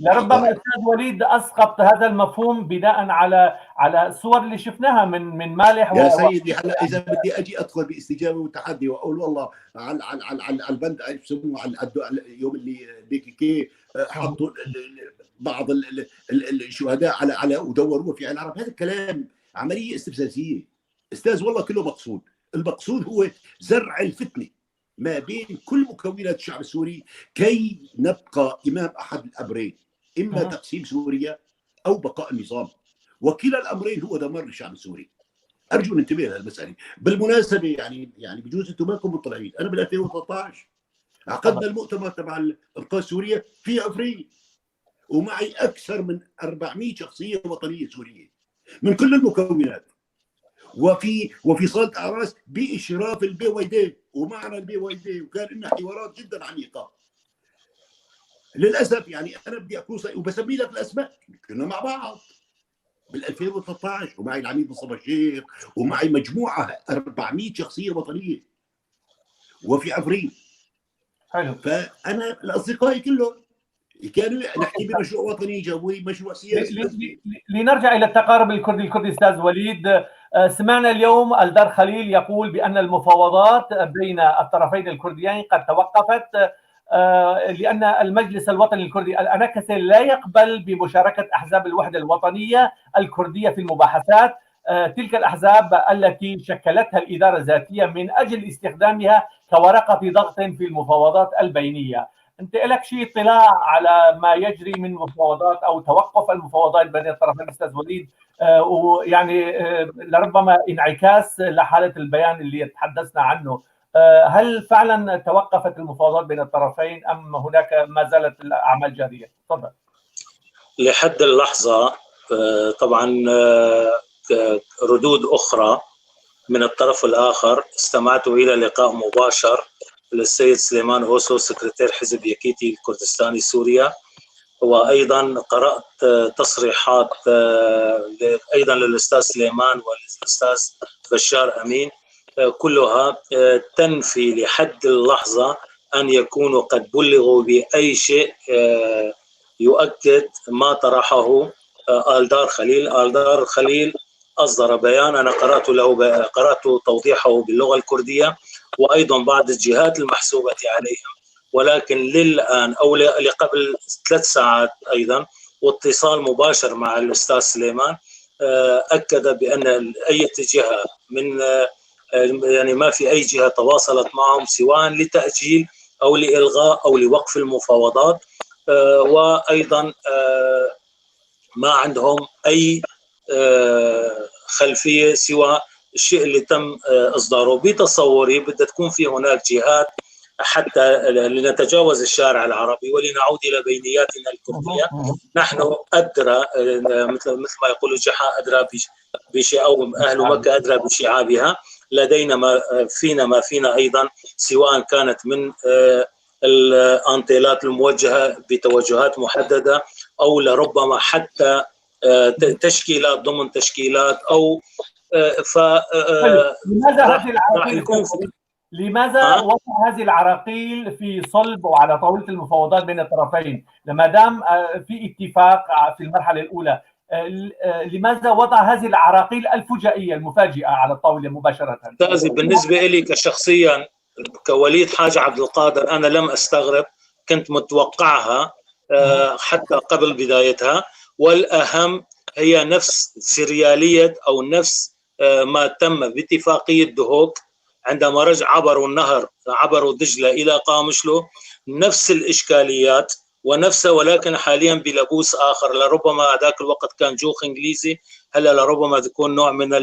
لربما أستاذ وليد أسقط هذا المفهوم بناء على الصور اللي شفناها من مالح يا سيدي. هلا إذا بدي أجي أدخل باستجابة وتحدي وأقول والله على البند بسموه على اليوم اللي بيكي حطوا بعض الشهداء على ودوروه في العرب، هذا الكلام عملية استفزازية أستاذ، والله كله مقصود. المقصود هو زرع الفتنة ما بين كل مكونات الشعب السوري كي نبقى إمام أحد الأمرين: إما تقسيم سوريا أو بقاء النظام، وكلا الأمرين هو دمار الشعب السوري. أرجو ننتبه لهالمسألة. بالمناسبة يعني بجوز أنتم ما كنتم مطلعين، أنا بال 2013 عقدنا المؤتمر تبع الإنقاذ سوريا في عفرين، ومعي أكثر من 400 شخصية وطنية سورية من كل المكونات، وفي صالة أعراس بإشراف البي واي، ومعنا البي واي، وكان لنا حوارات جدا عميقة. للأسف يعني أنا بدي أكون وبسمي لك الأسماء، كنا مع بعض بال 2013 ومعي العميد مصطفى الشيخ ومعي مجموعة 400 شخصية وطنية وفي عفرين. حلو. فأنا الأصدقاء كلهم كانوا نحكي بمشروع وطني، جابوا لي مشروع سياسي. لنرجع الى التقارب الكردي استاذ وليد، سمعنا اليوم الدار خليل يقول بان المفاوضات بين الطرفين الكرديين قد توقفت لان المجلس الوطني الكردي الأنكسي لا يقبل بمشاركه احزاب الوحده الوطنيه الكرديه في المباحثات، تلك الاحزاب التي شكلتها الاداره الذاتيه من اجل استخدامها كورقه ضغط في المفاوضات البينيه. انت لك شيء اطلاع على ما يجري من مفاوضات او توقف المفاوضات بين الطرفين استاذ وليد، ويعني لربما انعكاس لحاله البيان اللي تحدثنا عنه، هل فعلا توقفت المفاوضات بين الطرفين ام هناك ما زالت الاعمال جاريه؟ تفضل. لحد اللحظه طبعا ردود اخرى من الطرف الاخر، استمعت الى لقاء مباشر للسيد سليمان اوسو سكرتير حزب يكيتي الكردستاني سوريا، وأيضا قرأت تصريحات أيضا للأستاذ سليمان والأستاذ بشار أمين، كلها تنفي لحد اللحظة أن يكونوا قد بلغوا بأي شيء يؤكد ما طرحه آلدار خليل. آلدار خليل أصدر بيان أنا قرأت توضيحه باللغة الكردية وأيضا بعض الجهات المحسوبة عليهم، ولكن للآن أو لقبل 3 ساعات أيضا واتصال مباشر مع الأستاذ سليمان أكد بأن أي جهة من يعني ما في أي جهة تواصلت معهم سواء لتأجيل أو لإلغاء أو لوقف المفاوضات، وأيضا ما عندهم أي خلفية سوى الشيء اللي تم إصداره. بتصوري بدها تكون في هناك جهات حتى لنتجاوز الشارع العربي ولنعود إلى بينياتنا الكردية. نحن أدرى مثل ما يقولوا جحا أدرى بشيء أو أهل مكة أدرى بشعابها. لدينا ما فينا أيضا سواء كانت من الأنتيلات الموجهة بتوجهات محددة أو لربما حتى تشكيلات ضمن تشكيلات أو لماذا وقع هذه العراقيل في صلب وعلى طاولة المفاوضات بين الطرفين لما دام في اتفاق في المرحلة الأولى؟ لماذا وضع هذه العراقيل الفجائية المفاجئة على الطاولة مباشرة؟ بالنسبة لي كشخصيا كوليد حاج عبد القادر أنا لم أستغرب، كنت متوقعها حتى قبل بدايتها، والأهم هي نفس سريالية أو نفس ما تم باتفاقية دهوك عندما عبروا النهر، عبروا دجلة إلى قامشلو، نفس الإشكاليات ونفسه، ولكن حاليا بلبوس آخر. لربما ذاك الوقت كان جوخ إنجليزي، هلا لربما تكون نوع من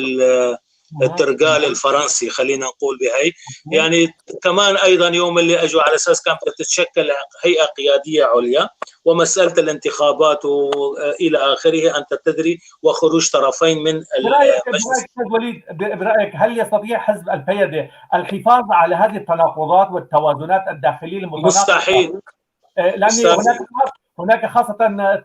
الترجال الفرنسي، خلينا نقول بهي. يعني كمان أيضا يوم اللي أجوا على أساس كانت تتشكل هيئة قيادية عليا ومسألة الانتخابات وإلى آخره أنت تدري، وخروج طرفين من المجلس. برأيك هل يستطيع حزب الفيدة الحفاظ على هذه التناقضات والتوازنات الداخلية المتناقضة؟ مستحيل. لأن هناك خاصة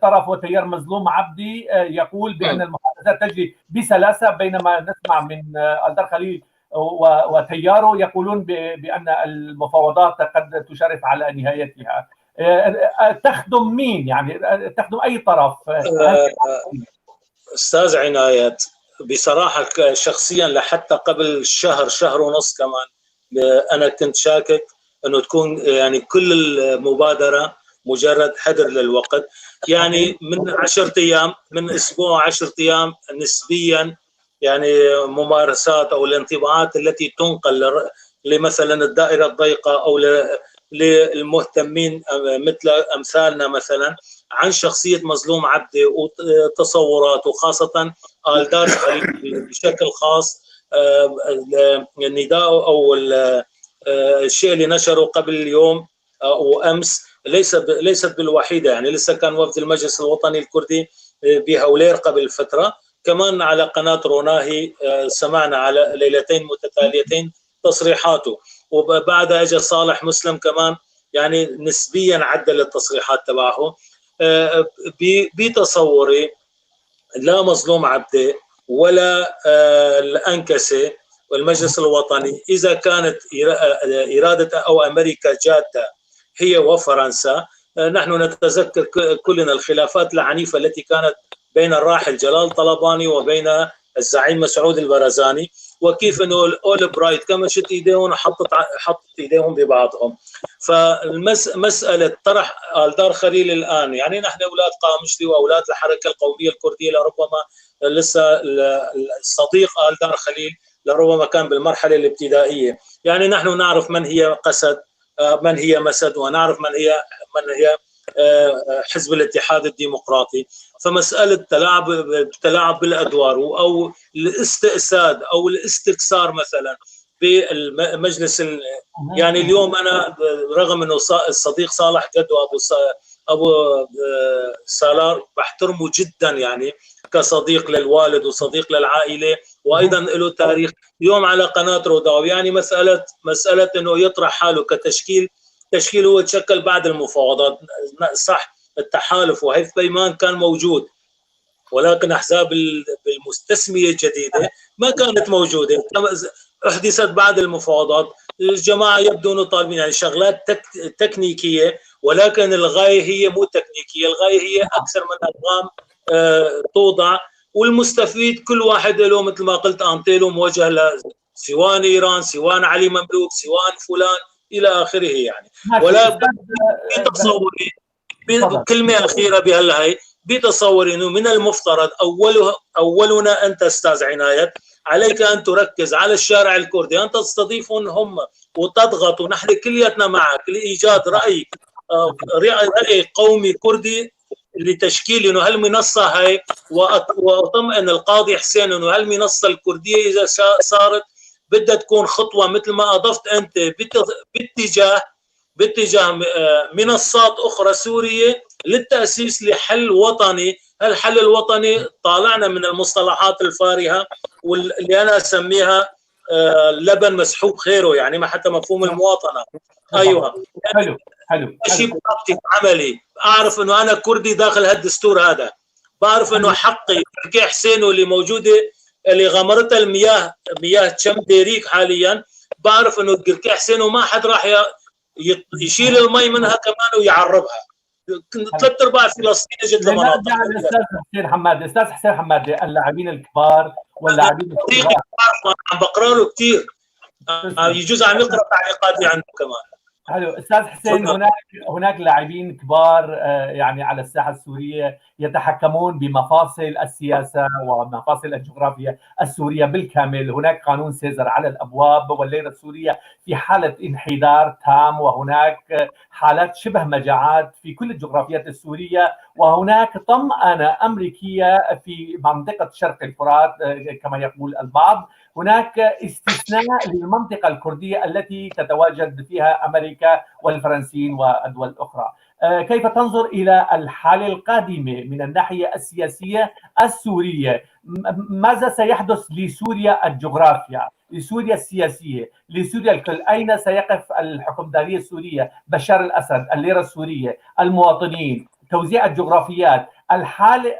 طرف وتيار مظلوم عبدي يقول بأن المحادثات تجري بسلاسة، بينما نسمع من آلدار خليل وتياره يقولون بأن المفاوضات قد تشرف على نهايتها. تخدم مين؟ يعني تخدم أي طرف؟ أستاذ عنايات، بصراحة شخصيا لحتى قبل شهر ونص كمان أنا كنت شاكك أنه تكون يعني كل المبادرة مجرد حذر للوقت. يعني من 10 أيام، من أسبوع 10 أيام نسبيا، يعني ممارسات أو الانطباعات التي تنقل لمثلا الدائرة الضيقة أو للمهتمين مثل أمثالنا مثلا عن شخصية مظلوم عبدي وتصوراته، خاصة آلدار خليل بشكل خاص. النداء أو الشيء اللي نشره قبل اليوم وأمس ليست بالوحيدة، يعني لسه كان وفد المجلس الوطني الكردي بهولير قبل فترة، كمان على قناة روناهي سمعنا على ليلتين متتاليتين تصريحاته، وبعدها اجى صالح مسلم كمان يعني نسبيا عدل التصريحات تبعه. بتصوري لا مظلوم عبده ولا الأنكسة والمجلس الوطني إذا كانت إرادة أو أمريكا جادة هي وفرنسا. نحن نتذكر كلنا الخلافات العنيفة التي كانت بين الراحل جلال طلباني وبين الزعيم مسعود البرزاني، وكيف انه الاولبرايت كمشت ايديهم وحطت ايديهم ببعضهم. فمساله طرح آلدار خليل الان، يعني نحن اولاد قامشلي واولاد الحركه القوميه الكرديه، لربما لسه الصديق آلدار خليل لربما كان بالمرحله الابتدائيه، يعني نحن نعرف من هي قسد، من هي مسد، ونعرف من هي حزب الاتحاد الديمقراطي. فمسألة تلاعب بالأدوار أو الاستئساد أو الاستكسار مثلا بالمجلس، يعني اليوم أنا رغم أنه الصديق صالح جد أبو سالار بحترمه جدا يعني كصديق للوالد وصديق للعائلة، وأيضا له تاريخ. اليوم على قناة روداو يعني مسألة أنه يطرح حاله كتشكيل هو تشكل بعد المفاوضات، صح التحالف وحيث بيمان كان موجود، ولكن أحزاب بالمستسمية الجديدة ما كانت موجودة. أحدثت بعد المفاوضات، الجماعة يبدو أنه طالبين يعني شغلات تكنيكية، ولكن الغاية هي مو تكنيكية، الغاية هي أكثر من أرقام توضع، والمستفيد كل واحد له مثل ما قلت أنطيله موجه سواء إيران، سواء علي مملوك، سواء فلان إلى آخره يعني. ولا بتصوري كلمة أخيرة بهالهي، بتصوري أنه من المفترض أولنا أنت أستاذ عناية عليك أن تركز على الشارع الكردي، أن تستضيفهم هم وتضغط، ونحن كلياتنا معك لإيجاد رأي قومي كردي لتشكيل انه هالمنصه هاي، واطمئن القاضي حسين انه هالمنصه الكرديه اذا صارت بدها تكون خطوه مثل ما اضفت انت باتجاه منصات اخرى سوريه للتاسيس لحل وطني. هالحل الوطني طالعنا من المصطلحات الفارهه واللي انا اسميها لبن مسحوب خيره، يعني ما حتى مفهوم المواطنه. ايوه حلو شيء براكتيك عملي، اعرف انه انا كردي داخل هالدستور هذا، بعرف انه حقي تركي حسين اللي موجوده اللي غمرتها المياه، مياه شم ديريك حاليا، بعرف انه تركي حسين وما حد راح يشيل المي منها كمان ويعربها. 3/4 فلسطين اجت لمناطق. استاذ حسين حمادي، استاذ حسين حمادي، اللاعبين الكبار واللاعبين الصغار عم بقرا له كثير، يجوز عم يقرا تعليقاتي عنده كمان. حلو استاذ حسين، هناك لاعبين كبار يعني على الساحه السوريه يتحكمون بمفاصل السياسه ومفاصل الجغرافيا السوريه بالكامل. هناك قانون سيزر على الابواب، والليره السوريه في حاله انحدار تام، وهناك حالات شبه مجاعات في كل الجغرافيات السوريه، وهناك طمأنة امريكيه في منطقه شرق الفرات كما يقول البعض. هناك استثناء للمنطقة الكردية التي تتواجد فيها أمريكا والفرنسيين والدول الأخرى. كيف تنظر إلى الحالة القادمة من الناحية السياسية السورية؟ ماذا سيحدث لسوريا الجغرافيا، لسوريا السياسية، لسوريا الكل؟ أين سيقف الحكمدارية السورية، بشار الأسد، الليرة السورية، المواطنين، توزيع الجغرافيات،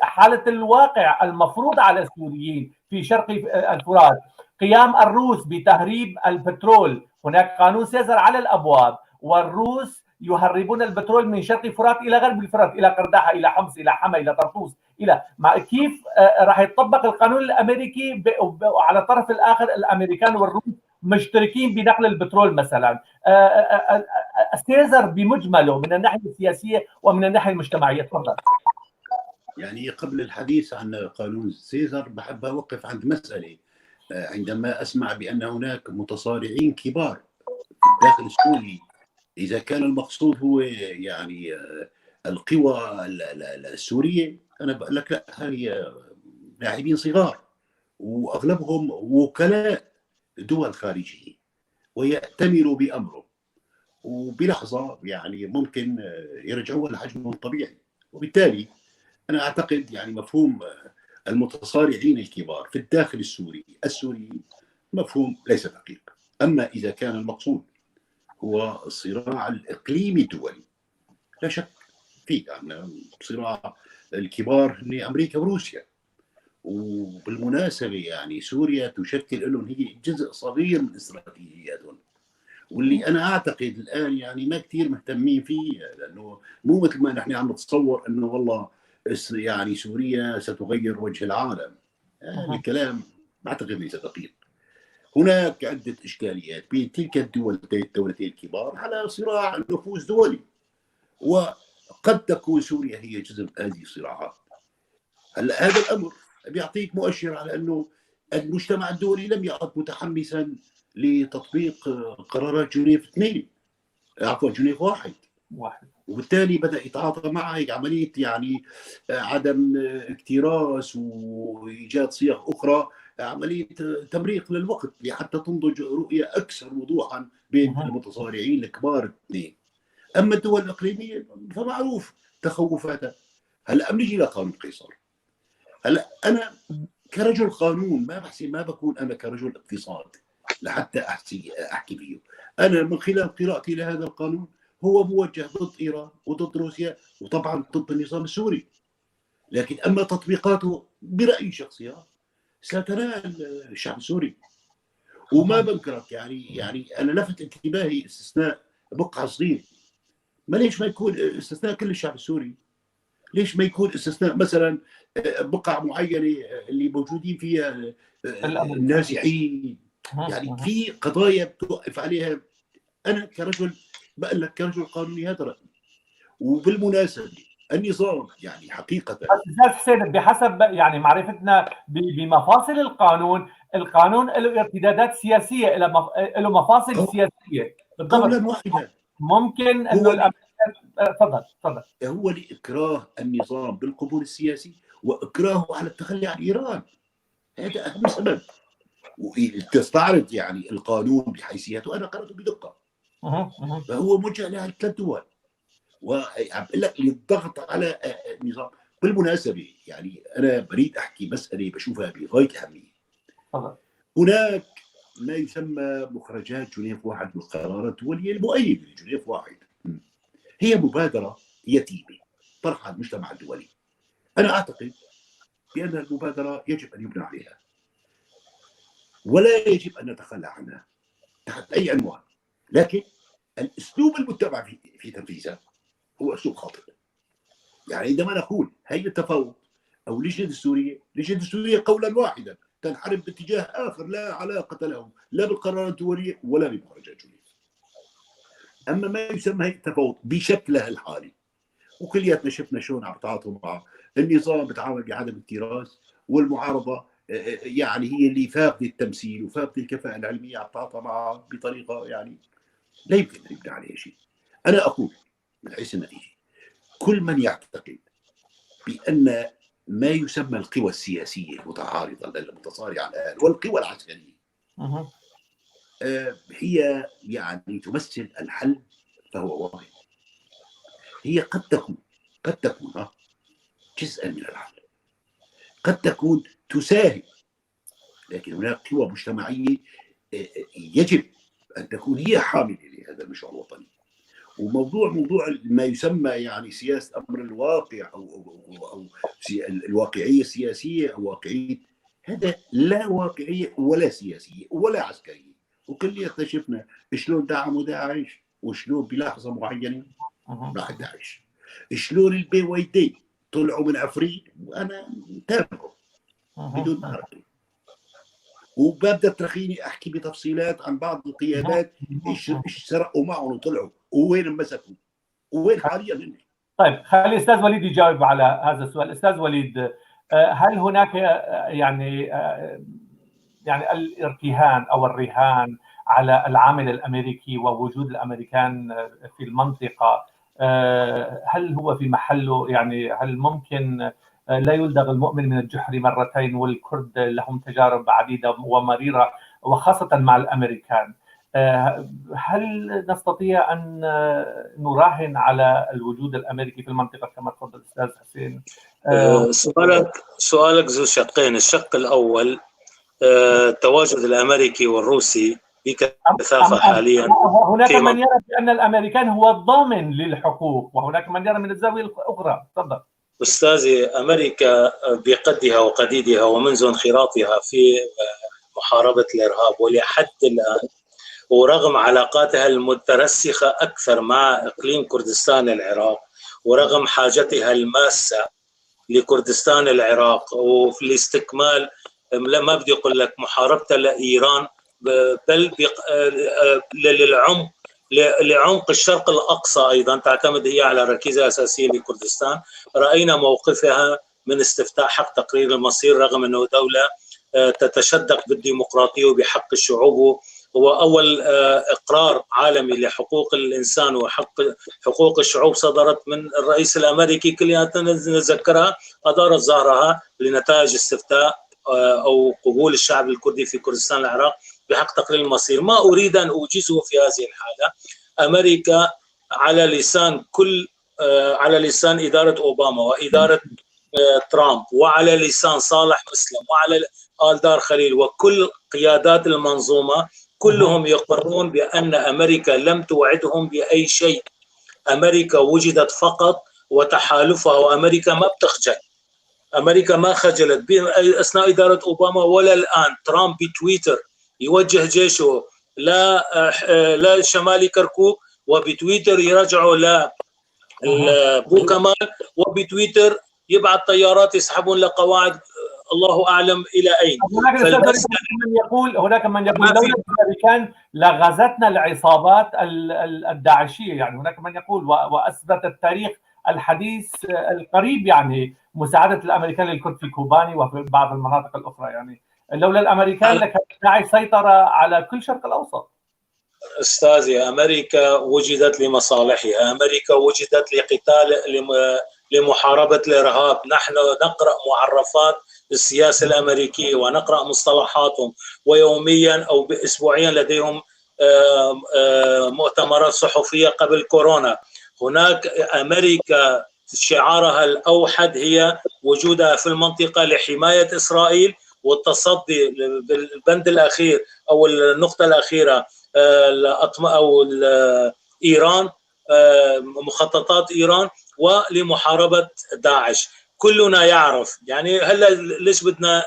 حالة الواقع المفروض على السوريين في شرق الفرات، قيام الروس بتهريب البترول. هناك قانون سيزر على الابواب، والروس يهربون البترول من شرق الفرات الى غرب الفرات، الى قرداحه، الى حمص، الى حما، الى طرطوس، الى كيف راح يطبق القانون الامريكي وعلى الطرف الاخر الامريكان والروس مشتركين بنقل البترول مثلا؟ سيزر بمجمله من الناحيه السياسيه ومن الناحيه المجتمعيه. تفضل. يعني قبل الحديث عن قانون سيزر بحب اوقف عند مساله. عندما أسمع بأن هناك متصارعين كبار في الداخل السوري، إذا كان المقصود هو يعني القوى السورية، أنا بقول لك لا، هذه لاعبين صغار وأغلبهم وكلاء دول خارجية ويأتمروا بأمره، وبلحظة يعني ممكن يرجعوا لحجمهم الطبيعي. وبالتالي أنا أعتقد يعني مفهوم المتصارعين الكبار في الداخل السوري مفهوم ليس دقيق. أما إذا كان المقصود هو الصراع الإقليمي الدولي، لا شك فيه أن صراع الكبار هن أمريكا وروسيا. وبالمناسبة يعني سوريا تشكل لهم هي جزء صغير من استراتيجياتهم، واللي أنا أعتقد الآن يعني ما كثير مهتمين فيه، لأنه مو مثل ما نحن عم نتصور أنه والله يعني سوريا ستغير وجه العالم. الكلام أعتقد ليس دقيق. هناك عدة إشكاليات بين تلك الدولتين الكبار على صراع نفوذ دولي، وقد تكون سوريا هي جزء من هذه الصراعات. هلا هذا الأمر بيعطيك مؤشر على أنه المجتمع الدولي لم يعد متحمسا لتطبيق قرارات جنيف 2، عفوا جنيف 1، وبالتالي بدأ يتعاطى مع عملية يعني عدم اكتراث وإيجاد صيغ أخرى، عملية تمريق للوقت لحتى تنضج رؤية أكثر وضوحا بين المتصارعين الكبار الاثنين. أما الدول الإقليمية فمعروف تخوفاتها. هلا بنيجي لقانون قيصر. هلا أنا كرجل قانون ما بكون أنا كرجل اقتصاد لحتى أحكي فيه. أنا من خلال قراءتي لهذا القانون هو موجه ضد إيران وضد روسيا وطبعا ضد النظام السوري، لكن أما تطبيقاته برأيي شخصي ستنال الشعب السوري. وما بنكرك يعني أنا لفت انتباهي استثناء بقعة صغيرة، ما ليش ما يكون استثناء كل الشعب السوري؟ ليش ما يكون استثناء مثلا بقعة معينة اللي موجودين فيها النازحين؟ يعني في قضايا بتوقف عليها. أنا كرجل بقول لك كرجل قانوني هذا رأيي. وبالمناسبة النظام يعني حقيقة أستاذ حسين، بحسب يعني معرفتنا بمفاصل القانون له ارتدادات سياسية، له مفاصل سياسية بالضبط. قولا واحدا ممكن انه الامريكان تفضل. هو لإكراه النظام بالقبول السياسي وإكراهه على التخلي عن إيران، هذا أهم سبب. وتستعرض يعني القانون بحيثياته، أنا قرأته بدقة، فهو موجه لها الثلاث دول، وعم بقول لك للضغط على النظام. بالمناسبة يعني أنا بريد أحكي مسألة بشوفها بغاية الأهمية. هناك ما يسمى مخرجات جنيف واحد والقرار الدولي المؤيد لجنيف واحد، هي مبادرة يتيمة طرحها المجتمع الدولي. أنا أعتقد بأن المبادرة يجب أن يبنى عليها ولا يجب أن نتخلى عنها تحت أي عنوان، لكن الأسلوب المتبع في تنفيذها هو أسلوب خاطئ. يعني عندما نقول هي التفاوض أو اللجنة السورية قولا واحدا تنحرف باتجاه آخر لا علاقة له لا بالقرارات الدولية ولا بمخرجات جنيف. أما ما يسمى هي التفاوض بشكلها الحالي، وكلياتنا شفنا شلون عم تعاطوا مع النظام، بتعامل بعدم الكراس، والمعارضة يعني هي اللي فاقدة التمثيل وفاقدة الكفاءة العلمية عم تعاطى معها بطريقة يعني لا يمكن أن يبنى عليها شيء. أنا أقول من حيث النتيجة كل من يعتقد بأن ما يسمى القوى السياسية المتعارضة المتصارعة الآن والقوى العسكرية هي يعني تمثل الحل فهو واضح. هي قد تكون جزءا من الحل، قد تكون تساهم، لكن هناك قوى مجتمعية يجب أن تكون هي حاملة لهذا المشروع الوطني. وموضوع ما يسمى يعني سياسة أمر الواقع أو الواقعية السياسية أو واقعية، هذا لا واقعية ولا سياسية ولا عسكرية. وكلياتنا شفنا شلون دعموا داعش وشلون بلحظة معينة راح داعش، شلون البي طلعوا من عفريت وأنا متابعه بدون معركة. وببدأ ترخيني أحكي بتفصيلات عن بعض القيادات إيش سرقوا معهم وطلعوا ووين مسكوا ووين حاليا هن. طيب خلي الأستاذ وليد يجاوب على هذا السؤال. أستاذ وليد، هل هناك يعني الارتهان أو الرهان على العامل الأمريكي ووجود الأمريكان في المنطقة، هل هو في محله؟ يعني هل ممكن لا يلدغ المؤمن من الجحر مرتين، والكرد لهم تجارب عديدة ومريرة وخاصة مع الأمريكان، هل نستطيع أن نراهن على الوجود الأمريكي في المنطقة كما تفضل أستاذ حسين؟ سؤالك ذو شقين. الشق الأول التواجد الأمريكي والروسي بكثافة حاليا. هناك من يرى بأن الأمريكان هو الضامن للحقوق، وهناك من يرى من الزاوية الأخرى. تفضل. أستاذي، أمريكا بقدها وقديدها ومنذ انخراطها في محاربة الإرهاب ولحد الآن، ورغم علاقاتها المترسخة أكثر مع إقليم كردستان العراق، ورغم حاجتها الماسة لكردستان العراق وفي الاستكمال، ما بدي أقول لك محاربتها لإيران، بل لعمق الشرق الأقصى أيضا تعتمد هي على ركيزة أساسية لكردستان. رأينا موقفها من استفتاء حق تقرير المصير، رغم أنه دولة تتشدق بالديمقراطية وبحق الشعوب، هو أول إقرار عالمي لحقوق الإنسان وحقوق الشعوب صدرت من الرئيس الأمريكي، كلنا نتذكرها، أدارت ظهرها لنتائج استفتاء أو قبول الشعب الكردي في كردستان العراق بحق تقرير المصير. ما أريد أن أوجزه في هذه الحالة. أمريكا على لسان إدارة أوباما وإدارة ترامب، وعلى لسان صالح مسلم، وعلى آل دار خليل، وكل قيادات المنظومة كلهم يقرون بأن أمريكا لم توعدهم بأي شيء أمريكا وجدت فقط وتحالفها، وأمريكا ما بتخجل. أمريكا ما خجلت أثناء إدارة أوباما ولا الآن. ترامب بتويتر يوجه جيشه لا شمال كركوك، وبتويتر يرجعوا بوكمال، وبتويتر يبعث طيارات يسحبون لقواعد الله اعلم الى اين. هناك من يقول لولا الامريكان لغزتنا العصابات الداعشيه، يعني هناك من يقول، واثبت التاريخ الحديث القريب يعني مساعده الامريكان للكرد في كوباني وفي بعض المناطق الاخرى. يعني لولا الامريكان لكان داعش سيطر على كل شرق الاوسط. استاذي، امريكا وجدت لمصالحها، امريكا وجدت لمحاربه الارهاب. نحن نقرا معرفات السياسه الامريكيه ونقرا مصطلحاتهم، ويوميا او اسبوعيا لديهم مؤتمرات صحفيه قبل كورونا. هناك امريكا شعارها الاوحد هي وجودها في المنطقه لحمايه اسرائيل والتصدي بالبند الاخير او النقطه الاخيره او ايران، مخططات ايران، ولمحاربه داعش. كلنا يعرف يعني. هلا ليش بدنا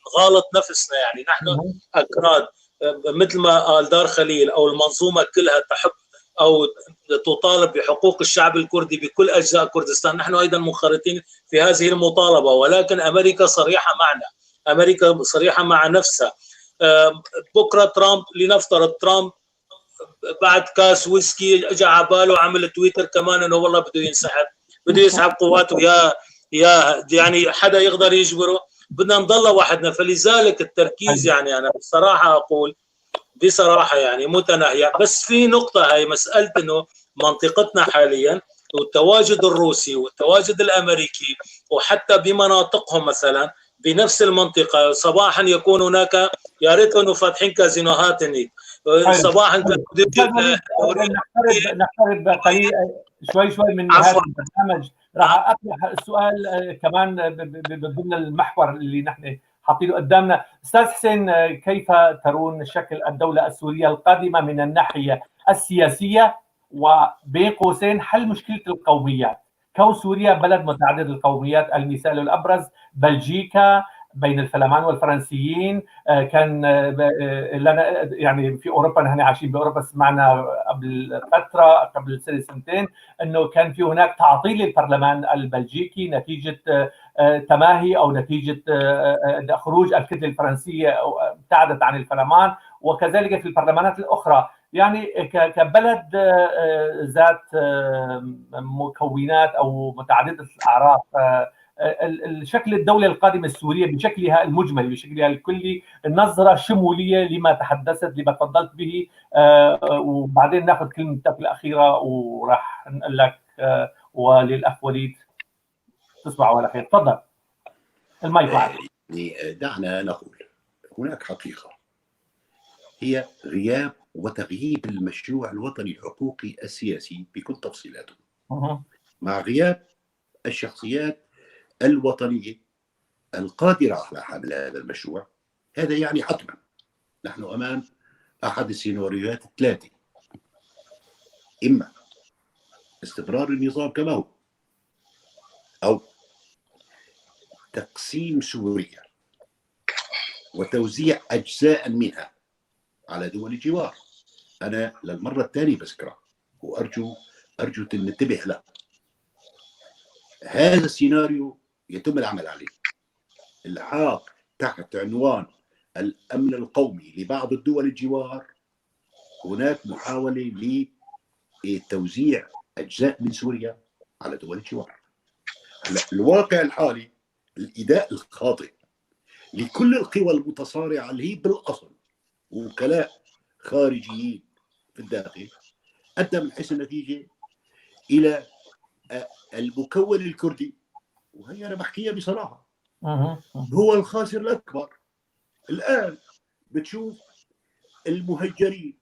نغالط نفسنا؟ يعني نحن اكراد، مثل ما قال دار خليل او المنظومه كلها تحب او تطالب بحقوق الشعب الكردي بكل اجزاء كردستان، نحن ايضا منخرطين في هذه المطالبه، ولكن امريكا صريحه معنا، امريكا صريحه مع نفسها. بكره ترامب، لنفترض ترامب بعد كاس ويسكي اجى على باله وعمل تويتر كمان انه والله بده ينسحب، بده يسحب قواته. يا يعني حدا يقدر يجبره؟ بدنا نضل وحدنا. فلذلك التركيز، يعني انا بصراحه اقول بصراحه يعني متناهيه. بس في نقطه، هي مساله انه منطقتنا حاليا والتواجد الروسي والتواجد الامريكي، وحتى بمناطقهم مثلا بنفس المنطقه، صباحا يكون هناك، يا ريت انه فاتحين كازينوهات هنيك صباحا. نقترب قليل شوي من هذا البرنامج. راح اطرح السؤال كمان ضمن المحور اللي نحن حاطينه قدامنا. استاذ حسين، كيف ترون شكل الدوله السوريه القادمه من الناحيه السياسيه وبين قوسين حل مشكله القوميات؟ كون سوريا بلد متعدد القوميات، المثال الابرز بلجيكا بين الفلمان والفرنسيين. كان لنا يعني في اوروبا، نحن عايشين باوروبا، سمعنا قبل فتره، قبل سنتين، انه كان في هناك تعطيل للبرلمان البلجيكي نتيجه تماهي او نتيجه خروج الكتله الفرنسيه ابتعدت عن الفلمان، وكذلك في البرلمانات الاخرى. يعني كبلد ذات مكونات او متعدده الاعراق، الشكل الدولة القادمة السورية بشكلها المجمل بشكلها الكلي، النظرة شمولية لما تحدثت، لما تفضلت به، وبعدين ناخذ كلمتك الأخيرة وراح نقول لك وللأخ وليد تصبحوا على خير. تفضل، المايك معك. دعنا نقول هناك حقيقة هي غياب وتغييب المشروع الوطني الحقوقي السياسي بكل تفصيلاته، مع غياب الشخصيات الوطنية القادرة على حمل هذا المشروع. هذا يعني حتما نحن أمام أحد السيناريوهات الثلاثة: إما استمرار النظام كما هو، أو تقسيم سوريا وتوزيع أجزاء منها على دول الجوار. أنا للمرة الثانية بذكرها وأرجو تنتبه له. هذا السيناريو يتم العمل عليه، الحاق تحت عنوان الأمن القومي لبعض الدول الجوار. هناك محاولة لتوزيع أجزاء من سوريا على دول الجوار. الواقع الحالي الإداء الخاطئ لكل القوى المتصارعة اللي هي بالأصل وكلاء خارجيين في الداخل أدى من حيث النتيجة إلى المكون الكردي، وهي أنا بحكيها بصراحة، هو الخاسر الأكبر. الآن بتشوف المهجرين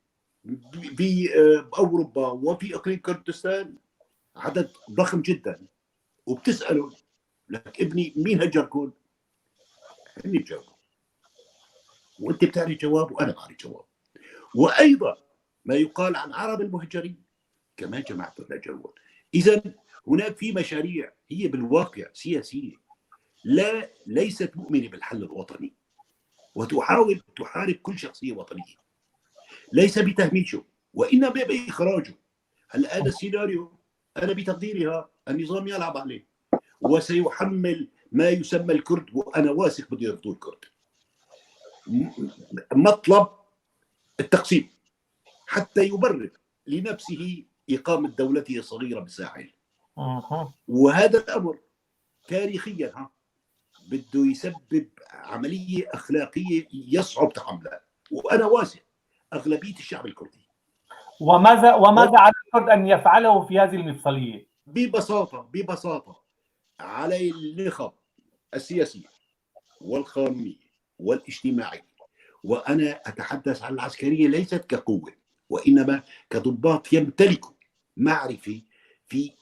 بأوروبا وفي إقليم كردستان عدد ضخم جدا، وبتسألوا لك ابني مين هجركم؟ هني بجاوبوا، وانت بتعرف جواب وانا بعرف جواب. وايضا ما يقال عن عرب المهجرين كما جمعت الجو. إذا هناك في مشاريع هي بالواقع سياسية ليست مؤمنة بالحل الوطني، وتحاول تحارب كل شخصية وطنية، ليس بتهميشه وإنما بإخراجه. الآن السيناريو أنا بتقديرها النظام يلعب عليه وسيحمل ما يسمى الكرد، وأنا واثق بده يرفضوا الكرد، مطلب التقسيم حتى يبرر لنفسه إقامة دولته الصغيرة بالساحل. وهذا الأمر تاريخيا بده يسبب عملية أخلاقية يصعب تحملها، وأنا واثق أغلبية الشعب الكردي. وماذا على الكرد أن يفعله في هذه المفصلية؟ ببساطة على النخب السياسية والقانونية والاجتماعية، وأنا أتحدث عن العسكرية ليست كقوة وإنما كضباط يمتلكوا معرفة في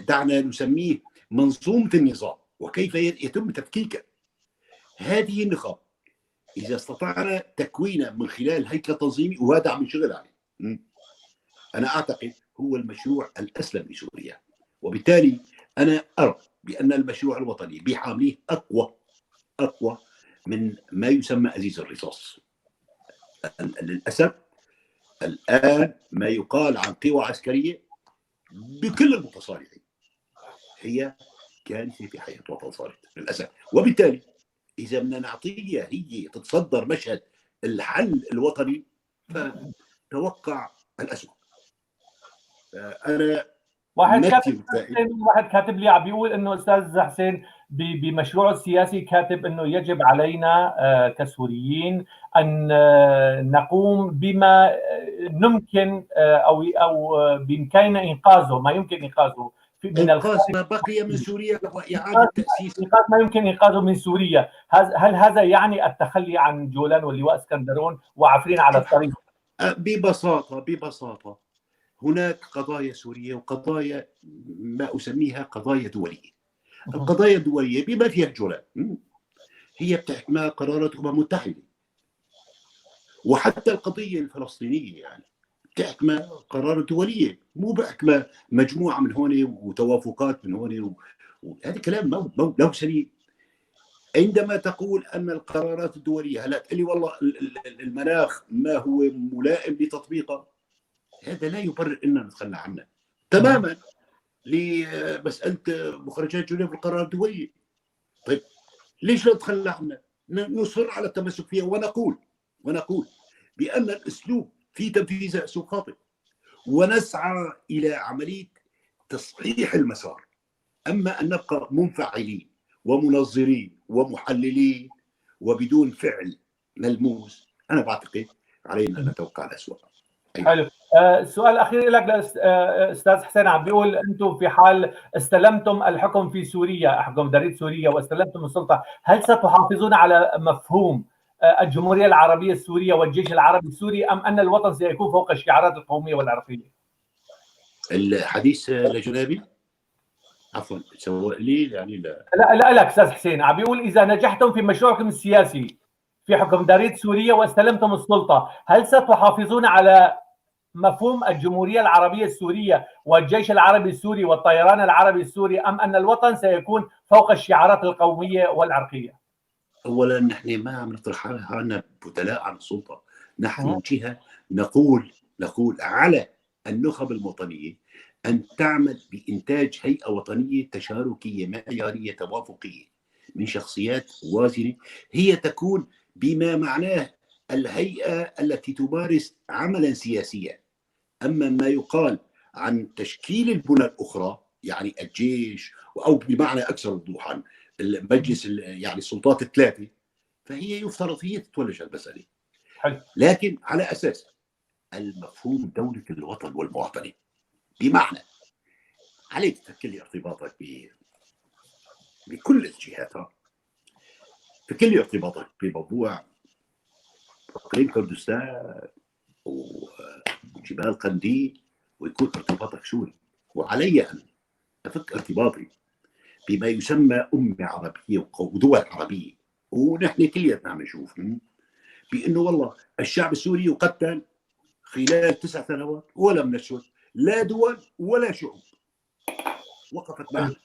دعنا نسميه منظومة النظام وكيف يتم تفكيكها. هذه النخب إذا استطعنا تكوينها من خلال هيكل تنظيمي، وهذا عم نشتغل عليه، أنا أعتقد هو المشروع الأسلم لسوريا. وبالتالي أنا أرى بأن المشروع الوطني بحامله أقوى من ما يسمى أزيز الرصاص. للأسف الآن ما يقال عن قوى عسكرية بكل المتصارعين هي كارثة في حياة وطن صارت للأسف. وبالتالي إذا بدنا نعطيها هي تتصدر مشهد الحل الوطني فتوقع الأسوأ. أنا واحد كاتب لي عم بيقول انه استاذ حسين بمشروعه السياسي كاتب انه يجب علينا كسوريين ان نقوم بما نمكن او بامكاننا انقاذه، ما يمكن انقاذه من إنقاذ ما بقي من سوريا وإعادة تأسيس ما يمكن إنقاذه من سوريا. هل هذا يعني التخلي عن جولان واللواء اسكندرون وعفرين على الطريق؟ ببساطة هناك قضايا سورية وقضايا ما أسميها قضايا دولية. القضايا الدولية بما فيها جولان هي بتحكمها قرارات الأمم المتحدة، وحتى القضية الفلسطينية يعني بتحكمها قرارات دولية، مو بحكمها مجموعة من هون وتوافقات من هون وهذا كلام مو سليم. عندما تقول أن القرارات الدولية، هلا تقول لي والله المناخ ما هو ملائم لتطبيقه، هذا لا يبرر أن نتخلى عنه تماما لمسألة مخرجات جنيف القرار الدولية. طيب ليش لا نتخلى عنها؟ نصر على التمسك فيها ونقول بأن الأسلوب في تنفيذها أسلوب خاطئ، ونسعى إلى عملية تصحيح المسار. أما أن نبقى منفعلين ومنظرين ومحللين وبدون فعل ملموس، أنا بعتقد علينا أن نتوقع الأسوأ. حلو. السؤال الأخير لك أستاذ حسين، عم بيقول أنتم في حال استلمتم الحكم في سوريا، حكم دارية سوريا واستلمتم السلطة، هل ستحافظون على مفهوم الجمهورية العربية السورية والجيش العربي السوري، أم أن الوطن سيكون فوق الشعارات القومية والعرقية؟ الحديث لجنابي عفوا سواء لي يعني لا لك أستاذ حسين، عم بيقول إذا نجحتم في مشروعكم السياسي في حكم دارية سوريا واستلمتم السلطة، هل ستحافظون على مفهوم الجمهورية العربية السورية والجيش العربي السوري والطيران العربي السوري، أم أن الوطن سيكون فوق الشعارات القومية والعرقية؟ أولا نحن ما عم نطرح حالنا بدلاء عن السلطة، نحن جهة نقول على النخب الوطنية أن تعمل بإنتاج هيئة وطنية تشاركية معيارية توافقية من شخصيات وازنة، هي تكون بما معناه الهيئة التي تمارس عملا سياسيا. أما ما يقال عن تشكيل البنى الأخرى يعني الجيش أو بمعنى أكثر وضوحا المجلس يعني السلطات الثلاثة، فهي يفترض هي تتولج المسألة، لكن على أساس المفهوم دولة الوطن والمواطنة، بمعنى عليك تفكر ارتباطك بكل الجهات، تفكر ارتباطك بموضوع اقليم كردستان وجبال قنديل ويكون ارتباطك سوري، وعلي ان افك ارتباطي بما يسمى أمة عربية ودول عربية، ونحن كلياتنا عم نشوف بانه والله الشعب السوري يقتل خلال 9 سنوات ولم نشهد لا دول ولا شعوب وقفت معنا.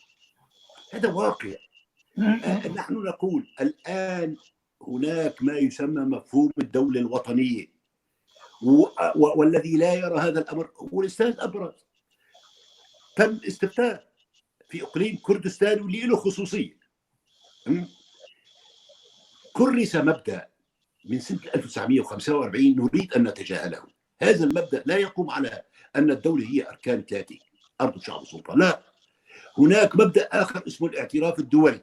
هذا واقع. نحن نقول الآن هناك ما يسمى مفهوم الدولة الوطنية، والذي لا يرى هذا الأمر هو الأستاذ أبرز. تم استفتاء في إقليم كردستان واللي له خصوصية. كرس مبدأ من سنة 1945 نريد أن نتجاهله. هذا المبدأ لا يقوم على أن الدولة هي أركان ثلاثة: أرض وشعب وسلطة. لا، هناك مبدأ آخر اسمه الاعتراف الدولي.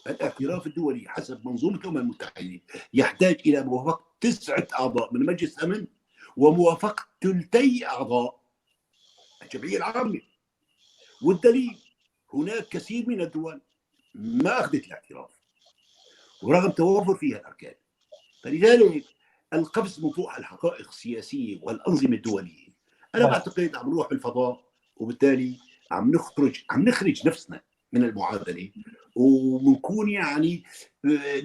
الاعتراف الدولي حسب منظومة الأمم المتحدة يحتاج إلى موافقة 9 أعضاء من مجلس الأمن وموافقة 2 أعضاء الجمعية العامة. والدليل هناك كثير من الدول ما أخذت الاعتراف ورغم توافر فيها الأركان. فلذلك القفز من فوق الحقائق السياسية والأنظمة الدولية، أنا بعتقد عم نروح بالفضاء، وبالتالي عم نخرج نفسنا من المعادلة، وبنكون يعني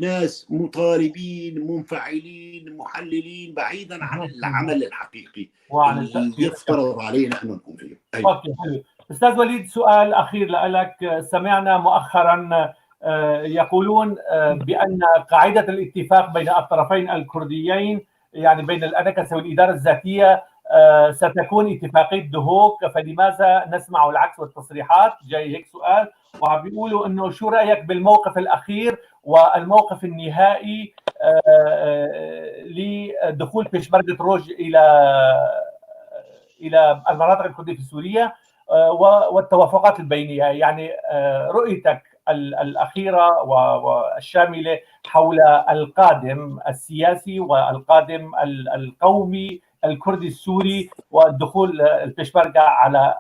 ناس مطالبين منفعلين محللين بعيدا عن العمل الحقيقي اللي يفترض علينا أن نكون فيه. أوكي، حلو. أستاذ وليد، سؤال أخير لك. سمعنا مؤخرا يقولون بأن قاعدة الاتفاق بين الطرفين الكرديين، يعني بين الأنكسة والإدارة الذاتية، ستكون اتفاقية دهوك، فلماذا نسمع العكس والتصريحات؟ جاي هيك سؤال. وعم بيقولوا انه شو رايك بالموقف الاخير والموقف النهائي لدخول بيشمركة روج الى المناطق الكرديه في سوريا والتوافقات البينيه، يعني رؤيتك الاخيره والشامله حول القادم السياسي والقادم القومي الكردي السوري والدخول البيشمركة على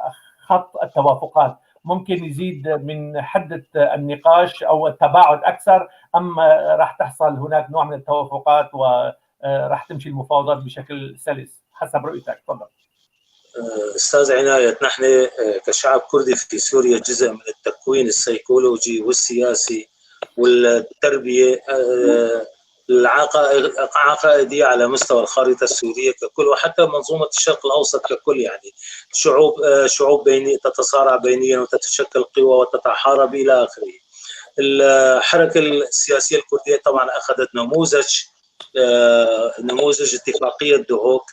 خط التوافقات. ممكن يزيد من حدة النقاش أو التباعد أكثر، أم راح تحصل هناك نوع من التوافقات وراح تمشي المفاوضات بشكل سلس حسب رؤيتك؟ تفضل. أستاذ عناية، نحن كشعب كردي في سوريا جزء من التكوين السيكولوجي والسياسي والتربية العقائدية على مستوى الخارطة السورية ككل، وحتى منظومة الشرق الأوسط ككل. يعني شعوب تتصارع بينيا وتتشكل قوى وتتحارب إلى آخره. الحركة السياسية الكردية طبعا أخذت نموذج اتفاقية دهوك،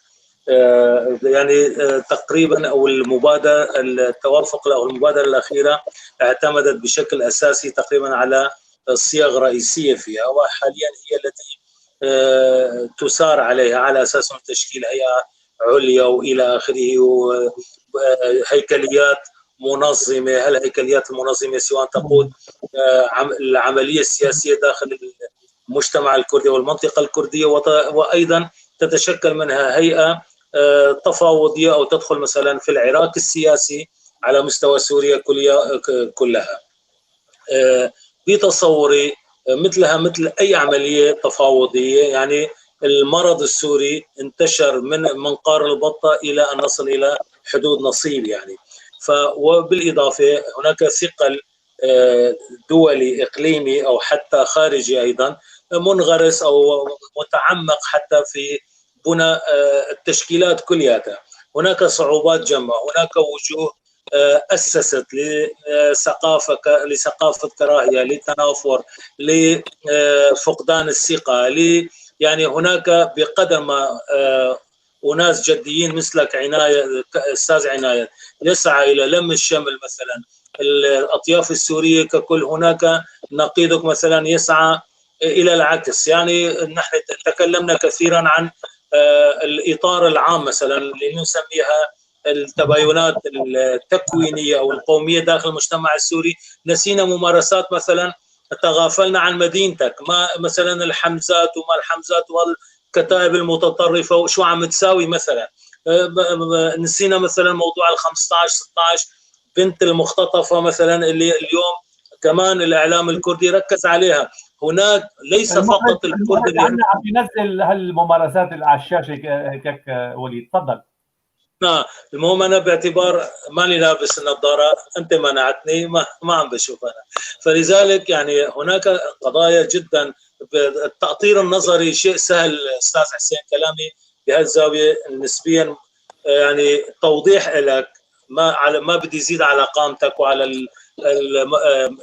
يعني تقريبا أو المبادرة التوافق أو المبادرة الأخيرة اعتمدت بشكل أساسي تقريبا على صيغ رئيسية فيها، وحاليا هي التي تسار عليها على أساس تشكيل هيئة عليا وإلى آخره، وهيكليات منظمة. هالهيكليات المنظمة سواء تقود العملية السياسية داخل المجتمع الكردي والمنطقة الكردية، وأيضا تتشكل منها هيئة تفاوضية أو تدخل مثلا في العراك السياسي على مستوى سوريا كلها. بتصوري مثلها مثل أي عملية تفاوضية، يعني المرض السوري انتشر من منقار البطة إلى أن نصل إلى حدود نصيب يعني. وبالإضافة هناك ثقل دولي إقليمي أو حتى خارجي أيضا منغرس أو متعمق حتى في بنى التشكيلات كلياتها. هناك صعوبات جمة، هناك وجوه أسست لثقافة كراهية، لتنافر، لفقدان الثقة، يعني هناك بقدم أناس جديين مثلك أستاذ عناية يسعى إلى لم الشمل مثلا الأطياف السورية ككل، هناك نقيضك مثلا يسعى إلى العكس. يعني نحن تكلمنا كثيرا عن الإطار العام مثلا اللي نسميها التباينات التكوينية أو القومية داخل المجتمع السوري، نسينا ممارسات مثلا، تغافلنا عن مدينتك، ما مثلا الحمزات وما الحمزات والكتائب المتطرفة وشو عم تساوي مثلا. نسينا مثلا موضوع ال 15-16 بنت المختطفة مثلا اللي اليوم كمان الإعلام الكردي ركز عليها. هناك ليس فقط الكرد اللي عم ينزل هالممارسات على الشاشة هيك. وليد تفضل. المهم أنا باعتبار ماني لابس النظارة، أنت منعتني، ما عم بشوف أنا. فلذلك يعني هناك قضايا جدا التأطير النظري شيء سهل. أستاذ حسين كلامي بهالزاوية نسبيا يعني توضيح لك، ما بدي يزيد على قامتك وعلى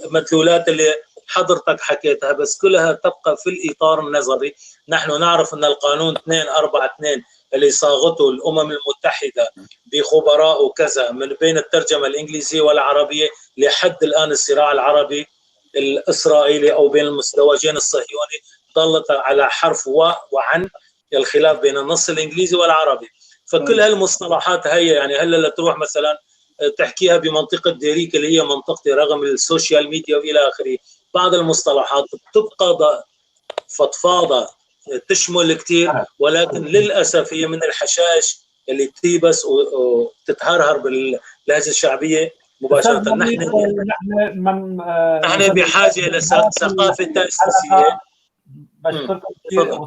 المدلولات اللي حضرتك حكيتها، بس كلها تبقى في الإطار النظري. نحن نعرف أن القانون 242 اللي صاغته الأمم المتحدة بخبراء وكذا من بين الترجمة الإنجليزية والعربية، لحد الآن الصراع العربي الإسرائيلي أو بين المزدوجين الصهيوني ضلت على حرف وعن الخلاف بين النص الإنجليزي والعربي. فكل هالمصطلحات هي يعني هلا لا تروح مثلا تحكيها بمنطقة ديريك اللي هي منطقتي رغم السوشيال ميديا وإلى آخره، بعض المصطلحات بتبقى فضفاضة تشمل كثير، ولكن للأسف هي من الحشائش اللي تيبس وتتهرهر باللهجة الشعبية مباشرة. نحن بحاجة إلى ثقافة تأسيسية. بشكركم كثير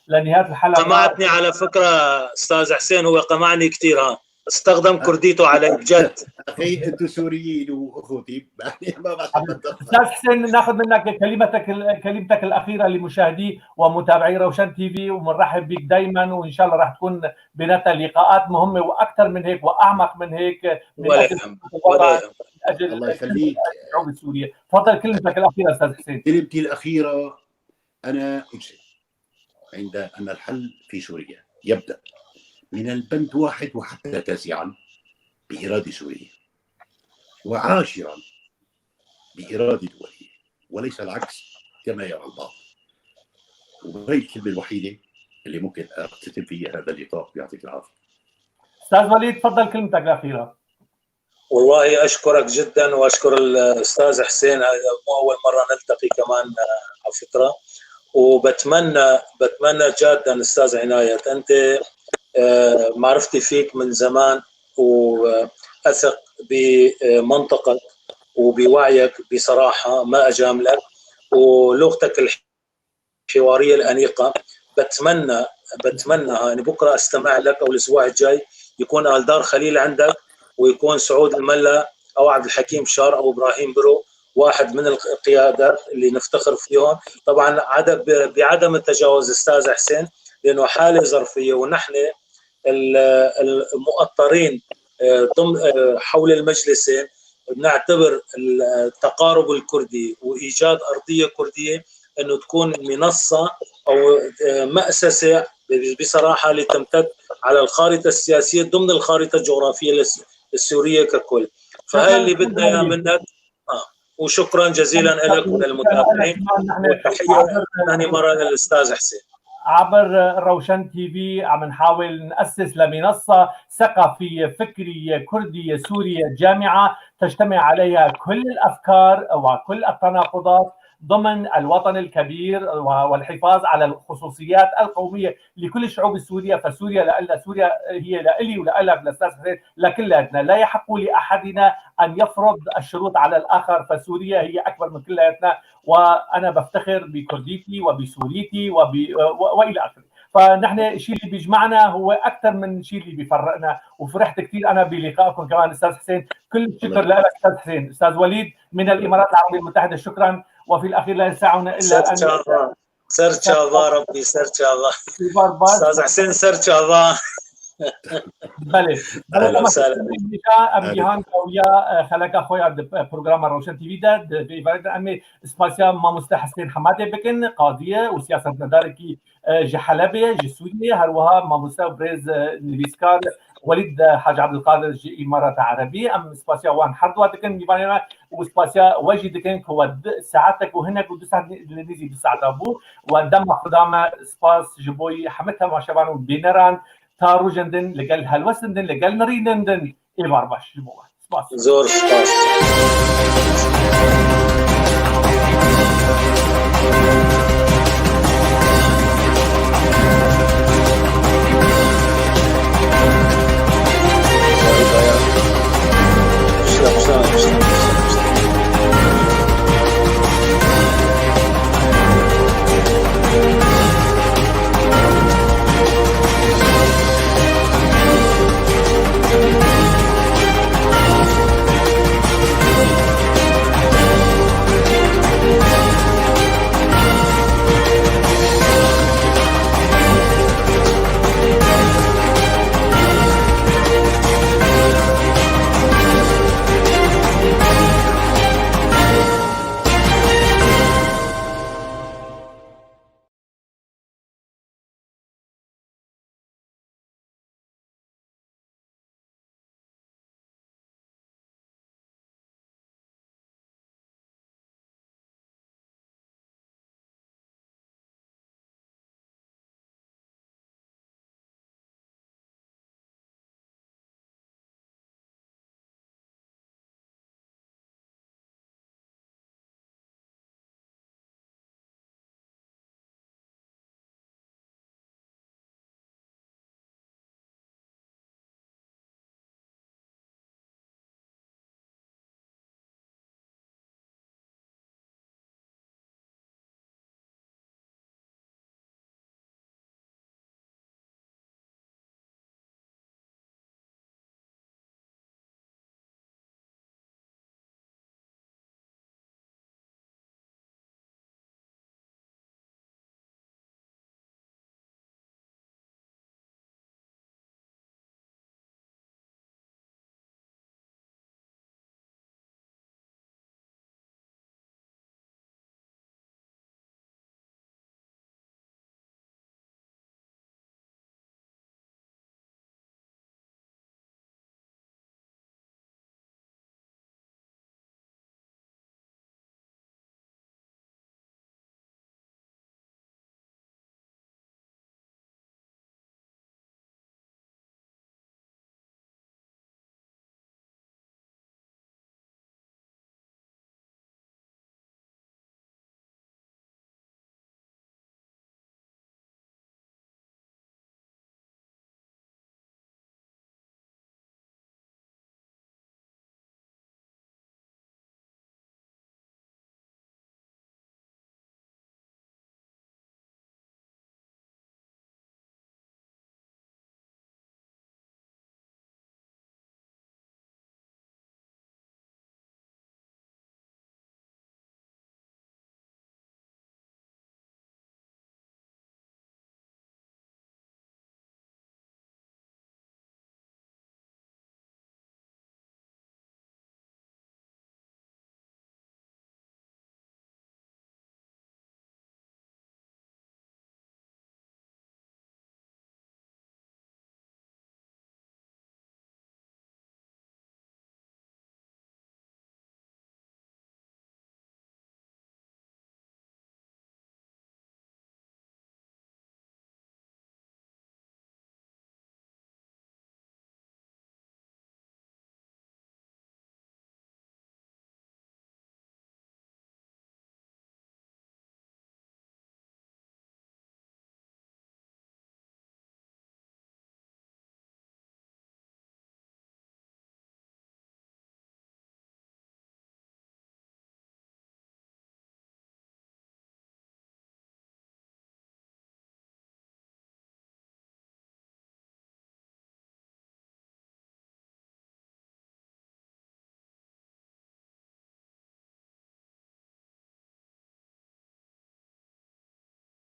لنهاية الحلقة. قمعتني على فكرة أستاذ حسين، هو قمعني كثير، استخدم كرديته علي بجد. اخي انتم سوريين واخوتي ما استاذ حسين، ناخذ منك كلمتك الاخيره لمشاهدي ومتابعي روشن تي في، وبنرحب بك دائما، وان شاء الله راح تكون بيناتنا لقاءات مهمه واكثر من هيك واعمق من هيك من اجل الله يخليك الشعوب السوريه. تفضل كلمتك الاخيره استاذ حسين. كلمتي الاخيره، انا اجزم عند ان الحل في سوريا يبدا من البند 1 وحتى 9 بإرادة سورية، وعاشرا بإرادة دولية، وليس العكس كما يرى البعض. وهي الكلمة الوحيدة اللي ممكن أختتم فيها هذا اللقاء. يعطيك العافية. أستاذ وليد تفضل كلمتك الأخيرة. والله أشكرك جدا، وأشكر الأستاذ حسين، هذا مو أول مرة نلتقي كمان على فكرة. وبتمنى جدا أستاذ عناية، أنت معرفتي فيك من زمان، وأثق بمنطقك وبوعيك بصراحة، ما أجاملك، ولغتك الحوارية الأنيقة. بتمنى يعني بكرة أستمع لك، أو الأسبوع الجاي يكون آلدار خليل عندك، ويكون سعود الملا أو عبد الحكيم شار أو إبراهيم برو، واحد من القيادات اللي نفتخر فيهم. طبعا بعدم التجاوز أستاذ حسين، لأنه حالة ظرفية، ونحن المؤطرين حول المجلسين بنعتبر التقارب الكردي وإيجاد أرضية كردية أنه تكون منصة أو مأسسة بصراحة لتمتد على الخارطة السياسية ضمن الخارطة الجغرافية السورية ككل. فهي اللي بدنا إياه منك. وشكرا جزيلا لك وللمتابعين، وتحية ثاني مرة للأستاذ حسين. عبر روشن تي في عم نحاول نأسس لمنصة ثقافية فكرية كردية سورية جامعة تجتمع عليها كل الأفكار وكل التناقضات ضمن الوطن الكبير، والحفاظ على الخصوصيات القومية لكل شعوب سوريا. فسوريا سوريا هي لإلي ولإلك لأستاذ حسين، لكلياتنا. لا يحق لأحدنا أن يفرض الشروط على الآخر، فسوريا هي أكبر من كلياتنا، وأنا بفتخر بكرديتي وبسوريتي وإلى آخره. فنحن الشيء اللي بيجمعنا هو أكثر من الشيء اللي بيفرقنا. وفرحت كثير أنا بلقائكم كمان أستاذ حسين. كل الشكر لك أستاذ حسين. أستاذ وليد من الإمارات العربية المتحدة، شكرا. وفي الأخير لا يسعنا إلا أن سرت الله ربي، سرت الله أستاذ حسين، سرت الله. بله اهلا وسهلا. ام جهان ويا خلق اخويا بروجرام روشن تي في ده بيفرد امي اسباسيا ما مستحسن حماده بكن قاضيه وسياسه نداركي جحلبيه جسوديه هروها ما مستبرز نبيسكار وليد حاج عبد القادر جي امارات عربيه ام اسباسيا وان حردوا تكن بيبانينا واسباسيا وجد كن هو ساعتك وهناك ودسعه نيزي بساعه ابو ودم خدامه سباس جبوي حمتها ما شبان بينران تارو جندن لقال هالوسندن لقال نريدندن إيبار باش جبوه سباس زور سباس.